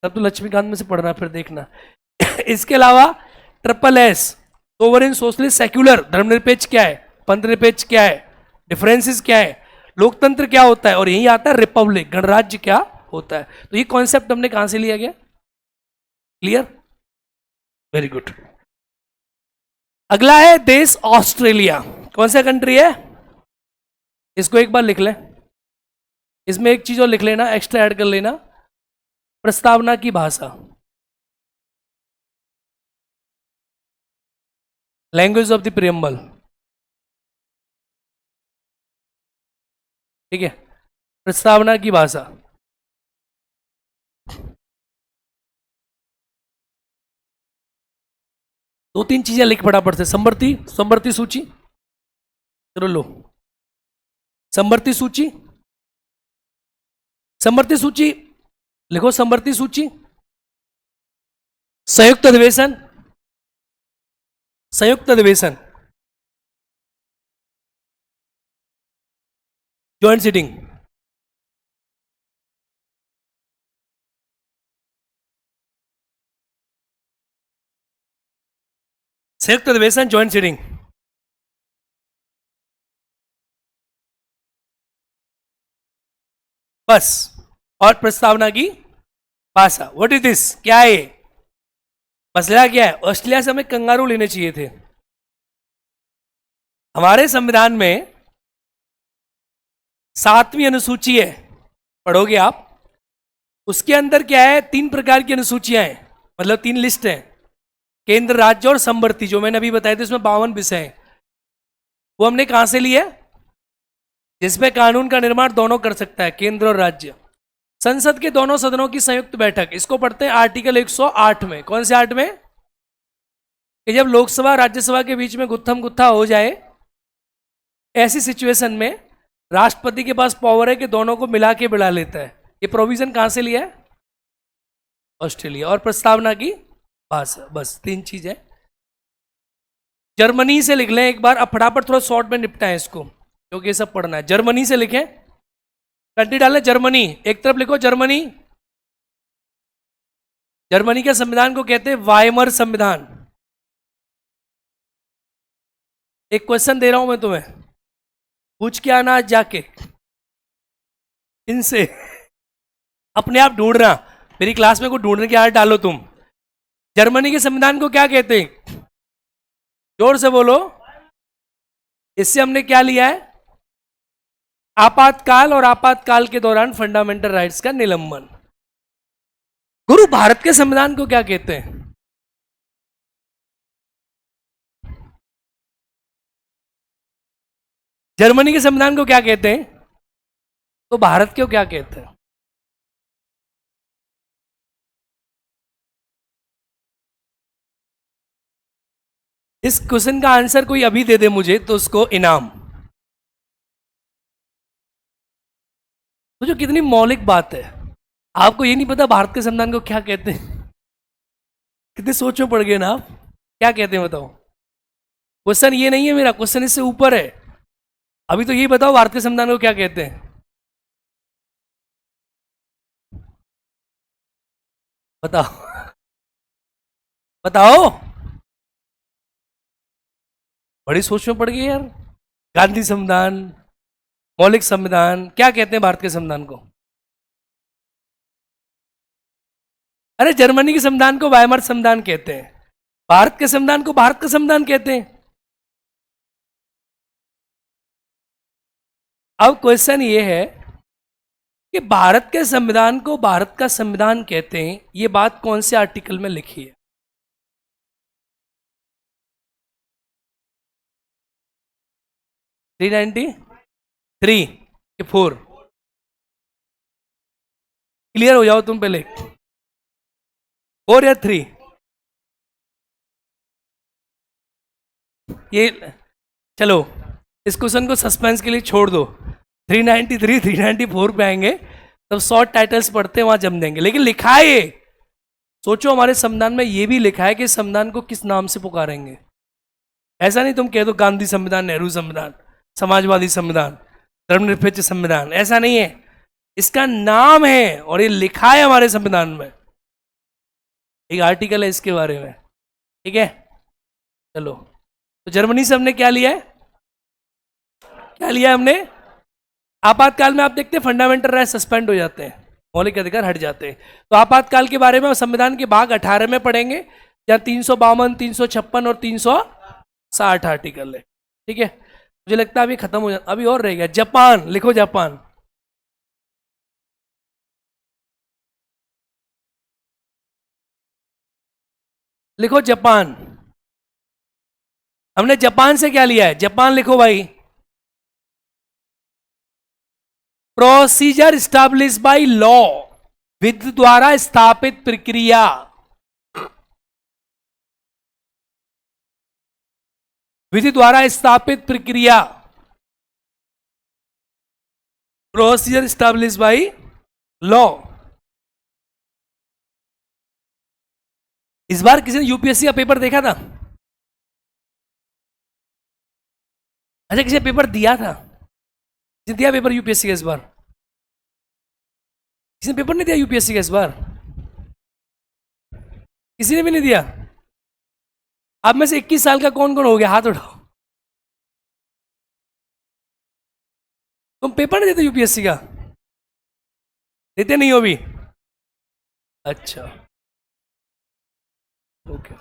A: तब तो लक्ष्मीकांत में से पढ़ना फिर देखना. इसके अलावा SSS, सोवरेन, सोशलिस्ट, सेक्युलर, धर्मनिरपेक्ष क्या है, पंथनिरपेक्ष क्या है, डिफरेंसेस क्या है, लोकतंत्र क्या होता है, और यही आता है रिपब्लिक, गणराज्य क्या होता है. तो ये कॉन्सेप्ट हमने कहां से लिया गया? Clear, very good. अगला है देश ऑस्ट्रेलिया. कौन सा कंट्री है? इसको एक बार लिख लें. इसमें एक चीज और लिख लेना, एक्स्ट्रा ऐड कर लेना. प्रस्तावना की भाषा, लैंग्वेज ऑफ द प्रीएम्बल. ठीक है, प्रस्तावना की भाषा. दो तीन चीजें लिख फटाफट से. संवर्ती सूची. चलो लो, संवर्ती सूची. संवर्ती सूची लिखो. संवर्ती सूची, संयुक्त अधिवेशन, संयुक्त अधिवेशन, ज्वाइंट सिटिंग. संयुक्त अधिवेशन, ज्वाइंट सिटिंग. बस. और प्रस्तावना की भाषा. What is this? क्या है? मसला क्या है? ऑस्ट्रेलिया से हमें कंगारू लेने चाहिए थे. हमारे संविधान में 7वीं अनुसूची है, पढ़ोगे आप. उसके अंदर क्या है? 3 प्रकार की अनुसूचियां हैं, मतलब 3 लिस्ट हैं. केंद्र, राज्य और संवर्ती, जो मैंने अभी बताया था. इसमें 52 विषय हैं. वो हमने कहां से लिया? जिसमें कानून का निर्माण दोनों कर सकता है, केंद्र और राज्य. संसद के दोनों सदनों की संयुक्त बैठक, इसको पढ़ते हैं आर्टिकल 108 में. कौन से 8 में? कि जब लोकसभा राज्यसभा के बीच में गुत्थम गुत्था हो जाए, ऐसी सिचुएशन में राष्ट्रपति के पास पावर है कि दोनों को मिला के बिठा लेता है. ये प्रोविजन कहां से लिया है? ऑस्ट्रेलिया. और प्रस्तावना की भाषा. बस 3 चीज है. जर्मनी से लिख लें एक बार. अब फटाफट थोड़ा शॉर्ट में निपटाएं इसको, क्योंकि ये सब पढ़ना है. जर्मनी से लिखें. कंट्री डालें जर्मनी. एक तरफ लिखो जर्मनी. जर्मनी के संविधान को कहते हैं वाइमर संविधान. एक क्वेश्चन दे रहा हूं मैं तुम्हें, पूछ के आना आज जाके इनसे, अपने आप ढूंढना, मेरी क्लास में को ढूंढने की आदत डालो तुम। जर्मनी के संविधान को क्या कहते हैं? जोर से बोलो। इससे हमने क्या लिया है? आपातकाल और आपातकाल के दौरान फंडामेंटल राइट्स का निलंबन। गुरु, भारत के संविधान को क्या कहते हैं? जर्मनी के संविधान को क्या कहते हैं? तो भारत को क्या कहते हैं? इस क्वेश्चन का आंसर कोई अभी दे दे मुझे तो उसको इनाम। तो जो कितनी मौलिक बात है, आपको ये नहीं पता भारत के संविधान को क्या कहते हैं? कितने सोच में पड़ गए ना आप। क्या कहते हैं बताओ? क्वेश्चन ये नहीं है मेरा, क्वेश्चन इससे ऊपर है। अभी तो यही बताओ भारत के संविधान को क्या कहते हैं? बताओ बताओ। बड़ी सोच में पड़ गई यार। गांधी संविधान, मौलिक संविधान, क्या कहते हैं भारत के संविधान को? अरे जर्मनी के संविधान को वायमार संविधान कहते हैं, भारत के संविधान को भारत का संविधान कहते हैं। अब क्वेश्चन ये है कि भारत के संविधान को भारत का संविधान कहते हैं, ये बात कौन से आर्टिकल में लिखी है? थ्री 393 के 4? क्लियर हो जाओ तुम पहले, 4 या 3? ये चलो, इस क्वेश्चन को सस्पेंस के लिए छोड़ दो। 393 394 पे आएंगे तब शॉर्ट टाइटल्स पढ़ते वहां जम देंगे। लेकिन लिखा है ये, सोचो हमारे संविधान में ये भी लिखा है कि संविधान को किस नाम से पुकारेंगे। ऐसा नहीं तुम कह दो गांधी संविधान, नेहरू संविधान, समाजवादी संविधान, धर्मनिरपेक्ष संविधान, ऐसा नहीं है। इसका नाम है और ये लिखा है हमारे संविधान में। एक आर्टिकल है इसके बारे में, ठीक है। चलो, तो जर्मनी से हमने क्या लिया है? क्या लिया है हमने? आपातकाल में आप देखते हैं फंडामेंटल राइट सस्पेंड हो जाते हैं, मौलिक अधिकार हट जाते हैं। तो आपातकाल के बारे में संविधान के भाग 18 में पढ़ेंगे, जहां 352, 356 और 360 आर्टिकल है, ठीक है। मुझे लगता है अभी खत्म हो जाता, अभी और रह गया। जापान, लिखो जापान। लिखो जापान। हमने जापान से क्या लिया है? जापान लिखो भाई। प्रोसीजर स्टैब्लिश बाय लॉ, विधि द्वारा स्थापित प्रक्रिया। विधि द्वारा स्थापित प्रक्रिया, प्रोसीजर स्टैब्लिश बाय लॉ। इस बार किसी ने यूपीएससी का पेपर देखा था? अच्छा, किसी ने पेपर दिया था? किसी दिया पेपर यूपीएससी का इस बार? किसी ने पेपर नहीं दिया यूपीएससी का इस बार? किसी ने भी नहीं दिया? आप में से 21 साल का कौन कौन हो गया? हाथ उठाओ। तुम पेपर नहीं देते यूपीएससी का? देते नहीं हो भी? अच्छा, ओके।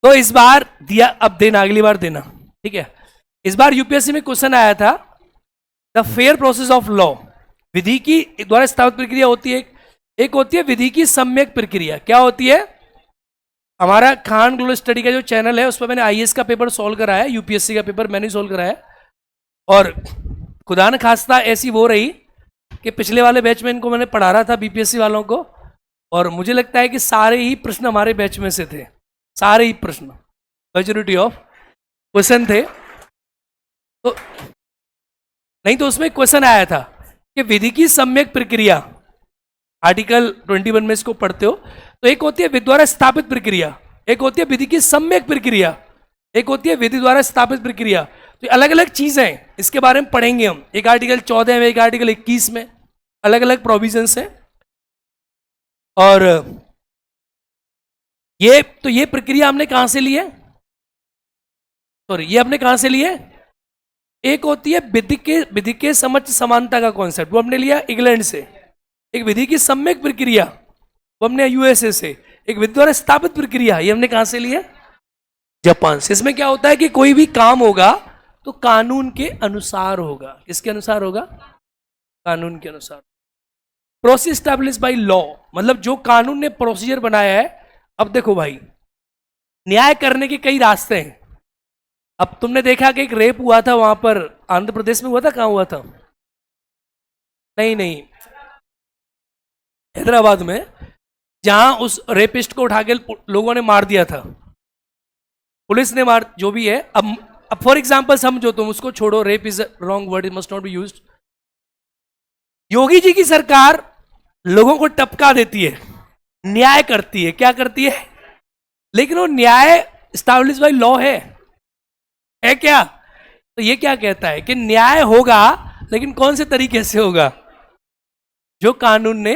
A: तो इस बार दिया, अब देना, अगली बार देना, ठीक है। इस बार यूपीएससी में क्वेश्चन आया था, the fair process of law, विधि की द्वारा स्थापित प्रक्रिया होती है, एक होती है विधि की सम्यक प्रक्रिया। क्या होती है? हमारा खान ग्लोबल स्टडी का जो चैनल है उस पर मैंने आईएएस का पेपर सॉल्व कराया, यूपीएससी का पेपर मैंने सॉल्व कराया। और खुदा न खास्ता ऐसी वो रही कि पिछले वाले बैच में इनको मैंने पढ़ा रहा था, बीपीएससी वालों को, और मुझे लगता है कि सारे ही प्रश्न हमारे बैच में से थे, सारे ही प्रश्न, मेजॉरिटी ऑफ क्वेश्चन थे। तो नहीं तो उसमें क्वेश्चन आया था कि विधि की सम्यक प्रक्रिया, आर्टिकल 21 में इसको पढ़ते हो तो एक होती है विधि द्वारा स्थापित प्रक्रिया, एक होती है विधि की सम्यक प्रक्रिया, एक होती है विधि द्वारा स्थापित प्रक्रिया। तो अलग अलग चीजें हैं, इसके बारे में पढ़ेंगे हम। एक आर्टिकल 14 में, एक आर्टिकल 21 में, अलग अलग प्रोविजंस हैं। और ये प्रक्रिया हमने कहां से ली है? सॉरी, ये आपने कहां से लिए? एक होती है विधि के समझ समानता का कॉन्सेप्ट, वो हमने लिया इंग्लैंड से। एक विधि की सम्यक प्रक्रिया, वो हमने यूएसए से। एक विधि द्वारा स्थापित प्रक्रिया, ये हमने कहां से लिया? जापान से। इसमें क्या होता है कि कोई भी काम होगा तो कानून के अनुसार होगा। किसके अनुसार होगा? कानून के अनुसार। प्रोसेस स्टैब्लिश बाय लॉ, मतलब जो कानून ने प्रोसीजर बनाया है। अब देखो भाई, न्याय करने के कई रास्ते हैं। अब तुमने देखा कि एक रेप हुआ था वहां पर, आंध्र प्रदेश में हुआ था, कहां हुआ था? नहीं नहीं, हैदराबाद में, जहां उस रेपिस्ट को उठा के लोगों ने मार दिया था, पुलिस ने मार, जो भी है। अब फॉर एग्जांपल समझो, तुम उसको छोड़ो, rape is wrong word, it must not be used. Yogi ji की सरकार लोगों को टपका देती है, न्याय करती है। क्या करती है? लेकिन वो न्याय एस्टैब्लिश बाय लॉ है क्या? तो ये क्या कहता है कि न्याय होगा, लेकिन कौन से तरीके से होगा? जो कानून ने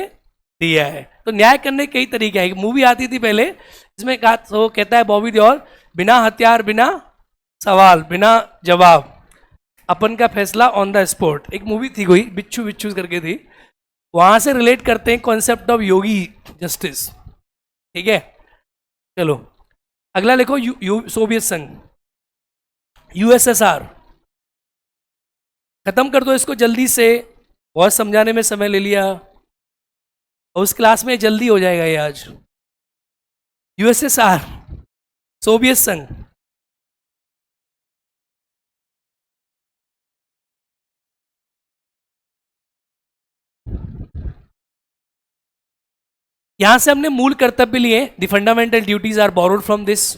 A: दिया है। तो न्याय करने के कई तरीके हैं। एक मूवी आती थी पहले, इसमें कहा, तो कहता है बॉबी देओल, बिना हथियार, बिना सवाल, बिना जवाब, अपन का फैसला ऑन द स्पॉट। एक मूवी थी कोई, बिच्छू बिच्छू करके थी, वहां से रिलेट करते हैं कॉन्सेप्ट ऑफ योगी जस्टिस। ठीक है, चलो अगला लिखो। सोवियत संघ, यूएसएसआर। खत्म कर दो इसको जल्दी से, बहुत समझाने में समय ले लिया, और उस क्लास में जल्दी हो जाएगा ये आज। यूएसएसआर, सोवियत संघ। यहां से हमने मूल कर्तव्य लिए, the fundamental duties are borrowed from this.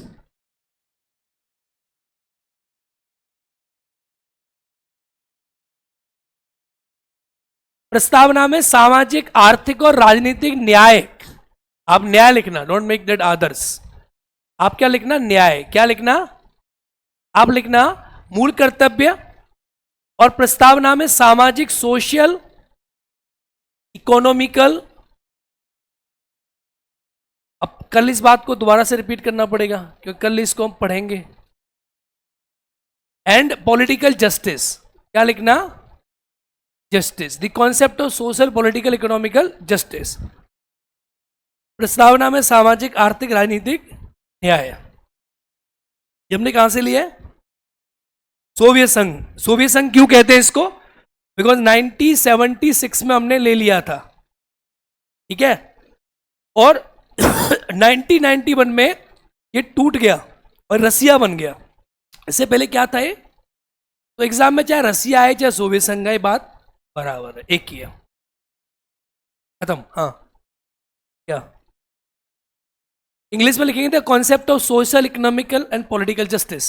A: प्रस्तावना में सामाजिक, आर्थिक और राजनीतिक न्याय, आप न्याय लिखना, डोंट मेक दैट आदर्स। आप क्या लिखना? न्याय। क्या लिखना? आप लिखना मूल कर्तव्य, और प्रस्तावना में सामाजिक, सोशल, इकोनॉमिकल। अब कल इस बात को दोबारा से रिपीट करना पड़ेगा, क्योंकि कल इसको हम पढ़ेंगे। And political justice. क्या लिखना? Justice, the concept of social, political, economical justice. प्रस्तावना में सामाजिक, आर्थिक, राजनीतिक न्याय। ये हमने कहां से लिया है? सोवियत संघ। सोवियत संघ क्यों कहते हैं इसको? बिकॉज 1976 में हमने ले लिया था, ठीक है, और 1991 में ये टूट गया और रसिया बन गया। इससे पहले क्या था ये? तो एग्जाम में चाहे रसिया आए चाहे सोवियत संघ आए, बात बराबर है, एक ही है। खत्म। हाँ, क्या इंग्लिश में लिखेंगे? The concept of social, economical and political justice.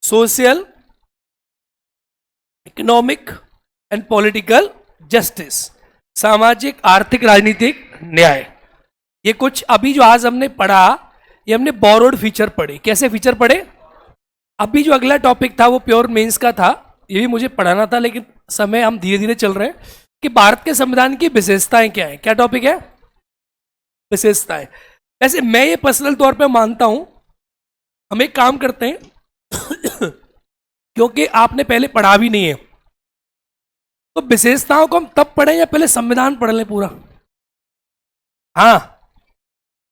A: Social, economic and political justice, सामाजिक, आर्थिक, राजनीतिक न्याय। ये कुछ अभी जो आज हमने पढ़ा, ये हमने बोरोड फीचर पढ़े। कैसे फीचर पढ़े? अभी जो अगला टॉपिक था वो प्योर मेंस का था, ये भी मुझे पढ़ाना था, लेकिन समय हम धीरे धीरे चल रहे हैं कि भारत के संविधान की विशेषताएं क्या है। क्या टॉपिक है? विशेषताएं। वैसे मैं ये पर्सनल तौर पे मानता हूं, हम एक काम करते हैं क्योंकि आपने पहले पढ़ा भी नहीं है, तो विशेषताओं को हम तब पढ़ें या पहले संविधान पढ़ लें पूरा? हाँ,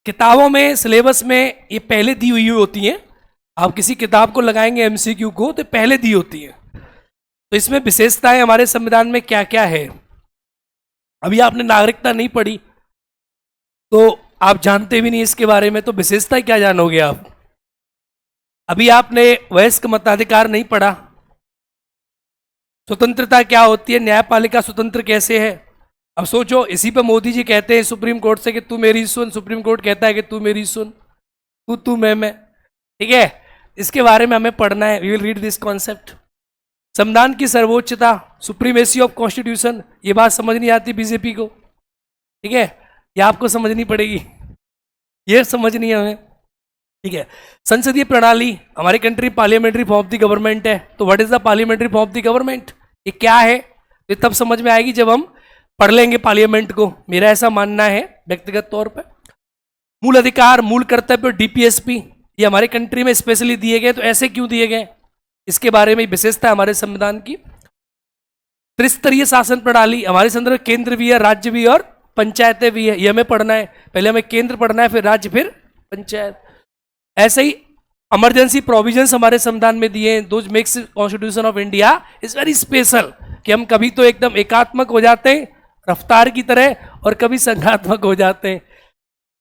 A: किताबों में, सिलेबस में ये पहले दी हुई होती हैं। आप किसी किताब को लगाएंगे एमसीक्यू को, तो पहले दी होती है। तो इसमें विशेषताएं हमारे संविधान में क्या क्या है। अभी आपने नागरिकता नहीं पढ़ी, तो आप जानते भी नहीं इसके बारे में, तो विशेषता क्या जानोगे आप? अभी आपने वयस्क मताधिकार नहीं पढ़ा, स्वतंत्रता क्या होती है, न्यायपालिका स्वतंत्र कैसे है। अब सोचो, इसी पे मोदी जी कहते हैं सुप्रीम कोर्ट से कि तू मेरी सुन, सुप्रीम कोर्ट कहता है कि तू मेरी सुन, तू मैं, ठीक है। इसके बारे में हमें पढ़ना है, we will read this concept. संविधान की सर्वोच्चता, सुप्रीमेसी ऑफ कॉन्स्टिट्यूशन, ये बात समझ नहीं आती बीजेपी को, ठीक है, ये आपको समझनी पड़ेगी, ये समझनी है हमें, ठीक है। संसदीय प्रणाली, हमारी country parliamentary form of the government है, तो what is the parliamentary form of the government, ये क्या है, ये तब समझ में आएगी जब हम पढ़ लेंगे पार्लियामेंट को, मेरा ऐसा मानना है व्यक्तिगत तौर पर। मूल अधिकार, मूल कर्तव्य, डीपीएसपी, ये हमारे कंट्री में स्पेशली दिए गए, तो ऐसे क्यों दिए गए, इसके बारे में विशेषता है हमारे संविधान की। त्रिस्तरीय शासन प्रणाली, हमारे संदर्भ में केंद्र भी है, राज्य भी है और पंचायतें भी है, ये हमें पढ़ना है। पहले हमें केंद्र पढ़ना है, फिर राज्य, फिर पंचायत। ऐसे ही इमरजेंसी प्रोविजंस हमारे संविधान में दिए हैं, those makes constitution of India is very special, कि हम कभी तो एकदम एकात्मक हो जाते हैं रफ्तार की तरह, और कभी संघात्मक हो जाते हैं।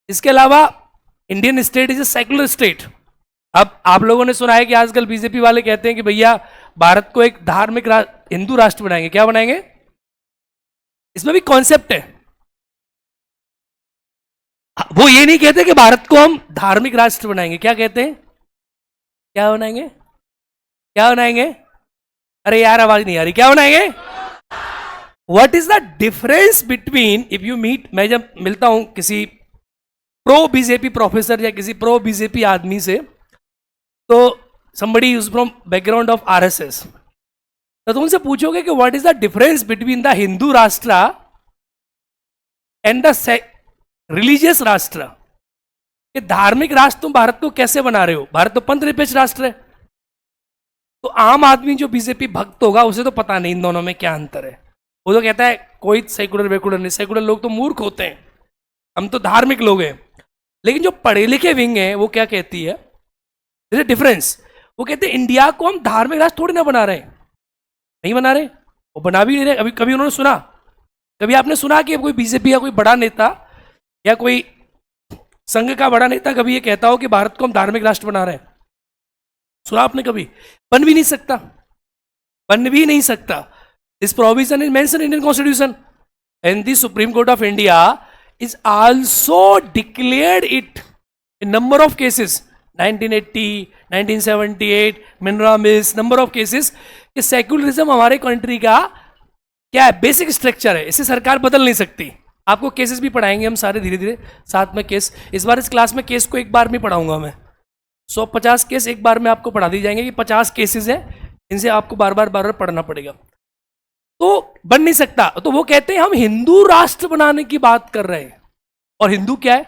A: इसके अलावा Indian state is a secular state. अब आप लोगों ने सुना है कि आजकल बीजेपी वाले कहते हैं कि भैया भारत को एक धार्मिक हिंदू राष्ट्र बनाएंगे। क्या बनाएंगे? इसमें भी कॉन्सेप्ट है। वो ये नहीं कहते कि भारत को हम धार्मिक राष्ट्र बनाएंगे, क्या कहते हैं, क्या बनाएंगे, क्या बनाएंगे? अरे यार आवाज नहीं आ रही, क्या बनाएंगे? What is the difference between, if you meet, मैं जब मिलता हूं किसी प्रो बीजेपी प्रोफेसर या किसी प्रो बीजेपी आदमी से, तो somebody who's from background of RSS, तो तुम उनसे पूछोगे कि what is the difference between the Hindu राष्ट्र एंड द रिलीजियस राष्ट्र, कि धार्मिक राष्ट्र तुम भारत को कैसे बना रहे हो? भारत तो पंथ निरपेक्ष राष्ट्र है। तो आम आदमी जो बीजेपी भक्त होगा उसे तो पता नहीं इन दोनों में क्या अंतर है। वो तो कहता है कोई सेकुलर वेकुलर नहीं, सेकुलर लोग तो मूर्ख होते हैं, हम तो धार्मिक लोग हैं। लेकिन जो पढ़े लिखे विंग है वो क्या कहती है, दिस इज डिफरेंस। वो कहते हैं इंडिया को हम धार्मिक राष्ट्र थोड़ी ना बना रहे हैं, नहीं बना रहे, वो बना भी नहीं रहे। अभी कभी उन्होंने सुना, कभी आपने सुना कि कोई बीजेपी का कोई बड़ा नेता या कोई संघ का बड़ा नेता कभी ये कहता हो कि भारत को हम धार्मिक राष्ट्र बना रहे हैं? सुना आपने कभी? बन भी नहीं सकता, बन भी नहीं सकता। This provision is mention in Indian constitution and the supreme court of India is also declared it in number of cases, 1980, 1978, Minerva Mills, number of cases, कि सेक्युलरिज्म हमारे कंट्री का क्या है, बेसिक स्ट्रक्चर है, इसे सरकार बदल नहीं सकती। आपको केसेस भी पढ़ाएंगे हम सारे धीरे धीरे साथ में। केस इस बार इस क्लास में केस को एक बार में पढ़ाऊंगा मैं, 150 केस एक बार में आपको पढ़ा दी जाएंगे कि 50 केसेस हैं, इनसे आपको बार बार पढ़ना पड़ेगा। तो बन नहीं सकता। तो वो कहते हैं हम हिंदू राष्ट्र बनाने की बात कर रहे हैं। और हिंदू क्या है?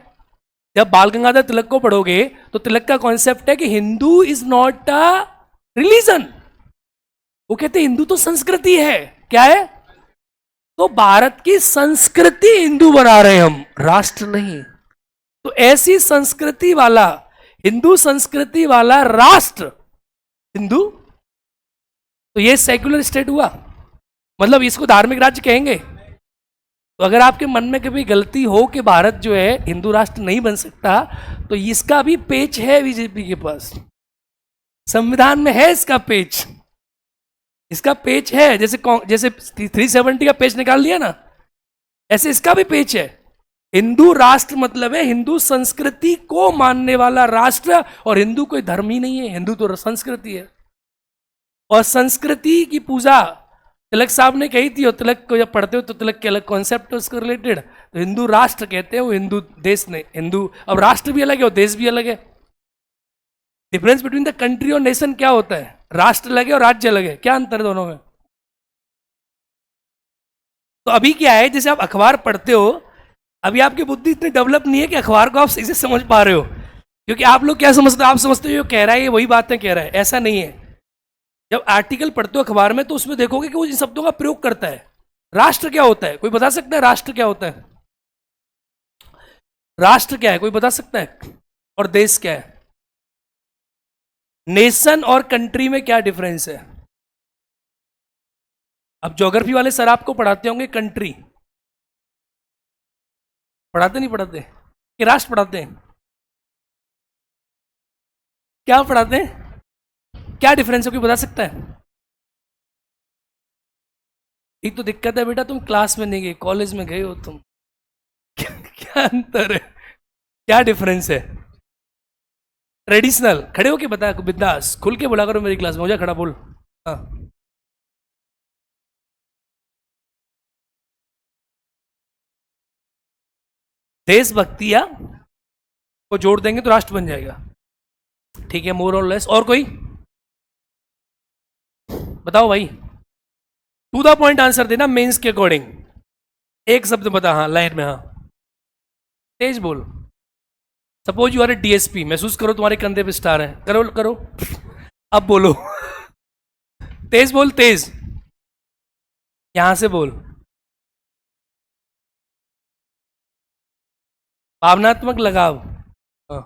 A: जब बाल गंगाधर तिलक को पढ़ोगे तो तिलक का कॉन्सेप्ट है कि Hindu is not a religion. वो कहते हैं हिंदू तो संस्कृति है। क्या है? तो भारत की संस्कृति हिंदू बना रहे हैं हम, राष्ट्र नहीं। तो ऐसी संस्कृति वाला, हिंदू संस्कृति वाला राष्ट्र हिंदू, तो ये सेक्युलर स्टेट हुआ, मतलब इसको धार्मिक राज्य कहेंगे। तो अगर आपके मन में कभी गलती हो कि भारत जो है हिंदू राष्ट्र नहीं बन सकता, तो इसका भी पेच है बीजेपी के पास, संविधान में है इसका पेच, इसका पेच है। जैसे 370 का पेच निकाल लिया ना, ऐसे इसका भी पेच है। हिंदू राष्ट्र मतलब है हिंदू संस्कृति को मानने वाला राष्ट्र, और हिंदू कोई धर्म ही नहीं है, हिंदू तो संस्कृति है। और संस्कृति की पूजा तिलक साहब ने कही थी, और तिलक को जब पढ़ते हो तो तिलक के अलग कॉन्सेप्ट है उसके रिलेटेड। तो हिंदू राष्ट्र कहते हैं वो हिंदू देश ने, हिंदू, अब राष्ट्र भी अलग है और देश भी अलग है। डिफरेंस बिटवीन द कंट्री और नेशन क्या होता है? राष्ट्र अलग है और राज्य अलग है, क्या अंतर है दोनों में? तो अभी क्या है, जैसे आप अखबार पढ़ते हो, अभी आपकी बुद्धि इतनी डेवलप नहीं है कि अखबार को आप सही से समझ पा रहे हो, क्योंकि आप लोग क्या समझते हो, आप समझते हो जो कह रहा है ये वही बातें कह रहा है, ऐसा नहीं है। जब आर्टिकल पढ़ते हो अखबार में तो उसमें देखोगे कि वो इन शब्दों का प्रयोग करता है। राष्ट्र क्या होता है? कोई बता सकता है राष्ट्र क्या होता है? राष्ट्र क्या है, कोई बता सकता है? और देश क्या है? नेशन और कंट्री में क्या डिफरेंस है? अब ज्योग्राफी वाले सर आपको पढ़ाते होंगे कंट्री, पढ़ाते नहीं पढ़ाते कि राष्ट्र पढ़ाते हैं? क्या पढ़ाते हैं? क्या डिफरेंस है, कोई बता सकता है? एक तो दिक्कत है बेटा, तुम क्लास में नहीं गए, कॉलेज में गए हो तुम। क्या अंतर है, क्या डिफरेंस है? ट्रेडिशनल, खड़े होके बता, बिंदास खुल के बोला करो मेरी क्लास में, हो जा खड़ा, बोल। हाँ, देशभक्ति या को जोड़ देंगे तो राष्ट्र बन जाएगा, ठीक है, मोर और लेस। और कोई बताओ भाई, टू द पॉइंट आंसर देना, मेंस के अकॉर्डिंग। एक शब्द बता, हाँ लाइन में, हाँ तेज बोल। Suppose you are a DSP, महसूस करो तुम्हारे कंधे पे स्टार है, करो करो, अब बोलो, तेज बोल, तेज, यहां से बोल, भावनात्मक लगाव। हाँ।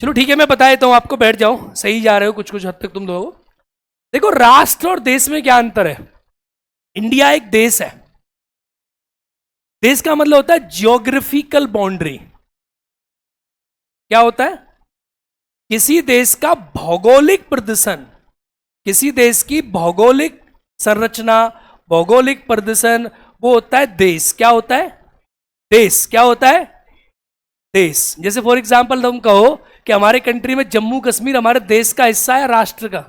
A: चलो ठीक है, मैं बता देता हूं आपको, बैठ जाओ, सही जा रहे हो कुछ कुछ हद तक तुम लोग। देखो, राष्ट्र और देश में क्या अंतर है। इंडिया एक देश है, देश का मतलब होता है जियोग्राफिकल बाउंड्री। क्या होता है? किसी देश का भौगोलिक प्रदर्शन, किसी देश की भौगोलिक संरचना, भौगोलिक प्रदर्शन, वो होता है देश। क्या होता है? देश। क्या होता है? देश। जैसे फॉर एग्जांपल तुम कहो कि हमारे कंट्री में जम्मू कश्मीर हमारे देश का हिस्सा है, राष्ट्र का,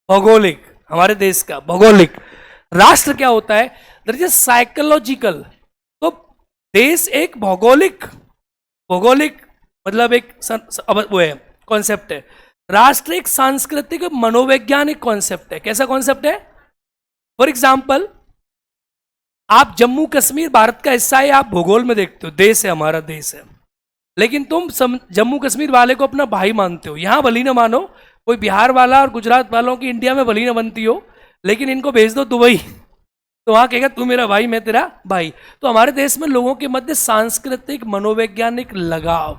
A: भौगोलिक, हमारे देश का भौगोलिक। राष्ट्र क्या होता है? That is psychological. तो देश एक भौगोलिक, भौगोलिक मतलब एक वो है, कॉन्सेप्ट है। राष्ट्र एक सांस्कृतिक मनोवैज्ञानिक कॉन्सेप्ट है। कैसा कॉन्सेप्ट है? फॉर एग्जाम्पल, आप जम्मू कश्मीर भारत का हिस्सा है, आप भूगोल में देखते हो, देश है, हमारा देश है, लेकिन तुम जम्मू कश्मीर वाले को अपना भाई मानते हो। यहां भली ना मानो, कोई बिहार वाला और गुजरात वालों की इंडिया में भली ना बनती हो, लेकिन इनको भेज दो दुबई, तो वहां कहेगा तू मेरा भाई, मैं तेरा भाई। तो हमारे देश में लोगों के मध्य सांस्कृतिक मनोवैज्ञानिक लगाव,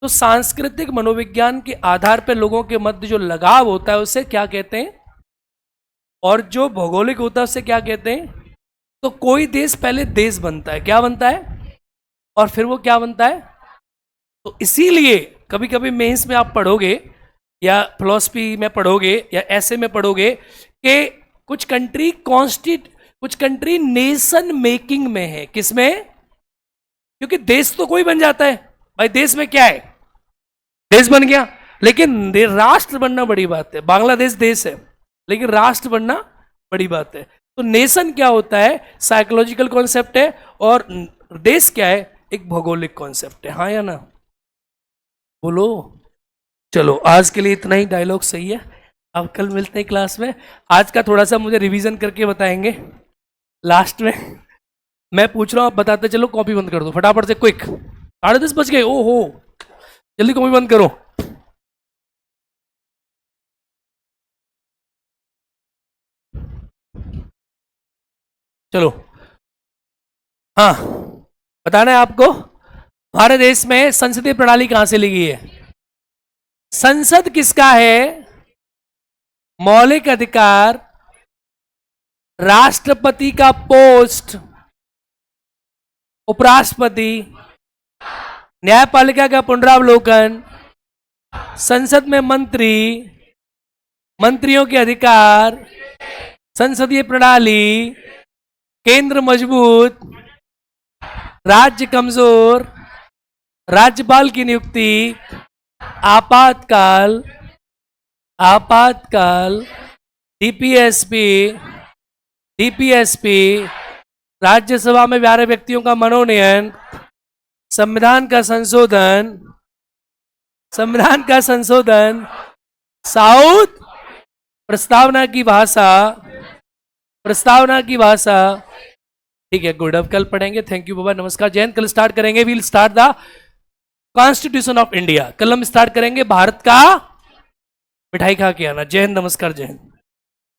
A: तो सांस्कृतिक मनोविज्ञान के आधार पर लोगों के मध्य जो लगाव होता है उसे क्या कहते हैं, और जो भौगोलिक होता है उसे क्या कहते हैं। तो कोई देश पहले देश बनता है, क्या बनता है, और फिर वो क्या बनता है। तो इसीलिए कभी कभी मेंस में आप पढ़ोगे या फिलॉसफी में पढ़ोगे या ऐसे में पढ़ोगे कि कुछ कंट्री कुछ कंट्री नेशन मेकिंग में है। किसमें? क्योंकि देश तो कोई बन जाता है भाई, देश में क्या है, देश बन गया, लेकिन राष्ट्र बनना बड़ी बात है। बांग्लादेश देश है, लेकिन राष्ट्र बनना बड़ी बात है। तो नेशन क्या होता है, साइकोलॉजिकल कॉन्सेप्ट है, और देश क्या है, एक भौगोलिक कॉन्सेप्ट है। हाँ या ना? बोलो। चलो आज के लिए इतना ही, डायलॉग सही है। अब कल मिलते हैं क्लास में। आज का थोड़ा सा मुझे रिवीजन करके बताएंगे लास्ट में। मैं पूछ रहा हूं, आप बताते चलो। कॉपी बंद कर दो फटाफट से, क्विक। 10:30 बज गए, ओहो, जल्दी कॉपी बंद करो। चलो, हाँ, बताना है आपको, हमारे देश में संसदीय प्रणाली कहां से ली गई है। संसद किसका है? मौलिक अधिकार, राष्ट्रपति का पोस्ट, उपराष्ट्रपति, न्यायपालिका का पुनरावलोकन, संसद में मंत्री, मंत्रियों के अधिकार, संसदीय प्रणाली, केंद्र मजबूत, राज्य कमजोर, राज्यपाल की नियुक्ति, आपातकाल, आपातकाल, डीपीएसपी, डीपीएसपी, राज्यसभा में 12 व्यक्तियों का मनोनयन, संविधान का संशोधन, संविधान का संशोधन, साउथ, प्रस्तावना की भाषा, प्रस्तावना की भाषा। ठीक है, गुड। अब कल पढ़ेंगे। थैंक यू बाबा, नमस्कार, जय हिंद। कल स्टार्ट करेंगे, we'll start the constitution of India. कल हम स्टार्ट करेंगे भारत का, मिठाई खा के आना। जय हिंद, नमस्कार, जय हिंद।